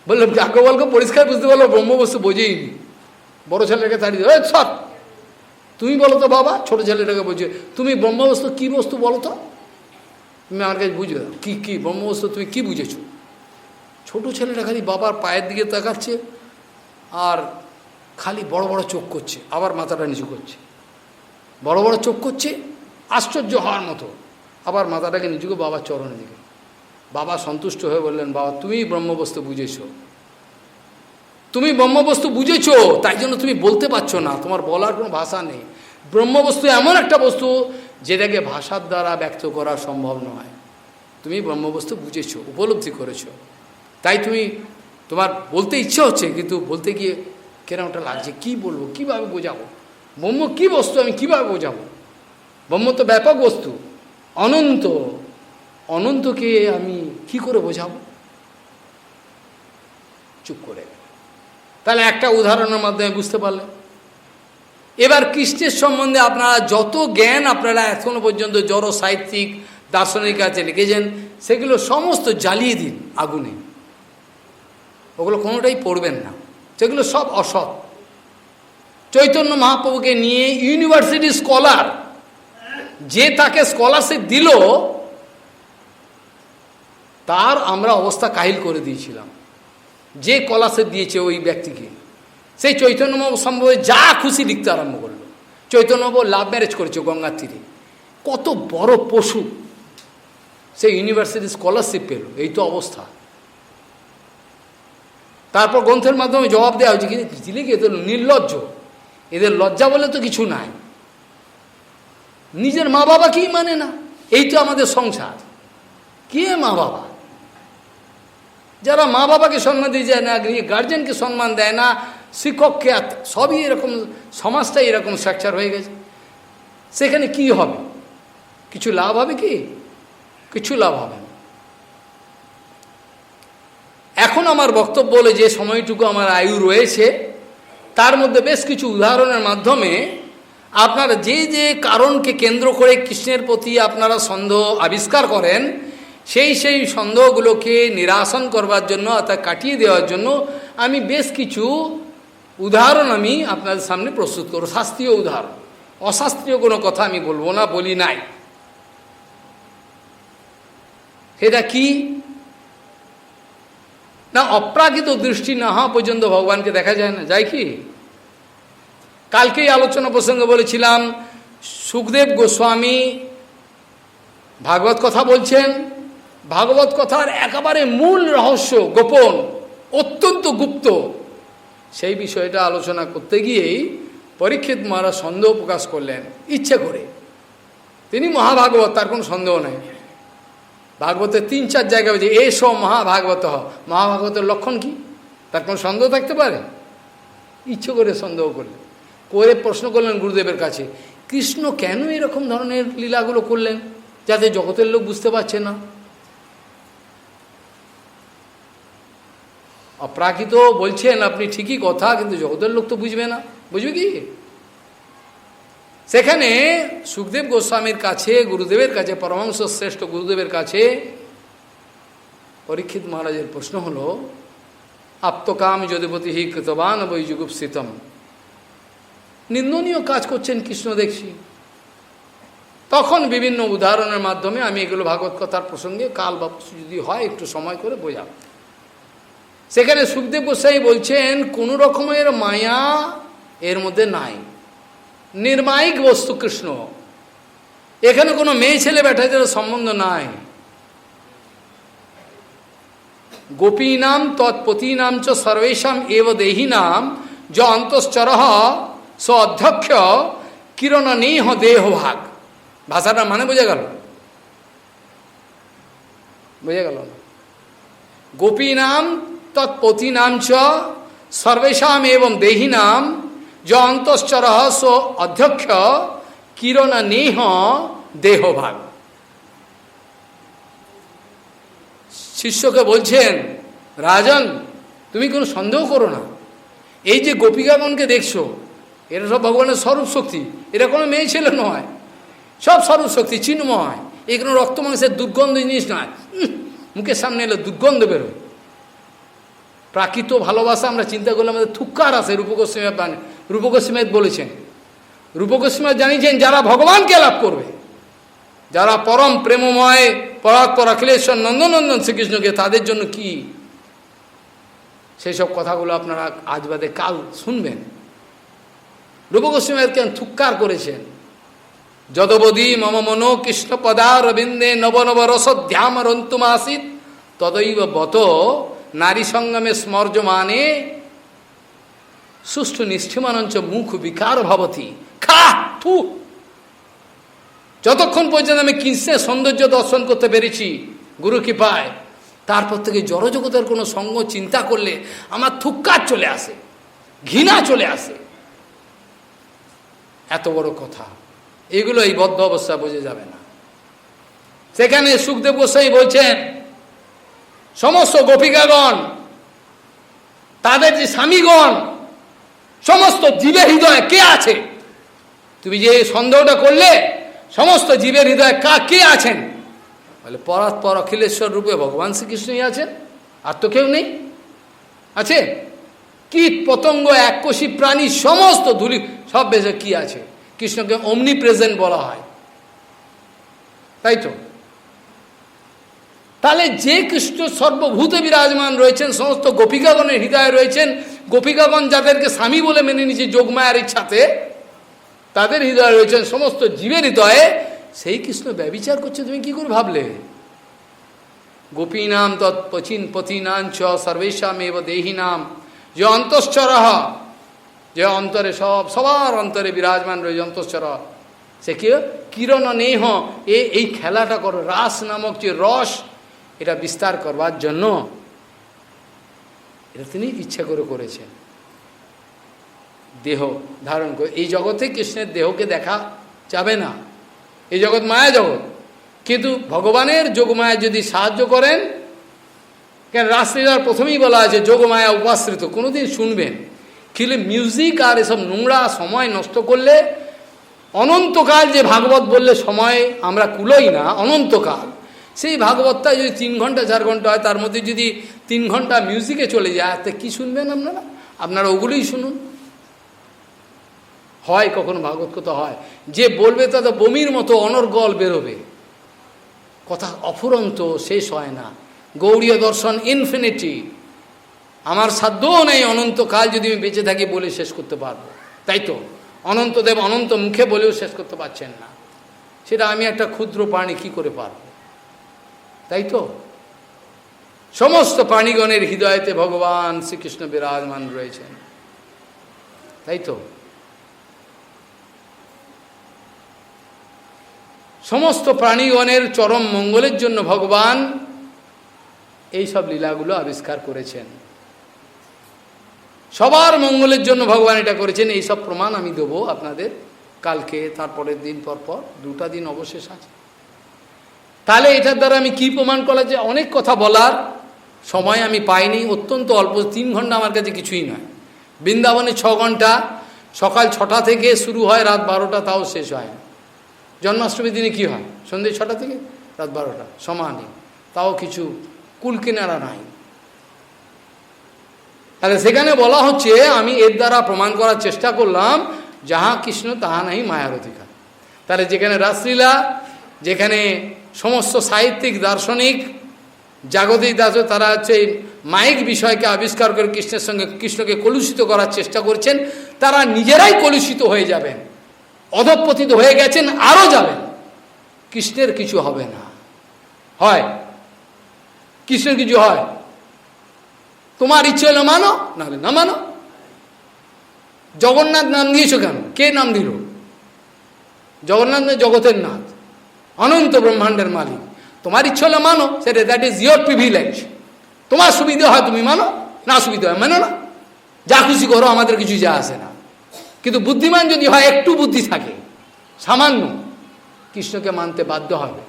Speaker 1: বললো যাজ্ঞবল্ক্য পরিষ্কার বুঝতে পারলো ব্রহ্মবস্তু বোঝেইনি। বড় ছেলেটাকে তাড়িয়ে দেবে, সব তুমি বলো তো বাবা। ছোট ছেলেটাকে বলছে, তুমি ব্রহ্মবস্তু কি বস্তু বলো তো, তুমি আমার কাছে বুঝে দাও, কি কি ব্রহ্মবস্তু তুমি কি বুঝেছো? ছোট ছেলেটা খালি বাবার পায়ের দিকে তাকাচ্ছে আর খালি বড় বড় চোখ করছে, আবার মাথাটা নিচু করছে, বড় বড় চোখ করছে আশ্চর্য হওয়ার মতো, আবার মাথাটাকে নিচু করে বাবার চরণের দিকে। বাবা সন্তুষ্ট হয়ে বললেন, বাবা তুমি ব্রহ্মবস্তু বুঝেছো, তুমি ব্রহ্মবস্তু বুঝেছো, তাই জন্য তুমি বলতে পারছো না, তোমার বলার কোনো ভাষা নেই। ব্রহ্মবস্তু এমন একটা বস্তু যেটাকে ভাষার দ্বারা ব্যক্ত করা সম্ভব নয়। তুমি ব্রহ্মবস্তু বুঝেছো, উপলব্ধি করেছো, তাই তুমি তোমার বলতে ইচ্ছে হচ্ছে, কিন্তু বলতে গিয়ে কেরম একটা লাগছে, কি বলবো, কিভাবে বোঝাবো ব্রহ্ম কি বস্তু, আমি কিভাবে বোঝাবো? ব্রহ্ম তো ব্যাপক বস্তু, অনন্ত, অনন্তকে আমি কি করে বোঝাবো? চুপ করে। তাহলে একটা উদাহরণের মাধ্যমে বুঝতে পারলেন। এবার কৃষ্ণের সম্বন্ধে আপনারা যত জ্ঞান আপনারা এখনো পর্যন্ত জড় সাহিত্যিক দার্শনিক আছে লিখেছেন, সেগুলো সমস্ত জ্বালিয়ে দিন আগুনে, ওগুলো কোনোটাই পড়বেন না, সেগুলো সব অসৎ। চৈতন্য মহাপ্রভুকে নিয়ে ইউনিভার্সিটি স্কলার, যে তাকে স্কলারশিপ দিল, তার আমরা অবস্থা কাহিল করে দিয়েছিলাম। যে স্কলারশিপ দিয়েছে ওই ব্যক্তিকে, সেই চৈতন্যবাবু সম্ভবে যা খুশি লিখতে আরম্ভ করলো। চৈতন্যবাবু লাভ ম্যারেজ করেছে গঙ্গার তীরে, কত বড় পশু, সেই ইউনিভার্সিটি স্কলারশিপ পেল, এই তো অবস্থা। তারপর গ্রন্থের মাধ্যমে জবাব দেওয়া হয়েছে, কিন্তু লিখে এদের নির্লজ্জ, এদের লজ্জা বলে তো কিছু নাই, নিজের মা বাবাকেই মানে না। এই তো আমাদের সংসার, কে মা বাবা? যারা মা বাবাকে সম্মান দিয়ে যায় না, গার্জেনকে সম্মান দেয় না, শিক্ষককে, সবই এরকম, সমাজটাই এরকম স্ট্রাকচার হয়ে গেছে। সেখানে কি হবে? কিছু লাভ হবে কি? কিছু লাভ হবে না। এখন আমার বক্তব্য বলে যে সময়টুকু আমার আয়ু রয়েছে, তার মধ্যে বেশ কিছু উদাহরণের মাধ্যমে আপনারা যে যে কারণকে কেন্দ্র করে কৃষ্ণের প্রতি আপনারা সন্দেহ আবিষ্কার করেন, সেই সন্দেহগুলোকে নিরাসন করবার জন্য অর্থাৎ কাটিয়ে দেওয়ার জন্য আমি বেশ কিছু উদাহরণ আমি আপনাদের সামনে প্রস্তুত করব, শাস্ত্রীয় উদাহরণ। অশাস্ত্রীয় কোনো কথা আমি বলবো না, বলি নাই। সেটা কি না, অপ্রাকৃত দৃষ্টি না হওয়া পর্যন্ত ভগবানকে দেখা যায় না, যায় কি? কালকেই আলোচনা প্রসঙ্গে বলেছিলাম, সুখদেব গোস্বামী ভাগবত কথা বলছেন, ভাগবত কথার একেবারে মূল রহস্য গোপন, অত্যন্ত গুপ্ত, সেই বিষয়টা আলোচনা করতে গিয়েই পরীক্ষিত মহারাজ সন্দেহ প্রকাশ করলেন ইচ্ছে করে। তিনি মহাভাগবত, তার কোনো সন্দেহ নেই, ভাগবতের 3-4 জায়গায় বলছে এসো মহাভাগবত। মহাভাগবতের লক্ষণ কি? তার কোনো সন্দেহ থাকতে পারে? ইচ্ছে করে সন্দেহ করলেন, করে প্রশ্ন করলেন গুরুদেবের কাছে, কৃষ্ণ কেন এরকম ধরনের লীলাগুলো করলেন যাতে জগতের লোক বুঝতে পারছে না? অপ্রাকৃত বলছেন আপনি, ঠিকই কথা, কিন্তু জগতের লোক তো বুঝবে না। বুঝবে কি? সেখানে সুখদেব গোস্বামীর কাছে, গুরুদেবের কাছে, পরমহংস শ্রেষ্ঠ গুরুদেবের কাছে পরীক্ষিত মহারাজের প্রশ্ন হল, আপ্তকাম যদুপতি হি কৃতবান বৈযুগুপসিতম। নিন্দনীয় কাজ করছেন কৃষ্ণ দেখছি। তখন বিভিন্ন উদাহরণের মাধ্যমে আমি এগুলো ভাগবত কথার প্রসঙ্গে কাল বা যদি হয় একটু সময় করে বোঝাব। সেখানে সুখদেব গোস্বামী বলছেন কোন রকমের মায়া এর মধ্যে নাই, নির্মায়িক বস্তু কৃষ্ণ। এখানে কোনো মেয়ে ছেলে বেটাদের সম্বন্ধ নাই। গোপীনাম তৎপতিনাম চ সর্বেশাম এব দেহিনাম য অন্তশ্চর স অধ্যক্ষ কিরণ নেহ দেহভাগ। ভাষাটা মানে বোঝা গেল? বোঝা গেল না? গোপীনাম তৎপতিনাম চ সর্বেশাম এবং দেহিনাম য অন্তশ্চর স অধ্যক্ষ কিরণ নেহ দেহভাগ। শিষ্যকে বলছেন, রাজন তুমি কোনো সন্দেহ করো না, এই যে গোপিকাগণকে দেখছো এরা সব ভগবানের স্বরূপ শক্তি, এরা কোনো মেয়ে ছেলে নয়, সব স্বরূপ শক্তি চিন্ময়। এই কোনো রক্ত মাংসের দুর্গন্ধ জিনিস নয়, মুখের সামনে এলে দুর্গন্ধ বেরোয়। প্রাকৃত ভালোবাসা আমরা চিন্তা করলে আমাদের থুক্কার আছে। রূপগোস্বামী বলেছেন, রূপগোস্বামী জানিয়েছেন যারা ভগবানকে লাভ করবে, যারা পরম প্রেমময় পরাৎপর অখিলেশ্বর নন্দনন্দন শ্রীকৃষ্ণকে, তাদের জন্য কি সেই সব কথাগুলো আপনারা আজ বাদে কাল শুনবেন। রূপগোস্বামী কেন থুক্কার করেছেন, যদবদি মম মনো কৃষ্ণ পদারবিন্দে নব নব রসধ্যামরন্তুমাসিত তদৈব বত নারী সঙ্গমে স্মর্যমানে সুষ্ঠু নিষ্ঠিমানঞ্চ মুখ বিকার ভবতি। খা থু। যতক্ষণ পর্যন্ত আমি কৃষ্ণের সৌন্দর্য দর্শন করতে পেরেছি গুরু কৃপায়, তারপর থেকে জড়জগতের কোনো সঙ্গ চিন্তা করলে আমার থুক্কার চলে আসে, ঘৃণা চলে আসে। এত বড় কথা, এগুলো এই বদ্ধ অবস্থা বোঝা যাবে না। সেখানে সুখদেব গোস্বামী বলছেন সমস্ত গোপিকাগণ, তাদের যে স্বামীগণ, সমস্ত জীবের হৃদয়ে কে আছে? তুমি যে সন্দেহটা করলে, সমস্ত জীবের হৃদয়ে কে আছেন? বলে পরাৎপর অখিলেশ্বর রূপে ভগবান শ্রীকৃষ্ণই আছেন, আর তো কেউ নেই। আছে কীট পতঙ্গ এককোষী প্রাণী সমস্ত ধূলি সব বেশে কি আছে? কৃষ্ণকে অমনি প্রেজেন্ট বলা হয়, তাই তো? তাহলে যে কৃষ্ণ সর্বভূতে বিরাজমান রয়েছেন, সমস্ত গোপিকাগণের হৃদয়ে রয়েছেন, গোপিকাগণ যাদেরকে স্বামী বলে মেনে নিয়েছে যোগমায়ার ইচ্ছাতে, তাদের হৃদয়ে রয়েছেন, সমস্ত জীবের হৃদয়ে সেই কৃষ্ণ ব্যভিচার করছে, তুমি কি করে ভাবলে? গোপীনাম তৎপচিন পতিনাম চ সর্বেশাম এব দেহিনাম যে অন্তশ্চর, যে অন্তরে সবার অন্তরে বিরাজমান রয়েছে অন্তশ্চর, সে কি কিরণ নেহ, এই খেলাটা করো, রাস নামক যে রস, এটা বিস্তার করবার জন্য এটা তিনি ইচ্ছা করে করেছেন। দেহ ধারণ করে এই জগতে কৃষ্ণের দেহকে দেখা যাবে না, এই জগৎ মায়া জগৎ, কিন্তু ভগবানের যোগমায়া যদি সাহায্য করেন, কেন রাসলীলার প্রথমেই বলা আছে যোগমায়া উপাশ্রিত, কোনোদিন শুনবেন। কিন্তু মিউজিক আর এসব নোংরা সময় নষ্ট করলে, অনন্তকাল যে ভাগবত বললে সময় আমরা কুলোই না, অনন্তকাল সেই ভাগবতটা যদি 3 ঘন্টা 4 ঘন্টা হয়, তার মধ্যে যদি 3 ঘন্টা মিউজিকে চলে যায়, তা কী শুনবেন আপনারা? আপনারা ওগুলোই শুনুন। হয় কখনো ভাগবত কথা হয়, যে বলবে তাতে বমির মতো অনর্গল বেরোবে, কথা অফুরন্ত শেষ হয় না। গৌড়ীয় দর্শন ইনফিনিটি, আমার সাধ্যও নেই অনন্তকাল যদি আমি বেঁচে থাকি বলে শেষ করতে পারবো, তাই তো? অনন্তদেব অনন্ত মুখে বলেও শেষ করতে পারছেন না, সেটা আমি একটা ক্ষুদ্র প্রাণী কী করে পারব, তাই তো? সমস্ত প্রাণীগণের হৃদয়েতে ভগবান শ্রীকৃষ্ণ বিরাজমান রয়েছেন, তাই তো? সমস্ত প্রাণীগণের চরম মঙ্গলের জন্য ভগবান এই সব লীলাগুলো আবিষ্কার করেছেন। সবার মঙ্গলের জন্য ভগবান এটা করেছেন। এই সব প্রমাণ আমি দেবো আপনাদের কালকে, তারপরের দিন, পরপর 2টা দিন অবশেষ আছে। তাহলে এটার দ্বারা আমি কি প্রমাণ করলাম? যে অনেক কথা বলার সময় আমি পাইনি, অত্যন্ত অল্প, 3 ঘন্টা আমার কাছে কিছুই নয়। বৃন্দাবনে 6 ঘন্টা, সকাল 6টা থেকে শুরু হয়, রাত 12টা, তাও শেষ হয় না। জন্মাষ্টমীর দিনে কি হয়? সন্ধ্যে 6টা থেকে রাত 12টা, সমানই, তাও কিছু কুল কিনারা নাই। তাহলে সেখানে বলা হচ্ছে, আমি এর দ্বারা প্রমাণ করার চেষ্টা করলাম, যাহা কৃষ্ণ তাহা নাহি মায়ার অধিকার। তাহলে যেখানে রাসলীলা, যেখানে সমস্ত সাহিত্যিক, দার্শনিক, জাগতিক দার্শনিক, তারা হচ্ছে এই মায়িক বিষয়কে আবিষ্কার করে কৃষ্ণের সঙ্গে, কৃষ্ণকে কলুষিত করার চেষ্টা করছেন, তারা নিজেরাই কলুষিত হয়ে যাবেন, অধঃপতিত হয়ে গেছেন, আরও যাবেন। কৃষ্ণের কিছু হবে না। হয় কৃষ্ণের কিছু হয়? তোমার ইচ্ছে হলো মানো, নাহলে না মানো। জগন্নাথ নাম দিয়েছো কেন? কে নাম দিল? জগন্নাথ জগতের নাথ, অনন্ত ব্রহ্মাণ্ডের মালিক। তোমার ইচ্ছে হলে মানো, সেটা দ্যাট ইজ ইয়োর প্রিভিলেজ। তোমার সুবিধা হয় তুমি মানো, না সুবিধা হয় মানো না, যা খুশি করো, আমাদের কিছু যা আসে না। কিন্তু বুদ্ধিমান যদি হয়, একটু বুদ্ধি থাকে, সামান্য, কৃষ্ণকে মানতে বাধ্য হবে,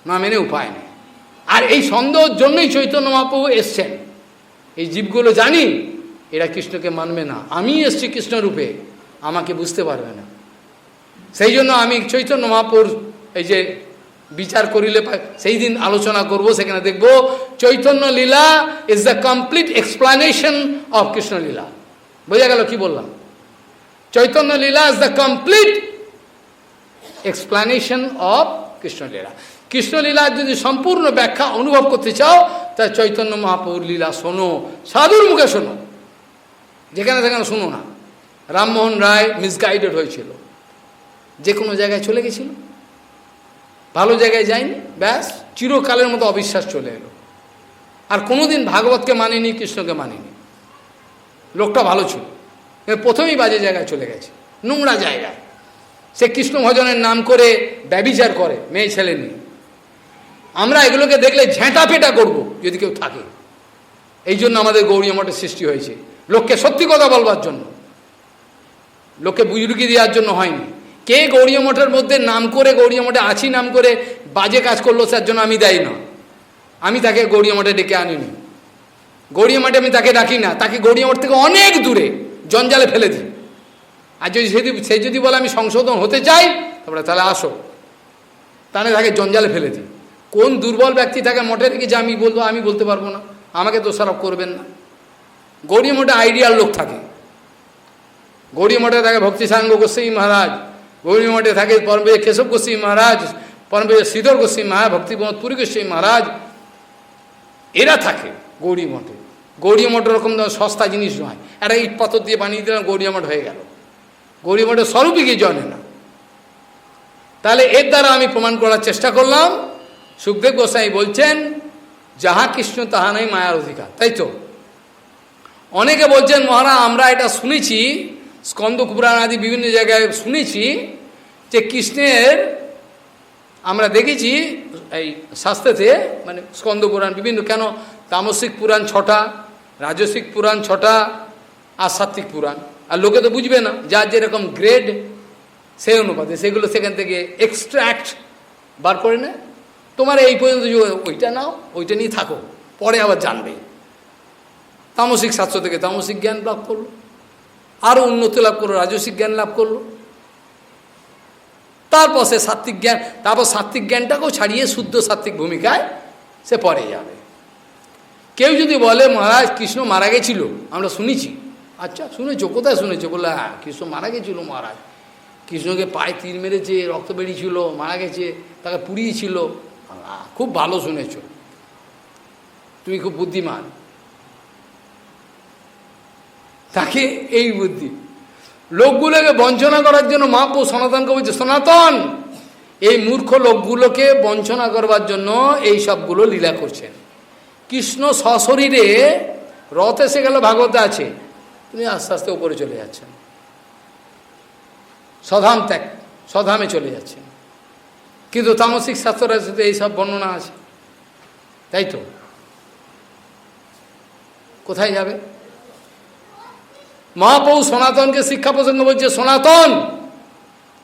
Speaker 1: না মেনে উপায় নেই। আর এই সন্দেহের জন্যই চৈতন্য মহাপ্রভু এসছেন। এই জীবগুলো জানি এরা কৃষ্ণকে মানবে না, আমি এসছি কৃষ্ণরূপে, আমাকে বুঝতে পারবে না। সেই জন্য আমি চৈতন্য মহাপ্রভুর এই যে বিচার করিলে, সেই দিন আলোচনা করব, সেখানে দেখব Chaitanya lila is the complete explanation of Krishna lila. বোঝা গেল কি বললাম? Chaitanya lila is the complete explanation of Krishnalila. কৃষ্ণলীলার যদি সম্পূর্ণ ব্যাখ্যা অনুভব করতে চাও, তাহলে চৈতন্য মহাপ্রভুর লীলা শোনো, সাধুর মুখে শোনো, যেখানে সেখানে শোনো না। রামমোহন রায় মিসগাইডেড হয়েছিল, যে কোনো জায়গায় চলে গেছিল, ভালো জায়গায় যায়নি, ব্যাস চিরকালের মতো অবিশ্বাস চলে এলো। আর কোনোদিন ভাগবতকে মানেনি, কৃষ্ণকে মানেনি। লোকটা ভালো ছিল, প্রথমেই বাজে জায়গায় চলে গেছে, নোংরা জায়গায়। সে কৃষ্ণ ভজনের নাম করে ব্যভিচার করে মেয়ে ছেলে নিয়ে। আমরা এগুলোকে দেখলে ঝেঁটা পেটা করবো যদি কেউ থাকে। এই জন্য আমাদের গৌড়ীয় মঠের সৃষ্টি হয়েছে, লোককে সত্যি কথা বলবার জন্য, লোককে বুজরুকি দেওয়ার জন্য হয়নি। কে গৌড়ীয় মঠের মধ্যে নাম করে, গৌড়ীয় মঠে আছি নাম করে বাজে কাজ করলো, তার জন্য আমি দায়ী না। আমি তাকে গৌড়ীয় মঠে ডেকে আনিনি, গৌড়ীয় মঠে আমি তাকে ডাকি না, তাকে গৌড়ীয় মঠ থেকে অনেক দূরে জঞ্জালে ফেলে দিই। আর যদি সে যদি বলে আমি সংশোধন হতে চাই, তাহলে আসো, তাহলে তাকে জঞ্জালে ফেলে দিই। কোন দুর্বল ব্যক্তি থাকে মঠে রেখে যে আমি বলবো, আমি বলতে পারবো না, আমাকে দোষারোপ করবেন না। গৌড়ীয় মঠে আইডিয়াল লোক থাকে। গৌড়ীয় মঠে থাকে ভক্তি সাঙ্গ গোস্বামী মহারাজ, গৌড়ীয় মঠে থাকে পরমপূজ্য কেশব গোস্বামী মহারাজ, পরমপূজ্য শ্রীধর গোস্বামী মহারাজ, ভক্তিপ্রমোদ পুরী গোস্বামী মহারাজ, এরা থাকে গৌড়ীয় মঠে। গৌড়ীয় মঠ ওরকম সস্তা জিনিস নয়, একটা ইট পাথর দিয়ে বানিয়ে দিলাম গৌড়ীয় মঠ হয়ে গেল। গৌড়ীয় মঠের স্বরূপই কি জানে না। তাহলে এর দ্বারা আমি প্রমাণ করার চেষ্টা করলাম, সুখদেব গোস্বামী বলছেন যাহা কৃষ্ণ তাহা নাই মায়ার অধিকার। তাই তো অনেকে বলছেন মহারাজ আমরা এটা শুনেছি, স্কন্দ পুরাণ আদি বিভিন্ন জায়গায় শুনেছি যে কৃষ্ণের, আমরা দেখেছি এই শাস্ত্রেতে, মানে স্কন্দ পুরাণ বিভিন্ন, কেন তামসিক পুরাণ 6টা, রাজসিক পুরাণ 6টা, আর সাত্বিক পুরাণ। আর লোকে তো বুঝবে না, যার যেরকম গ্রেড সেই অনুপাতে সেগুলো সেখান থেকে এক্সট্র্যাক্ট বার করে নেয়। তোমার এই পর্যন্ত ওইটা নাও, ওইটা নিয়ে থাকো, পরে আবার জানবে। তামসিক শাস্ত্র থেকে তামসিক জ্ঞান লাভ করলো, আরও উন্নতি লাভ করলো, রাজসিক জ্ঞান লাভ করলো, তারপর সে সাত্বিক জ্ঞান, তারপর সাত্বিক জ্ঞানটাকেও ছাড়িয়ে শুদ্ধ সাত্বিক ভূমিকায় সে পরে যাবে। কেউ যদি বলে মহারাজ কৃষ্ণ মারা গেছিল, আমরা শুনেছি, আচ্ছা শুনেছো, কোথায় শুনেছো? বলে হ্যাঁ কৃষ্ণ মারা গেছিল মহারাজ, কৃষ্ণকে পায়ে তীর মেরেছে, রক্ত বেরিয়েছিল, মারা গেছে, তাকে পুড়িয়েছিল। খুব ভালো শুনেছ, তুমি খুব বুদ্ধিমান। তাকে এই বুদ্ধি, লোকগুলোকে বঞ্চনা করার জন্য মহাপ্রভু সনাতনকে বলছে, সনাতন এই মূর্খ লোকগুলোকে বঞ্চনা করবার জন্য এই সবগুলো লীলা করছেন। কৃষ্ণ সশরীরে রথ এসে গেল, ভাগবতে আছে, তুমি আস্তে আস্তে উপরে চলে যাচ্ছেন, স্বধাম ত্যাগ, স্বধামে চলে যাচ্ছেন। কিন্তু তামসিক শাস্ত্রে এইসব বর্ণনা আছে, তাই তো? কোথায় যাবে? মহাপ্রভু সনাতনকে শিক্ষা প্রসঙ্গ বলছে, সনাতন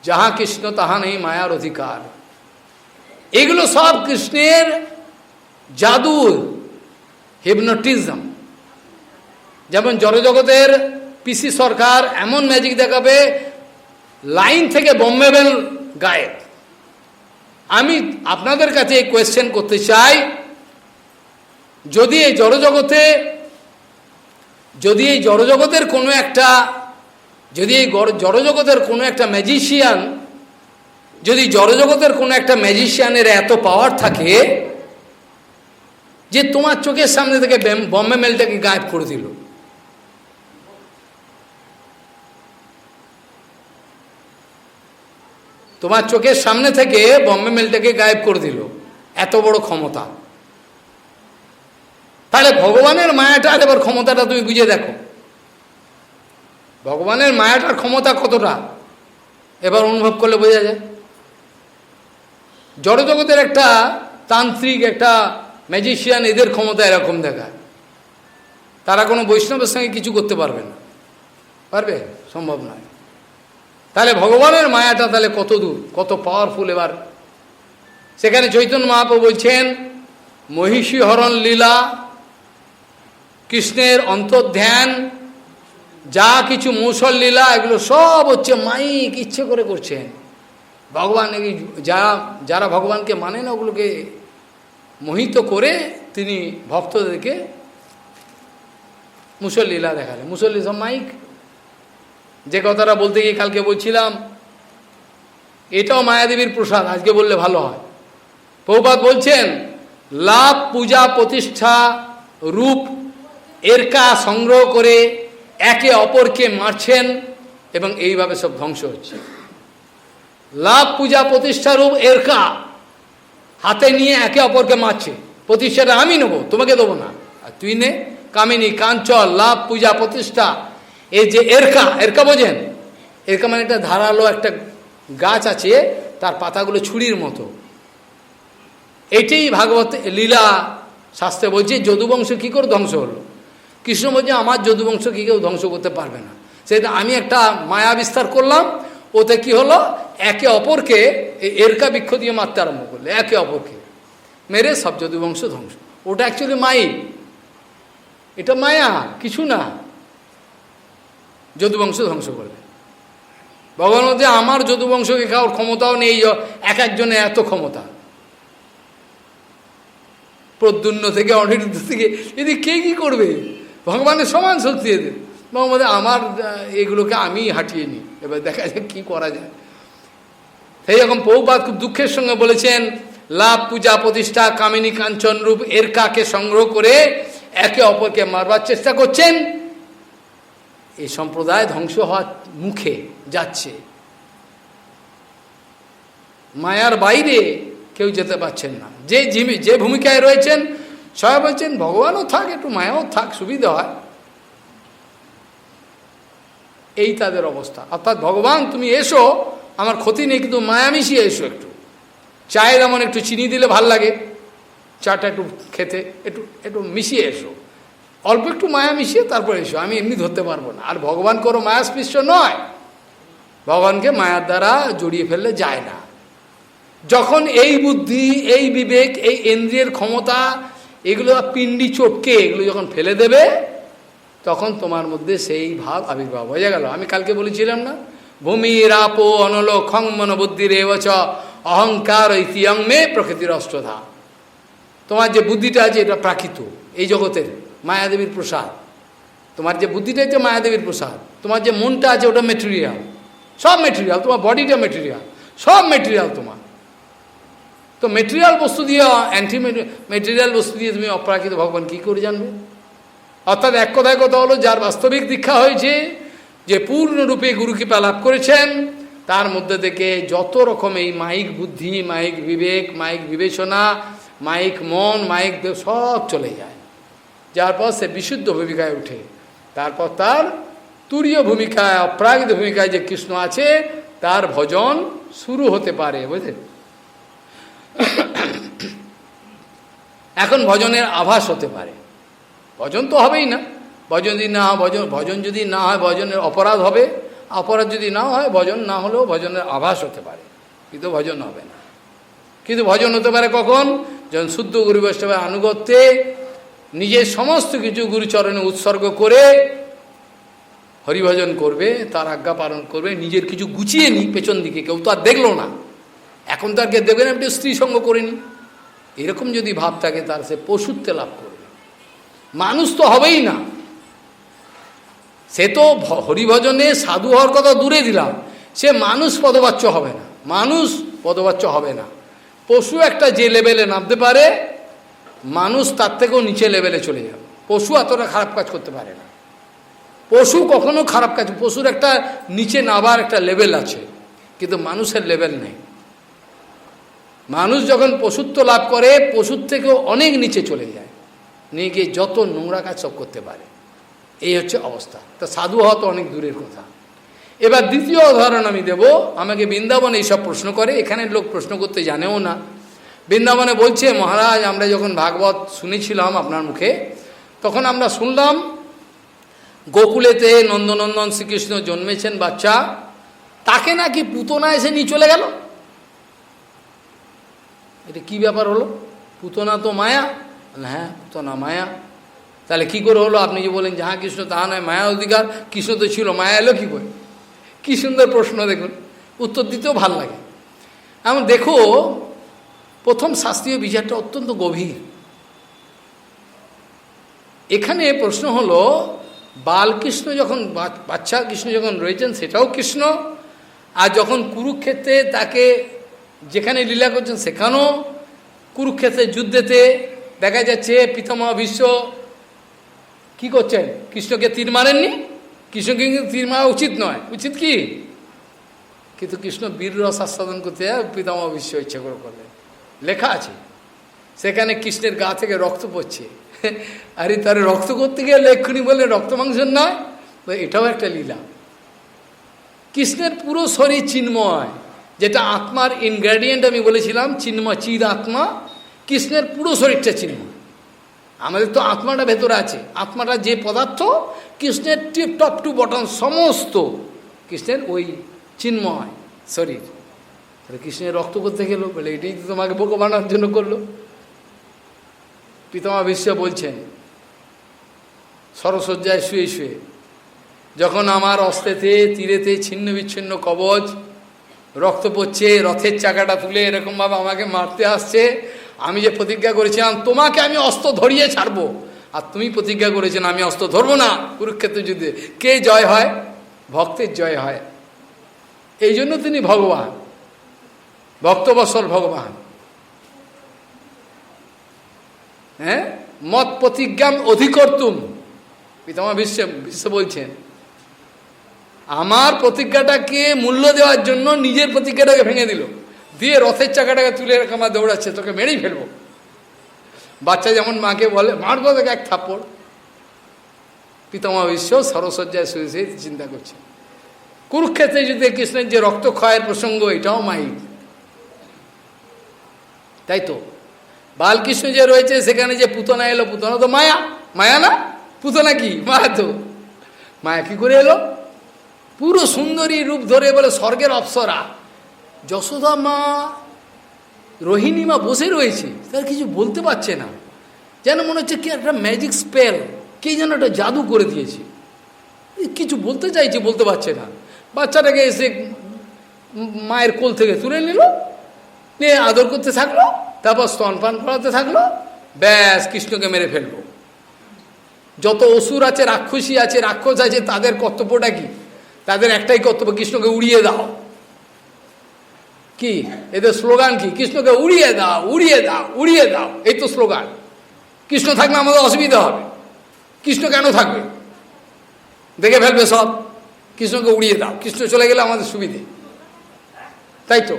Speaker 1: যাহা কৃষ্ণ তাহা নেই মায়ার অধিকার। এগুলো সব কৃষ্ণের জাদু, হিপনোটিজম। যেমন জড়জগতের পিসি সরকার এমন ম্যাজিক দেখাবে, লাইন থেকে বোম্বে বেল গায়ে। আমি আপনাদের কাছে এই কোয়েশ্চেন করতে চাই, যদি এই জড়জগতের কোনো একটা, যদি এই জড়জগতের কোনো একটা ম্যাজিশিয়ান, যদি জড়জগতের কোনো একটা ম্যাজিশিয়ানের এত পাওয়ার থাকে যে তোমার চোখের সামনে থেকে বম্বে মেলটাকে গায়েব করে দিল, তোমার চোখের সামনে থেকে বম্বে মেলটাকে গায়েব করে দিল, এত বড় ক্ষমতা, তাহলে ভগবানের মায়াটার এবার ক্ষমতাটা তুমি বুঝে দেখো। ভগবানের মায়াটার ক্ষমতা কতটা এবার অনুভব করলে বোঝা যায়। জড়জগতের একটা তান্ত্রিক, একটা ম্যাজিশিয়ান, এদের ক্ষমতা এরকম দেখায়, তারা কোনো বৈষ্ণবের সঙ্গে কিছু করতে পারবে না, পারবে? সম্ভব নয়। তাহলে ভগবানের মায়াটা তাহলে কত দূর, কত পাওয়ারফুল। এবার সেখানে চৈতন্য মহাপ্রভু বলছেন, মহিষী হরণ লীলা, কৃষ্ণের অন্তর্ধ্যান, যা কিছু মৌসল লীলা, এগুলো সব হচ্ছে মাইক ইচ্ছে করে করছেন ভগবান। যারা ভগবানকে মানে না, ওগুলোকে মোহিত করে তিনি ভক্তদেরকে মুসল লীলা দেখালেন। মুসল্লি সব মাইক। যে কথাটা বলতে গিয়ে কালকে বলছিলাম, এটাও মায়াদেবীর প্রসাদ, আজকে বললে ভালো হয়। প্রভুপাদ বলছেন, লাভ পূজা প্রতিষ্ঠা রূপ এরকা সংগ্রহ করে একে অপরকে মারছেন এবং এইভাবে সব ধ্বংস হচ্ছে। লাভ পূজা প্রতিষ্ঠা রূপ এরকা হাতে নিয়ে একে অপরকে মারছে। প্রতিষ্ঠাটা আমি নেবো, তোমাকে দেবো না, আর তুই নে। কামিনী কাঞ্চল লাভ পূজা প্রতিষ্ঠা, এই যে এরকা, এরকা বোঝেন? এরকা মানে একটা ধারালো একটা গাছ আছে, তার পাতাগুলো ছুরির মতো। এটাই ভাগবত লীলা শাস্ত্রে বলছে, যদুবংশ কী করে ধ্বংস হলো। কৃষ্ণ বলছে, আমার যদুবংশ কী কেউ ধ্বংস করতে পারবে না। সেটা আমি একটা মায়া বিস্তার করলাম, ওতে কি হলো, একে অপরকে এরকা বৃক্ষ দিয়ে মারতে আরম্ভ করলে, একে অপরকে মেরে সব যদুবংশ ধ্বংস। ওটা অ্যাকচুয়ালি মাই, এটা মায়া, কিছু না। যদুবংশ ধ্বংস করবে। ভগবান বলছে, আমার যদুবংশকে খাওয়ার ক্ষমতাও নেই, এক একজনের এত ক্ষমতা। প্রদ্যুন্ন থেকে অনিরুদ্ধ থেকে এদি কে কী করবে? ভগবানের সমান শক্তি এদের। ভগবান আমার এগুলোকে আমি হাঁটিয়ে নিই, এবার দেখা যায় কী করা যায়। সেই রকম প্রভুপাদ খুব দুঃখের সঙ্গে বলেছেন, লাভ পূজা প্রতিষ্ঠা কামিনী কাঞ্চন রূপ এরকাকে সংগ্রহ করে একে অপরকে মারবার চেষ্টা করছেন। এই সম্প্রদায় ধ্বংস হওয়ার মুখে যাচ্ছে। মায়ার বাইরে কেউ যেতে পারছেন না। যে ভূমিকায় রয়েছেন সবাই বলছেন, ভগবানও থাক, একটু মায়াও থাক, সুবিধা হয়। এই তাদের অবস্থা। অর্থাৎ ভগবান তুমি এসো, আমার ক্ষতি নেই, কিন্তু মায়া মিশিয়ে এসো। একটু চায়ের এমন একটু চিনি দিলে ভাল লাগে, চাটা একটু খেতে একটু একটু মিশিয়ে এসো, অল্প একটু মায়া মিশিয়ে তারপর এসো, আমি এমনি ধরতে পারবো না। আর ভগবান কোনো মায়াস্পৃশ্য নয়, ভগবানকে মায়ার দ্বারা জড়িয়ে ফেললে যায় না। যখন এই বুদ্ধি, এই বিবেক, এই ইন্দ্রিয়ের ক্ষমতা, এগুলো পিণ্ডি চটকে এগুলো যখন ফেলে দেবে, তখন তোমার মধ্যে সেই ভাব আবির্ভাব হয়ে গেল। আমি কালকে বলেছিলাম না, ভূমি রাপো অনল খং মন বুদ্ধি রেবচ অহংকার ইতিয়ং মে প্রকৃতির অষ্টধা। তোমার যে বুদ্ধিটা আছে এটা প্রাকৃত, এই জগতের মায়াদেবীর প্রসাদ। তোমার যে বুদ্ধিটা আছে মায়াদেবীর প্রসাদ। তোমার যে মনটা আছে ওটা মেটেরিয়াল, সব মেটেরিয়াল। তোমার বডিটা মেটেরিয়াল, সব মেটেরিয়াল তোমার। তো মেটেরিয়াল বস্তু দিয়ে, অ্যান্টি মেটেরিয়াল বস্তু দিয়ে তুমি অপ্রাকৃত ভগবান কী করে জানবে? অর্থাৎ এক কথায় কথা হলো, যার বাস্তবিক দীক্ষা হয়েছে, যে পূর্ণরূপে গুরু কৃপা লাভ করেছেন, তার মধ্যে থেকে যত রকম এই মাইক বুদ্ধি, মাইক বিবেক, মাইক বিবেচনা, মাইক মন, মাইক সব চলে যায়। যার পর সে বিশুদ্ধ ভূমিকায় উঠে। তারপর তার তুরীয় ভূমিকায়, অপ্রাকৃত ভূমিকায় যে কৃষ্ণ আছে, তার ভজন শুরু হতে পারে, বুঝলেন? এখন ভজনের আভাস হতে পারে, ভজন তো হবেই না, ভজন যদি না হয় ভজন যদি না হয় ভজনের অপরাধ হবে, অপরাধ যদি না হয় ভজন না হলেও ভজনের আভাস হতে পারে, কিন্তু ভজন হবে না। কিন্তু ভজন হতে পারে কখন? যখন শুদ্ধ গুরু বৈষ্ণবের আনুগত্যে নিজের সমস্ত কিছু গুরুচরণে উৎসর্গ করে হরিভজন করবে, তার আজ্ঞা পালন করবে, নিজের কিছু গুছিয়ে নি পেছন দিকে, কেউ তো আর দেখলো না, এখন তো আর কে দেখবে না, একটু স্ত্রী সঙ্গ করে নি, এরকম যদি ভাব থাকে তার সে পশুত্বে লাভ করবে, মানুষ তো হবেই না। সে তো হরিভজনে সাধু হওয়ার কথা দূরে দিলাম, সে মানুষ পদবাচ্য হবে না, মানুষ পদবাচ্য হবে না। পশু একটা যে লেভেলে নামতে পারে, মানুষ তার থেকেও নিচে লেভেলে চলে যাবে। পশু এতটা খারাপ কাজ করতে পারে না, পশু কখনো খারাপ কাজ, পশুর একটা নিচে নামার একটা লেভেল আছে, কিন্তু মানুষের লেভেল নেই। মানুষ যখন পশুত্ব লাভ করে পশুর থেকেও অনেক নিচে চলে যায়, নিয়ে গিয়ে যত নোংরা কাজ সব করতে পারে, এই হচ্ছে অবস্থা। তা সাধু হওয়া তো অনেক দূরের কথা। এবার দ্বিতীয় উদাহরণ আমি দেব। আমাকে বৃন্দাবনে এইসব প্রশ্ন করে, এখানের লোক প্রশ্ন করতে জানেও না। বৃন্দাবনে বলছে, মহারাজ আমরা যখন ভাগবত শুনেছিলাম আপনার মুখে, তখন আমরা শুনলাম গোকুলেতে নন্দনন্দন শ্রীকৃষ্ণ জন্মেছেন বাচ্চা, তাকে নাকি পুতনা এসে নিয়ে চলে গেল। এটা কি ব্যাপার হলো? পুতনা তো মায়া। হ্যাঁ, পুতনা মায়া। তাহলে কি করে হলো? আপনি যে বলেন যাহা কৃষ্ণ তাহা নয়, মায়া অধিকার, কৃষ্ণ তো ছিল, মায়া এলো কী করে? কী সুন্দর প্রশ্ন, দেখুন, উত্তর দিতেও ভাল লাগে। এমন দেখো, প্রথম শাস্ত্রীয় বিচারটা অত্যন্ত গভীর। এখানে প্রশ্ন হলো, বালকৃষ্ণ যখন বাচ্চা কৃষ্ণ যখন রয়েছেন সেটাও কৃষ্ণ, আর যখন কুরুক্ষেত্রে তাকে যেখানে লীলা করছেন সেখানেও, কুরুক্ষেত্রের যুদ্ধেতে দেখা যাচ্ছে পিতামহ ভীষ্ম কি করছেন, কৃষ্ণকে তীর মারেননি, কৃষ্ণকে কিন্তু তীর মারা উচিত নয়, উচিত কি? কিন্তু কৃষ্ণ বীর রস আস্বাদন করতে পিতামহ ভীষ্ম ইচ্ছে করে করলেন, লেখা আছে সেখানে কৃষ্ণের গা থেকে রক্ত পড়ছে। আরে তার রক্ত করতে গেলে এক্ষুনি বলে রক্ত মাংস নয়, এটাও একটা লীলা। কৃষ্ণের পুরো শরীর চিন্ময়, যেটা আত্মার ইনগ্রেডিয়েন্ট আমি বলেছিলাম, চিন্ময় চির আত্মা, কৃষ্ণের পুরো শরীরটা চিন্ময়। আমাদের তো আত্মাটা ভেতরে আছে, আত্মাটা যে পদার্থ, কৃষ্ণের টিপ টপ টু বটন সমস্ত কৃষ্ণের ওই চিন্ময় শরীর। তাহলে কৃষ্ণের রক্ত করতে গেল, বলে এটাই তো তোমাকে বোকা বানানোর জন্য করলো। পিতামহ ভীষ্ম বলছেন সরসজ্জায় শুয়ে শুয়ে, যখন আমার অস্ত্রেতে তীরেতে ছিন্ন বিচ্ছিন্ন কবচ, রক্ত পড়ছে, রথের চাকাটা তুলে এরকমভাবে আমাকে মারতে আসছে, আমি যে প্রতিজ্ঞা করেছিলাম তোমাকে আমি অস্ত্র ধরিয়ে ছাড়বো, আর তুমি প্রতিজ্ঞা করেছেন আমি অস্ত্র ধরবো না, কুরুক্ষেত্র যুদ্ধে কে জয় হয়? ভক্তের জয় হয়। এই জন্য তিনি ভগবান, ভক্তবৎসল ভগবান। হ্যাঁ, মত প্রতিজ্ঞাম অধিকর্তুম, পিতামহ ভীষ্ম বলছেন, আমার প্রতিজ্ঞাটাকে মূল্য দেওয়ার জন্য নিজের প্রতিজ্ঞাটাকে ভেঙে দিল, দিয়ে রথের চাকাটাকে তুলে এরকম আমার দৌড়াচ্ছে, তোকে মেরেই ফেলবো। বাচ্চা যেমন মাকে বলে মারবো তোকে এক থাপ্পড়, পিতামহ ভীষ্ম সরসজ্জায় শুয়ে শুয়ে চিন্তা করছে। কুরুক্ষেত্রে যুদ্ধে কৃষ্ণের যে রক্তক্ষয়ের প্রসঙ্গ, এটাও মাইক, তাই তো। বালকৃষ্ণ যে রয়েছে সেখানে যে পুতনা এলো, পুতনা তো মায়া, মায়া না? পুতনা কি? মায়া তো। মায়া কি করে এলো? পুরো সুন্দরী রূপ ধরে, বলে স্বর্গের অপ্সরা। যশোদা মা, রোহিণী মা বসে রয়েছে, তার কিছু বলতে পারছে না, যেন মনে হচ্ছে কি একটা ম্যাজিক স্পেল, কে যেন একটা জাদু করে দিয়েছে, কিছু বলতে চাইছে বলতে পারছে না। বাচ্চাটাকে এসে মায়ের কোল থেকে তুলে নিল, নিয়ে আদর করতে থাকলো, তারপর স্তনপান করাতে থাকলো, ব্যাস কৃষ্ণকে মেরে ফেলবো। যত অসুর আছে, রাক্ষসী আছে, রাক্ষস আছে, তাদের কর্তব্যটা কি? তাদের একটাই কর্তব্য, কৃষ্ণকে উড়িয়ে দাও। কি এদের স্লোগান? কি? কৃষ্ণকে উড়িয়ে দাও, উড়িয়ে দাও, উড়িয়ে দাও, এই তো স্লোগান। কৃষ্ণ থাকলে আমাদের অসুবিধা হবে, কৃষ্ণ কেন থাকবে? দেখে ফেলবে সব, কৃষ্ণকে উড়িয়ে দাও, কৃষ্ণ চলে গেলে আমাদের সুবিধে, তাই তো।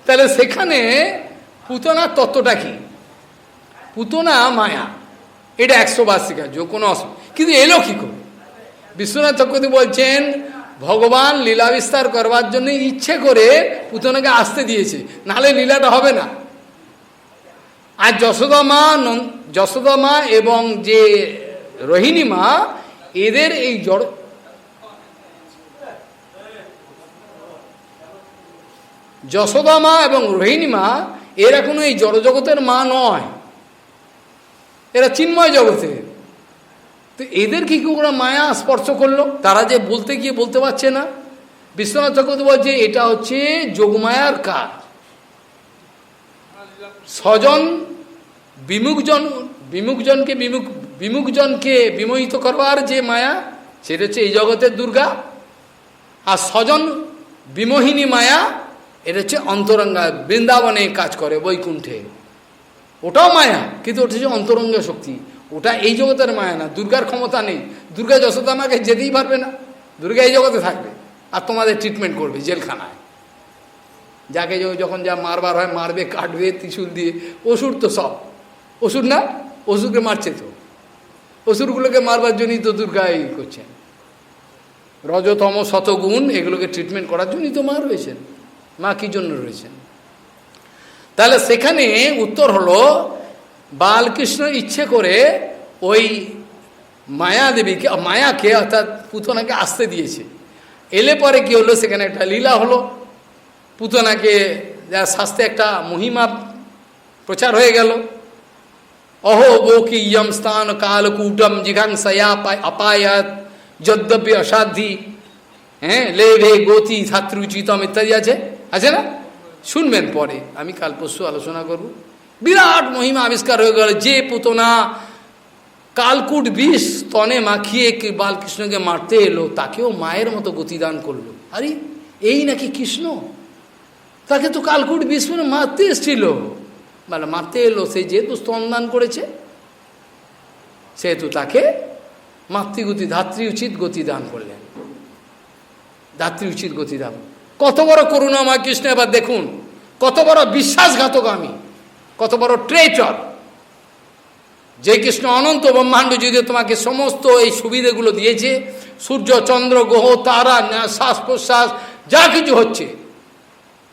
Speaker 1: তাহলে সেখানে পুতনার তত্ত্বটা কি? পুতনা মায়া, এটা 100 বার শেখা, যে কোনো অসুবিধা, কিন্তু এলো কি করে? বিশ্বনাথ চক্রবর্তী বলছেন ভগবান লীলা বিস্তার করবার জন্য ইচ্ছে করে পুতনাকে আসতে দিয়েছে, নাহলে লীলাটা হবে না। আর যশোদা মা এবং যে রোহিণী মা, এদের এই জড়, যশোদা মা এবং রোহিণী মা এরা কোনো এই জড়জগতের মা নয়, এরা চিন্ময় জগতের। তো এদের কি করে মায়া স্পর্শ করলো? তারা যে বলতে গিয়ে বলতে পারছে না। বিশ্বনাথ চক্রবর্তী বলছে এটা হচ্ছে যোগমায়ার কাজ। স্বজন বিমুখজনকে বিমোহিত করবার যে মায়া, সেটা হচ্ছে এই জগতের দুর্গা। আর স্বজন বিমোহিনী মায়া, এটা হচ্ছে অন্তরঙ্গা, বৃন্দাবনে কাজ করে, বৈকুণ্ঠে, ওটাও মায়া, কিন্তু ওটা হচ্ছে অন্তরঙ্গ শক্তি, ওটা এই জগতের মায়া না। দুর্গার ক্ষমতা নেই, দুর্গা যশোদামাকে যেতেই পারবে না, দুর্গা এই জগতে থাকবে আর তোমাদের ট্রিটমেন্ট করবে জেলখানায়। যাকে যখন যা মারবার হয় মারবে, কাটবে ত্রিশূল দিয়ে। অসুর তো সব অসুর না, অসুরকে মারছে তো, অসুরগুলোকে মারবার জন্যই তো দুর্গা এই করছেন। রজতম শতগুণ এগুলোকে ট্রিটমেন্ট করার জন্যই তো মা রয়েছেন। মা কী জন্য রয়েছেন? তাহলে সেখানে উত্তর হলো, বালকৃষ্ণ ইচ্ছে করে ওই মায়াদেবীকে, মায়াকে অর্থাৎ পুতনাকে আসতে দিয়েছে। এলে পরে কি হলো, সেখানে একটা লীলা হলো। পুতনাকে যার শাস্তে একটা মহিমা প্রচার হয়ে গেল। অহো বৌকি ইয়ম স্থান কালকূটম জিঘাংসয়া অপায়াত যদ্যপি অসাধ্যি, হ্যাঁ, লেভে গতি ছাত্রুচিতম ইত্যাদি আছে না? শুনবেন পরে, আমি কাল পরশু আলোচনা করব। বিরাট মহিমা আবিষ্কার হয়ে গেল। যে পুতনা কালকুট বিষ স্তনে মাখিয়ে বালকৃষ্ণকে মারতে এলো, তাকেও মায়ের মতো গতিদান করলো। আরে এই নাকি কৃষ্ণ? তাকে তো কালকুট বিষ মানে মারতে এসছিল, মানে মারতে এলো, সে যেহেতু স্তনদান করেছে সেহেতু তাকে মাতৃগতি, ধাত্রী উচিত গতিদান করলেন। ধাত্রী উচিত গতিদান, কত বড় করুণাময় কৃষ্ণ। এবার দেখুন কত বড় বিশ্বাসঘাতক আমি, কত বড় ট্রেটর। যে কৃষ্ণ অনন্ত ব্রহ্মাণ্ড যদি তোমাকে সমস্ত এই সুবিধাগুলো দিয়েছে, সূর্য চন্দ্র গ্রহ তারা শ্বাস প্রশ্বাস যা কিছু হচ্ছে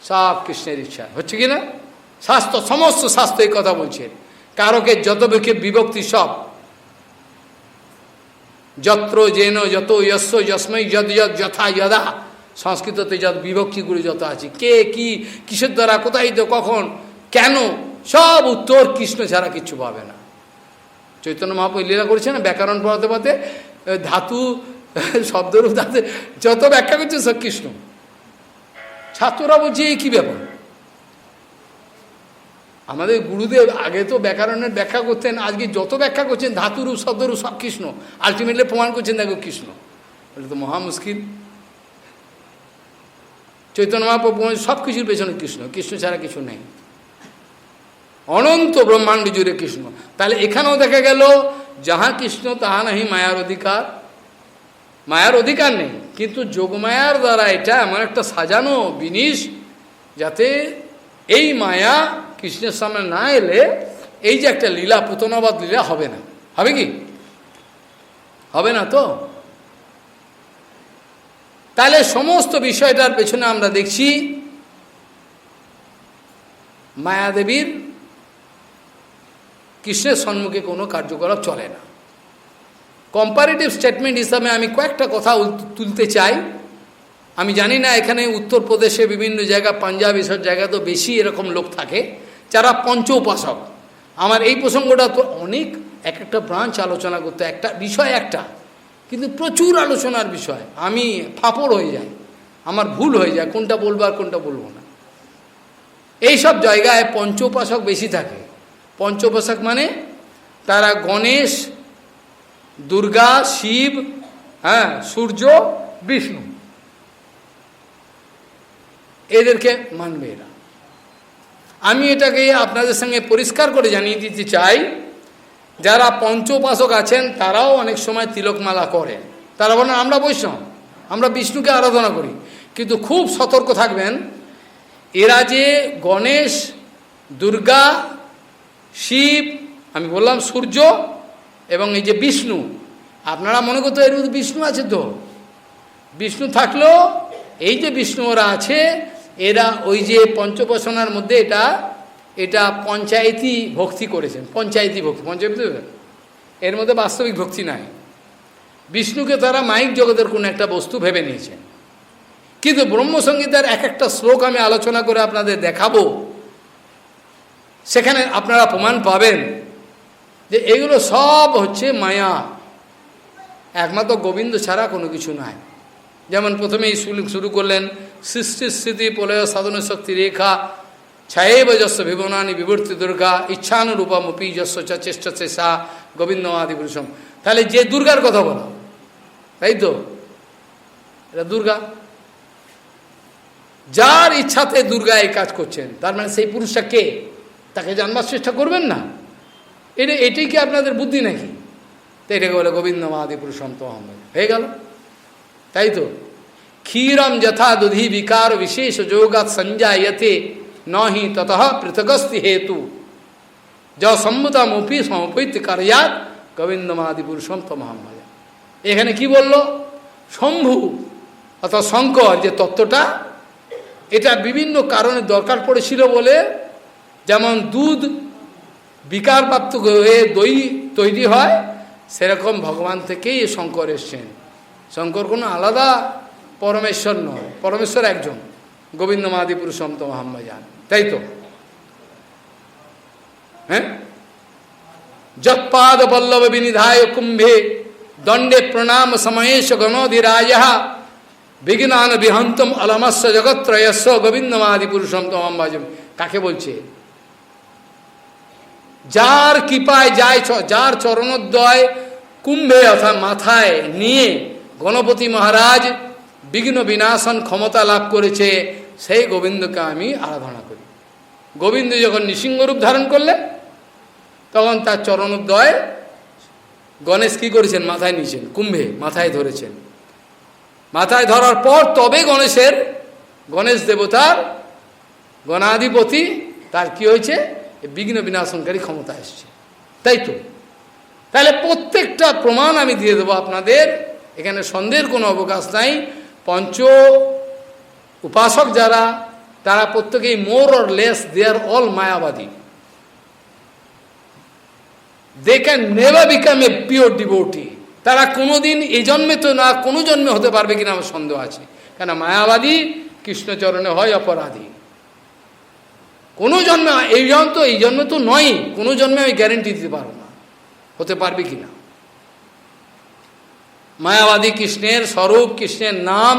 Speaker 1: সব কৃষ্ণের ইচ্ছা হচ্ছে কিনা? শাস্ত্র, সমস্ত শাস্ত্র এই কথা বলছে। কারকে যত বিভক্তি সব, যত্র যেন যত যস্য যস্মৈ যদ যদ যথা যদা, সংস্কৃততে যত বিভক্তিগুলি যত আছে, কে কি কিসের দ্বারা কোথায় তো কখন কেন, সব উত্তর কৃষ্ণ ছাড়া কিচ্ছু পাবে না। চৈতন্য মহাপ্রভু লীলা করেছে না, ব্যাকরণ পড়াতে পড়াতে ধাতু শব্দরূপ ধাতু যত ব্যাখ্যা করছে সব কৃষ্ণ। ছাত্ররা বলছে এই কী ব্যাপার? আমাদের গুরুদেব আগে তো ব্যাকরণের ব্যাখ্যা করতেন, আজকে যত ব্যাখ্যা করছেন ধাতুরূপ শব্দরূপ সব কৃষ্ণ। আলটিমেটলি প্রমাণ করছেন দেখো কৃষ্ণ, বলে তো মহা মুশকিল। চৈতন্য মহাপ্রভু সব কিছুর পেছনে কৃষ্ণ, কৃষ্ণ ছাড়া কিছু নেই, অনন্ত ব্রহ্মাণ্ড জুড়ে কৃষ্ণ। তাহলে এখানেও দেখা গেল যাহা কৃষ্ণ তাহা নাহি মায়ার অধিকার, মায়ার অধিকার নেই, কিন্তু যোগমায়ার দ্বারা এটা এমন একটা সাজানো জিনিস যাতে এই মায়া কৃষ্ণের সামনে না এলে এই যে একটা লীলা, পুতনাবাদ লীলা হবে না। হবে কি? হবে না তো। তাহলে সমস্ত বিষয়টার পেছনে আমরা দেখছি মায়াদেবীর কৃষ্ণের সম্মুখে কোনো কার্যকলাপ চলে না। কম্পারেটিভ স্টেটমেন্ট হিসাবে আমি কয়েকটা কথা তুলতে চাই। আমি জানি না এখানে উত্তরপ্রদেশে বিভিন্ন জায়গা, পাঞ্জাব এসব জায়গা তো বেশি এরকম লোক থাকে যারা পঞ্চ উপাসক। আমার এই প্রসঙ্গটা তো অনেক, এক একটা ব্রাঞ্চ আলোচনা করতে, একটা বিষয় একটা, কিন্তু প্রচুর আলোচনার বিষয়। আমি ফাঁপড় হয়ে যাই, আমার ভুল হয়ে যায় কোনটা বলবো আর কোনটা বলবো না। এইসব জায়গায় পঞ্চ উপাসক বেশি থাকে। পঞ্চ উপাসক মানে তারা গণেশ, দুর্গা, শিব, হ্যাঁ, সূর্য, বিষ্ণু, এদেরকে মানবে এরা। আমি এটাকে আপনাদের সঙ্গে পরিষ্কার করে জানিয়ে দিতে চাই, যারা পঞ্চ উপাসক আছেন তারাও অনেক সময় তিলকমালা করেন। তারা বলেন আমরা বৈষ্ণব, আমরা বিষ্ণুকে আরাধনা করি, কিন্তু খুব সতর্ক থাকবেন। এরা যে গণেশ, দুর্গা, শিব, আমি বললাম সূর্য এবং এই যে বিষ্ণু, আপনারা মনে করতে এর বিষ্ণু আছে তো, বিষ্ণু থাকলেও এই যে বিষ্ণু ওরা আছে, এরা ওই যে পঞ্চোপাসনার মধ্যে এটা পঞ্চায়েতি ভক্তি করেছেন, পঞ্চায়েতি ভক্তি, পঞ্চায়েত এর মধ্যে বাস্তবিক ভক্তি নাই। বিষ্ণুকে তারা মাইক জগতের কোনো একটা বস্তু ভেবে নিয়েছেন। কিন্তু ব্রহ্মসংগীতার এক একটা শ্লোক আমি আলোচনা করে আপনাদের দেখাবো, সেখানে আপনারা প্রমাণ পাবেন যে এগুলো সব হচ্ছে মায়া, একমাত্র গোবিন্দ ছাড়া কোনো কিছু নাই। যেমন প্রথমেই শুরু করলেন, সৃষ্টি স্থিতি প্রলয় সাধন শক্তি রেখা ছায়েব যস্য বিবনানি বিবর্তি দুর্গা ইচ্ছানুরূপমপি যস্য চ চেষ্টা চেষা গোবিন্দ আদি পুরুষম। তাহলে যে দুর্গার কথা বলা, তাই তো, এটা দুর্গা, যার ইচ্ছাতে দুর্গা এই কাজ করছেন, তার মানে সেই পুরুষটা কে, তাকে জানবার চেষ্টা করবেন না। এটাই কি আপনাদের বুদ্ধি নাকি? তো এটাকে বলে গোবিন্দ আদি পুরুষম তহম, হয়ে গেল, তাই তো। ক্ষীরম যথা দুধি বিকার বিশেষ যোগাৎ সঞ্জায়তে নহি ততঃ পৃথকস্তি হেতু য সম্মুতামপি সমপৈত কার্যাৎ গোবিন্দমাদি পুরুষম তমহম। এখানে কি বলল? শম্ভু অর্থাৎ শঙ্কর যে তত্ত্বটা, এটা বিভিন্ন কারণে দরকার পড়েছিল বলে, যেমন দুধ বিকারপ্রাপ্ত হয়ে দই তৈরি হয়, সেরকম ভগবান থেকেই শঙ্কর এসছেন। শঙ্কর কোনো আলাদা পরমেশ্বর নয়, পরমেশ্বর একজন, গোবিন্দমাদি পুরুষম তমহম জান, তাই তো। হ্যাঁ, যৎপাদ বল্লভ বিনিধায় কুম্ভে দণ্ডে প্রণাম সময়েশ গণধিরাজ বিঘ্নান বিহন্তম অলমস্য জগত্রয়স্য গোবিন্দমাদি পুরুষম তমহম ভজম। কাকে বলছে? যার কৃপায় যায়, যার চরণোদ্বয় কুম্ভে অর্থাৎ মাথায় নিয়ে গণপতি মহারাজ বিঘ্ন বিনাশন ক্ষমতা লাভ করেছে, সেই গোবিন্দকে আমি আরাধনা করি। গোবিন্দ যখন নৃসিংহরূপ ধারণ করলেন, তখন তার চরণোদ্বয় গণেশ কী করেছেন? মাথায় নিয়েছেন, কুম্ভে মাথায় ধরেছেন। মাথায় ধরার পর তবে গণেশ দেবতার গণাধিপতি, তার কি হয়েছে? বিঘ্ন বিনাশনকারী ক্ষমতা এসছে, তাই তো। তাহলে প্রত্যেকটা প্রমাণ আমি দিয়ে দেবো আপনাদের, এখানে সন্দেহের কোনো অবকাশ নাই। পঞ্চ উপাসক যারা, তারা প্রত্যেকেই more or less they are all Mayavadi. They can never become a pure devotee. তারা কোনোদিন এই জন্মে তো না, কোনো জন্মে হতে পারবে কিনা আমার সন্দেহ আছে, কেন মায়াবাদী কৃষ্ণচরণে হয় অপরাধী। কোনো জন্মে, এই জন্মে তো নয়, কোনো জন্মে আমি গ্যারেন্টি দিতে পারবো না হতে পারবে কিনা। মায়াবাদী কৃষ্ণের স্বরূপ, কৃষ্ণের নাম,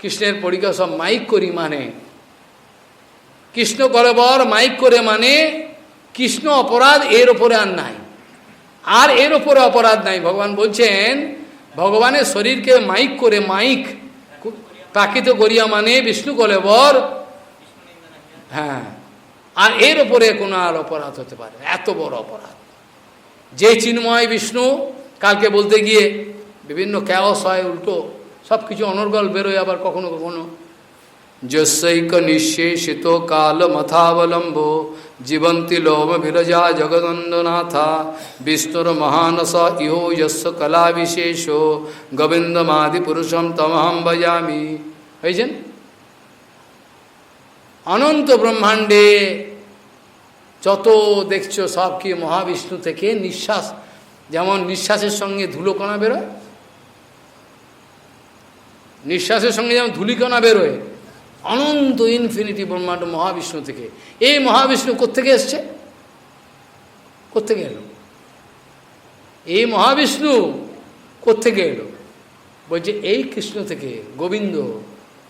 Speaker 1: কৃষ্ণের পরিচয় সব মাইক করি মানে, কৃষ্ণ কলেবর মাইক করে মানে, কৃষ্ণ অপরাধ এর ওপরে আর নাই, আর এর ওপরে অপরাধ নাই। ভগবান বলছেন, ভগবানের শরীরকে মাইক করে, মাইক প্রাকৃত করিয়া মানে বিষ্ণু কলেবর, হ্যাঁ, আর এর ওপরে কোনো আর অপরাধ হতে পারে? এত বড় অপরাধ। যে চিন্ময় বিষ্ণু, কালকে বলতে গিয়ে বিভিন্ন ক্যাওস হয়, উল্টো সব কিছু অনর্গল বেরোয়, আবার কখনো কখনো যস্যৈক নিঃশেষিত কাল মথাবলম্ব জীবন্তি লোম বিরজা জগদন্দনাথা বিষ্ণুর মহানস ইহো যস্য কলা বিশেষ গোবিন্দমাদি পুরুষম তমহম ভজামি। হয়েছেন? অনন্ত ব্রহ্মাণ্ডে যত দেখছো সব কি মহাবিষ্ণু থেকে নিঃশ্বাস, যেমন নিঃশ্বাসের সঙ্গে ধুলোকণা বেরোয়, নিঃশ্বাসের সঙ্গে যেমন ধুলিকণা বেরোয়, অনন্ত ইনফিনিটি ব্রহ্মাণ্ড মহাবিষ্ণু থেকে। এই মহাবিষ্ণু কোত্থেকে এসছে? কোত্থেকে এলো? এই মহাবিষ্ণু কোত্থেকে এলো? বলছে এই কৃষ্ণ থেকে, গোবিন্দ।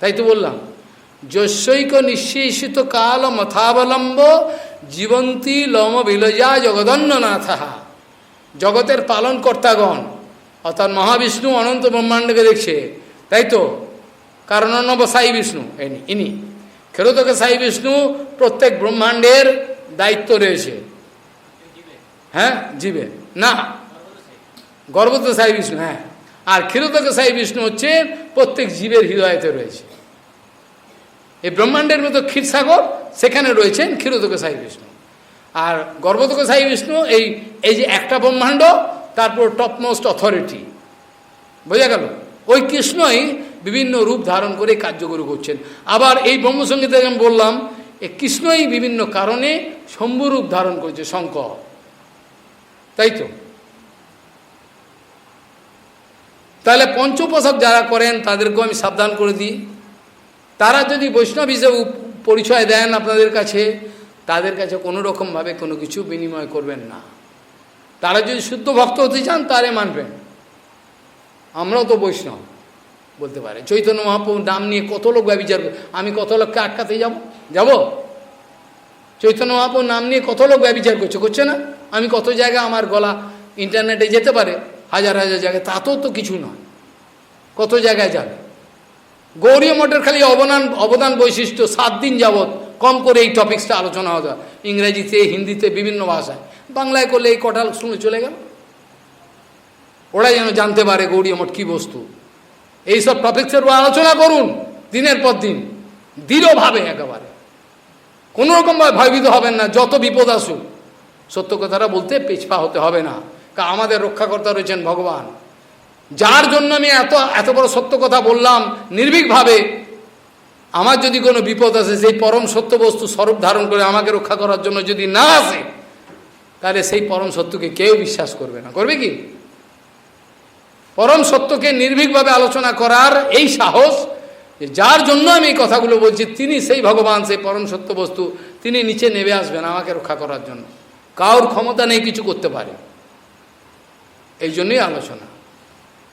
Speaker 1: তাই তো বললাম, যস্যৈক নিঃশেষিত কাল মথাবলম্ব জীবন্তী লম বিলজা জগদন্ননাথা। জগতের পালন কর্তাগণ অর্থাৎ মহাবিষ্ণু অনন্ত ব্রহ্মাণ্ডকে দেখছে, তাই তো। কারণ সাই বিষ্ণু ইনি খেরোদকে সাই বিষ্ণু, প্রত্যেক ব্রহ্মাণ্ডের দায়িত্ব রয়েছে। হ্যাঁ, জীবে না, গর্ভত সাই বিষ্ণু, হ্যাঁ। আর ক্ষীরোদকে সাই বিষ্ণু হচ্ছে প্রত্যেক জীবের হৃদয়তে রয়েছে। এই ব্রহ্মাণ্ডের মতো ক্ষীরসাগর, সেখানে রয়েছেন ক্ষীরোদকে সাই বিষ্ণু। আর গর্ভতকে সাই বিষ্ণু এই যে একটা ব্রহ্মাণ্ড, তারপর টপমোস্ট অথরিটি, বোঝা গেল? ওই কৃষ্ণই বিভিন্ন রূপ ধারণ করে কার্যকরী করছেন। আবার এই ব্রহ্মসঙ্গীতে আমি বললাম কৃষ্ণই বিভিন্ন কারণে শম্ভু রূপ ধারণ করেছে, শঙ্কর, তাই তো। তাহলে পঞ্চোপাসক যারা করেন তাদেরকেও আমি সাবধান করে দিই, তারা যদি বৈষ্ণব হিসেবে পরিচয় দেন আপনাদের কাছে, তাদের কাছে কোনো রকমভাবে কোনো কিছু বিনিময় করবেন না। তারা যদি শুদ্ধ ভক্ত হতে চান তারে মানবেন। আমরাও তো বৈষ্ণব বলতে পারে। চৈতন্য মহাপ্রভুর নাম নিয়ে কত লোক ব্যভিচার, আমি কত লোককে আটকাতে যাব? চৈতন্য মহাপ্রভুর নাম নিয়ে কত লোক ব্যভিচার করছে না? আমি কত জায়গায় আমার গলা ইন্টারনেটে যেতে পারে, হাজার হাজার জায়গায়, তাতেও তো কিছু নয়, কত জায়গায় যাবে। গৌড়ীয় মঠের খালি অবদান বৈশিষ্ট্য 7 দিন যাবৎ কম করে এই টপিক্সটা আলোচনা হতো, ইংরেজিতে, হিন্দিতে, বিভিন্ন ভাষায়। বাংলায় করলে এই কটাল শুনে চলে গেল। ওরা যেন জানতে পারে গৌড়ীয় মঠ কী বস্তু। এইসব টপিক্সের উপর আলোচনা করুন দিনের পর দিন, দৃঢ়ভাবে একেবারে, কোনো রকমভাবে ভয়ভীত হবেন না। যত বিপদ আসুক সত্য কথাটা বলতে পিছপা হতে হবে না, কারণ আমাদের রক্ষাকর্তা রয়েছেন ভগবান, যার জন্য আমি এত বড় সত্য কথা বললাম নির্ভীকভাবে। আমার যদি কোনো বিপদ আসে, সেই পরম সত্য বস্তু স্বরূপ ধারণ করে আমাকে রক্ষা করার জন্য যদি না আসে, তাহলে সেই পরম সত্যকে কেউ বিশ্বাস করবে না। করবে কি? পরম সত্যকে নির্ভীকভাবে আলোচনা করার এই সাহস, যার জন্য আমি এই কথাগুলো বলছি, তিনি সেই ভগবান, সেই পরম সত্য বস্তু, তিনি নিচে নেমে আসবেন আমাকে রক্ষা করার জন্য। কারোর ক্ষমতা নেই কিছু করতে পারে, এই জন্যই আলোচনা।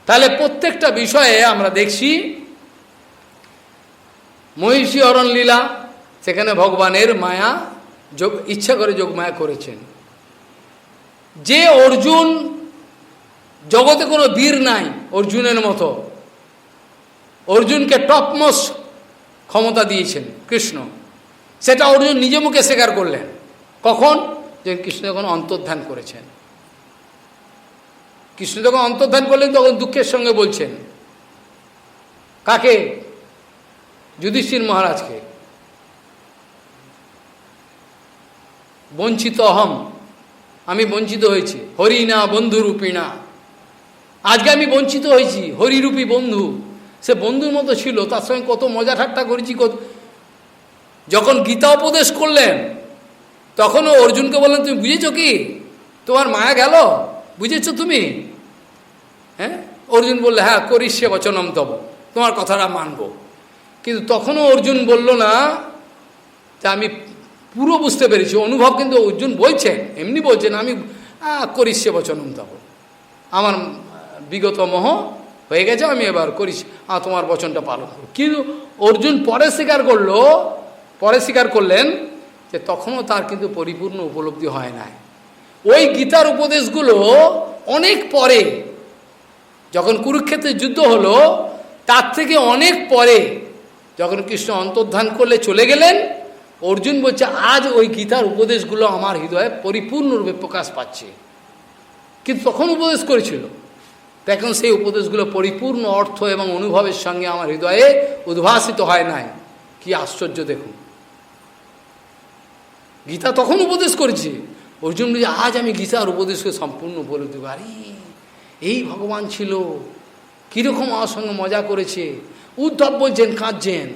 Speaker 1: তাহলে প্রত্যেকটা বিষয়ে আমরা দেখছি মহিষী হরণ লীলা, সেখানে ভগবানের মায়া ইচ্ছা করে যোগমায়া করেছেন। যে অর্জুন, জগতে কোনো বীর নাই অর্জুনের মতো, অর্জুনকে টপমোস্ট ক্ষমতা দিয়েছেন কৃষ্ণ, সেটা অর্জুন নিজে মুখে স্বীকার করলেন। কখন? যে কৃষ্ণ যখন অন্তর্ধান করেছেন। কৃষ্ণ যখন অন্তর্ধান করলেন তখন দুঃখের সঙ্গে বলছেন, কাকে? যুধিষ্ঠির মহারাজকে, বঞ্চিত অহম, আমি বঞ্চিত হয়েছি, হরি না বন্ধুরূপী না, আজকে আমি বঞ্চিত হয়েছি। হরিরূপী বন্ধু, সে বন্ধুর মতো ছিল, তার সঙ্গে কত মজা ঠাট্টা করেছি। যখন গীতা উপদেশ করলেন তখনও অর্জুনকে বললেন, তুমি বুঝেছ কি? তোমার মায়া গেল, বুঝেছো তুমি? হ্যাঁ, অর্জুন বললে, হ্যাঁ করিষ্যে বচনম তব, তোমার কথাটা মানব। কিন্তু তখনও অর্জুন বলল না যে আমি পুরো বুঝতে পেরেছি, অনুভব কিন্তু অর্জুন বলছেন, এমনি বলছেন আমি করিষ্যে বচনম তব, আমার বিগত মোহ হয়ে গেছে, আমি এবার করিস, তোমার বচনটা পালন করব। কিন্তু অর্জুন পরে স্বীকার করলেন যে তখনও তার কিন্তু পরিপূর্ণ উপলব্ধি হয় নাই। ওই গীতার উপদেশগুলো অনেক পরে, যখন কুরুক্ষেত্রের যুদ্ধ হলো তার থেকে অনেক পরে, যখন কৃষ্ণ অন্তর্ধান করলে চলে গেলেন, অর্জুন বলছে আজ ওই গীতার উপদেশগুলো আমার হৃদয়ে পরিপূর্ণরূপে প্রকাশ পাচ্ছে। কিন্তু তখন উপদেশ করেছিল, তখন সেই উপদেশগুলো পরিপূর্ণ অর্থ এবং অনুভবের সঙ্গে আমার হৃদয়ে উদ্ভাসিত হয় নাই। কি আশ্চর্য দেখুন, গীতা তখন উপদেশ করেছে, অর্জুন বলছে আজ আমি গীতার উপদেশকে সম্পূর্ণ উপলব্ধি করি। এই ভগবান ছিল, কীরকম আমার সঙ্গে মজা করেছে। উদ্ধব বলছেন, কাঁদছেন,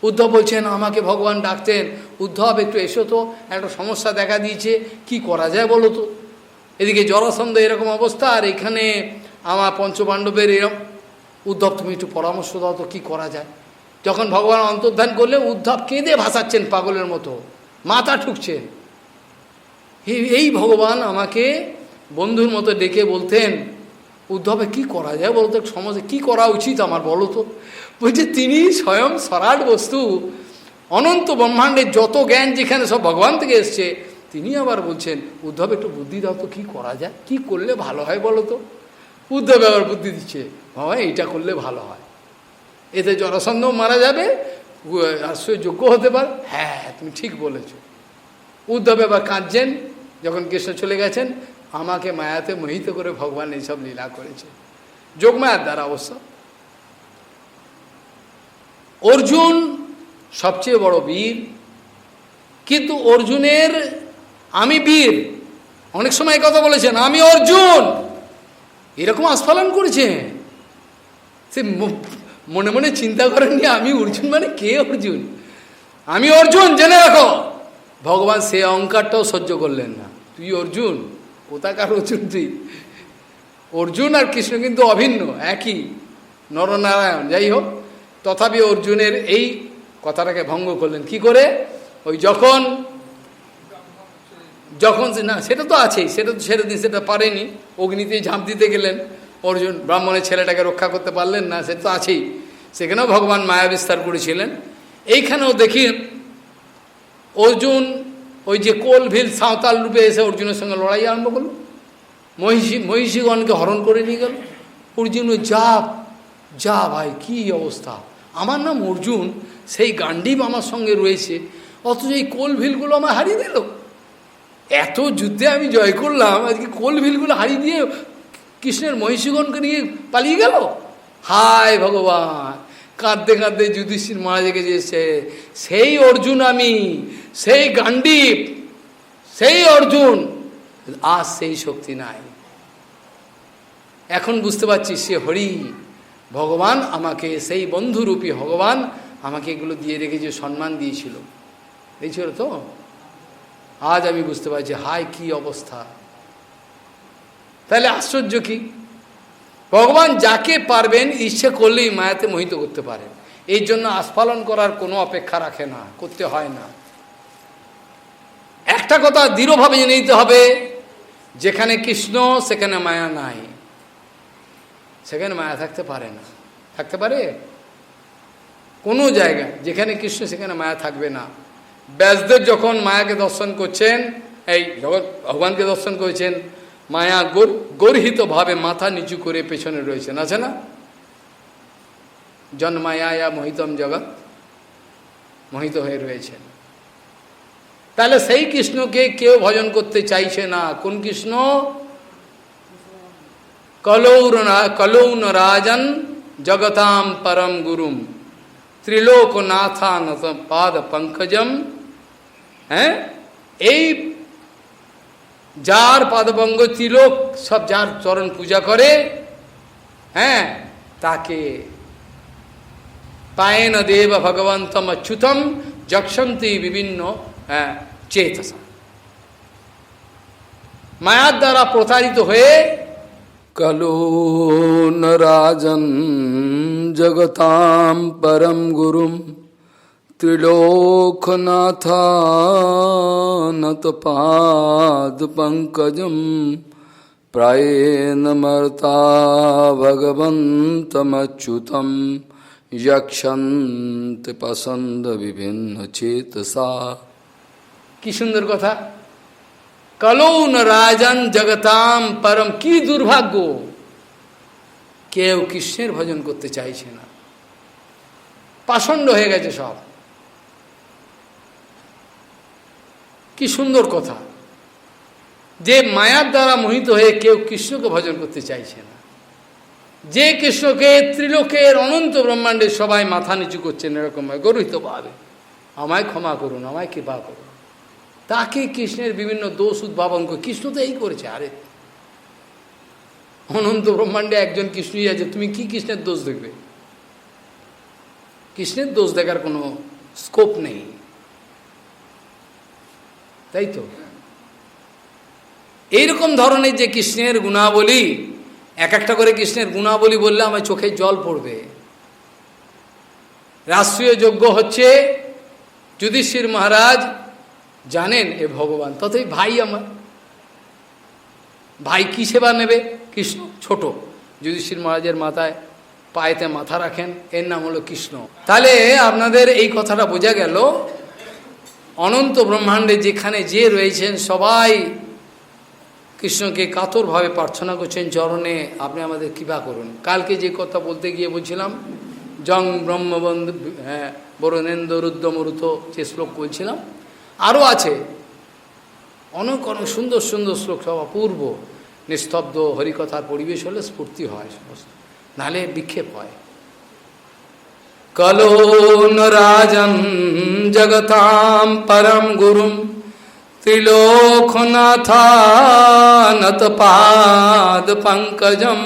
Speaker 1: উদ্ধব বলছেন আমাকে ভগবান ডাকতেন, উদ্ধব একটু এসো তো, একটা সমস্যা দেখা দিয়েছে, কি করা যায় বলো তো। এদিকে জরাসন্ধ এরকম অবস্থা, আর এখানে আমার পঞ্চপাণ্ডবের এরকম। উদ্ধব তুমি একটু পরামর্শ দাও তো, কী করা যায়। যখন ভগবান অন্তর্ধান করলে উদ্ধব কেঁদে ভাসাচ্ছেন পাগলের মতো, মাথা ঠুকছেন। এই ভগবান আমাকে বন্ধুর মতো ডেকে বলতেন, উদ্ধবে কি করা যায় বলো তো, সমাজে কী করা উচিত আমার বলো তো। বলছে তিনি স্বয়ং সরাট বস্তু, অনন্ত ব্রহ্মাণ্ডের যত জ্ঞান যেখানে সব ভগবান থেকে এসছে, তিনি আবার বলছেন উদ্ধব একটু বুদ্ধি দাও তো, কী করা যায়, কী করলে ভালো হয় বলো তো। উদ্ধব আবার বুদ্ধি দিচ্ছে, বাবা এইটা করলে ভালো হয়, এতে জরাসন্ধ মারা যাবে, যোগ্য হতে পারে। হ্যাঁ তুমি ঠিক বলেছ। উদ্ধব এবার কাঁদছেন, যখন কৃষ্ণ চলে গেছেন, আমাকে মায়াতে মোহিত করে ভগবান এইসব লীলা করেছে, যোগমায়ার দ্বারা অবশ্য। অর্জুন সবচেয়ে বড় বীর, কিন্তু অর্জুনের আমি বীর, অনেক সময় কথা বলেছেন আমি অর্জুন, এরকম আস্ফালন করেছেন। সে মনে মনে চিন্তা করেননি আমি অর্জুন, মানে কে অর্জুন, আমি অর্জুন জেনে রাখো। ভগবান সে অহংকারটাও সহ্য করলেন না, তুই অর্জুন, কোথাকার অর্জুন তুই? অর্জুন আর কৃষ্ণ কিন্তু অভিন্ন, একই নরনারায়ণ। যাই হোক, তথাপি অর্জুনের এই কথাটাকে ভঙ্গ করলেন কি করে? ওই যখন না, সেটা তো আছেই, সেটা তো ছেড়ে দিন, সেটা পারেনি, অগ্নিতে ঝাঁপ দিতে গেলেন অর্জুন, ব্রাহ্মণের ছেলেটাকে রক্ষা করতে পারলেন না, সে তো আছেই, সেখানেও ভগবান মায়া বিস্তার করেছিলেন। এইখানেও দেখি অর্জুন ওই যে কোলভিল সাঁওতাল রূপে এসে অর্জুনের সঙ্গে লড়াই আরম্ভ করল, মহিষীগণকে হরণ করে নিয়ে গেল। অর্জুন যা ভাই, কি অবস্থা, আমার নাম অর্জুন, সেই গান্ডীব আমার সঙ্গে রয়েছে, অথচ এই কোলভিলগুলো আমার হারিয়ে দিল, এত যুদ্ধে আমি জয় করলাম, আজকে কোলভিলগুলো হারিয়ে দিয়ে কৃষ্ণের মহিষীগণকে নিয়ে পালিয়ে গেল। হায় ভগবান, কাঁদতে কাঁদতে যুধিষ্ঠির মহারাজকে গেছে, সেই অর্জুন আমি, সেই গান্ডীব, সেই অর্জুন, আজ সেই শক্তি নাই। এখন বুঝতে পারছি সে হরি ভগবান আমাকে, সেই বন্ধুরূপী ভগবান আমাকে এগুলো দিয়ে রেখেছে, সম্মান দিয়েছিল, দিয়েছিল তো। আজ আমি বুঝতে পারছি হায় কি অবস্থা। তাহলে আশ্চর্য কি, ভগবান যাকে পারবেন ইচ্ছে করলেই মায়াতে মোহিত করতে পারেন, এই জন্য আস্ফালন করার কোনো অপেক্ষা রাখে না, করতে হয় না। একটা কথা দৃঢ়ভাবে জেনে নিতে হবে, যেখানে কৃষ্ণ সেখানে মায়া নাই, সেখানে মায়া থাকতে পারে না। থাকতে পারে কোনো জায়গায়, যেখানে কৃষ্ণ সেখানে মায়া থাকবে না। ব্যাসদেব যখন মায়াকে দর্শন করছেন, এই জগৎ ভগবানকে দর্শন করেছেন, মায়া গর্হিত ভাবে মাথা নিচু করে পেছনে রয়েছেন, আছে না? জন্মায়া মোহিতম জগৎ, মোহিত হয়ে রয়েছেন। তাহলে সেই কৃষ্ণকে কেউ ভজন করতে চাইছে না। কোন কৃষ্ণ? কলৌ রাজন জগতাম পরম গুরুম ত্রিলোকনাথানত পাদ পঙ্কজম। হ্যাঁ, এই যার পাদপঙ্গ ত্রিলোক সব যার চরণ পূজা করে, হ্যাঁ, তাকে পায়েন দেব ভগবন্তম অচ্যুতম যক্ষন্তি বিভিন্ন চেতসা। মায়ার দ্বারা প্রতারিত হয়ে কলো রাজন জগতাম পরম গুরুম ত্রিলোকনাথানত পাদ পঙ্কজম প্রায়েণ মর্তা ভগবন্তমচ্যুতম যক্ষন্তে পসন্দ বিভিন্ন চেতসা। কি সুন্দর কথা! কলৌ রাজন জগতাম পরম, কি দুর্ভাগ্য, কেউ কৃষ্ণের ভজন করতে চাইছে না, পাষণ্ড হয়ে গেছে সব। কি সুন্দর কথা, যে মায়ার দ্বারা মোহিত হয়ে কেউ কৃষ্ণকে ভজন করতে চাইছে না, যে কৃষ্ণকে ত্রিলোকের অনন্ত ব্রহ্মাণ্ডের সবাই মাথা নিচু করছেন এরকম গর্বিত ভাবে, আমায় ক্ষমা করুন, আমায় কৃপা করুন, তাকে কৃষ্ণের বিভিন্ন দোষ উদ্ভাবন করে। কৃষ্ণ তো এই করেছে, আরে অনন্ত ব্রহ্মাণ্ডে একজন কৃষ্ণই আছে, তুমি কি কৃষ্ণের দোষ দেখবে? কৃষ্ণের দোষ দেখার কোনো স্কোপ নেই, তাই তো। এইরকম ধরনের যে কৃষ্ণের গুণাবলী, এক একটা করে কৃষ্ণের গুণাবলী বললে আমার চোখে জল পড়বে। রাষ্ট্রীয় যজ্ঞ হচ্ছে, যুধিষ্ঠির মহারাজ জানেন এ ভগবান, ততই ভাই আমার, ভাই কি সেবা নেবে? কৃষ্ণ ছোট, যুধিষ্ঠির মহারাজের মাথায় পায়েতে মাথা রাখেন, এর নাম হলো কৃষ্ণ। তাহলে আপনাদের এই কথাটা বোঝা গেল, অনন্ত ব্রহ্মাণ্ডে যেখানে যে রয়েছেন সবাই কৃষ্ণকে কাতরভাবে প্রার্থনা করছেন চরণে, আপনি আমাদের কৃপা করুন। কালকে যে কথা বলতে গিয়ে বলছিলাম, জং ব্রহ্মবন্ধু বরণেন্দ্র রুদ্রমরুত, যে শ্লোক বলছিলাম, আরও আছে অনেক অনেক সুন্দর সুন্দর শ্লোক, সব অপূর্ব। নিস্তব্ধ হরিকথার পরিবেশ হলে স্ফূর্তি হয় সমস্ত, নাহলে বিক্ষেপ হয়। কলো রাজন জগতাম পরম গুরুম ত্রিলোকনাথানত পাদ পঙ্কজম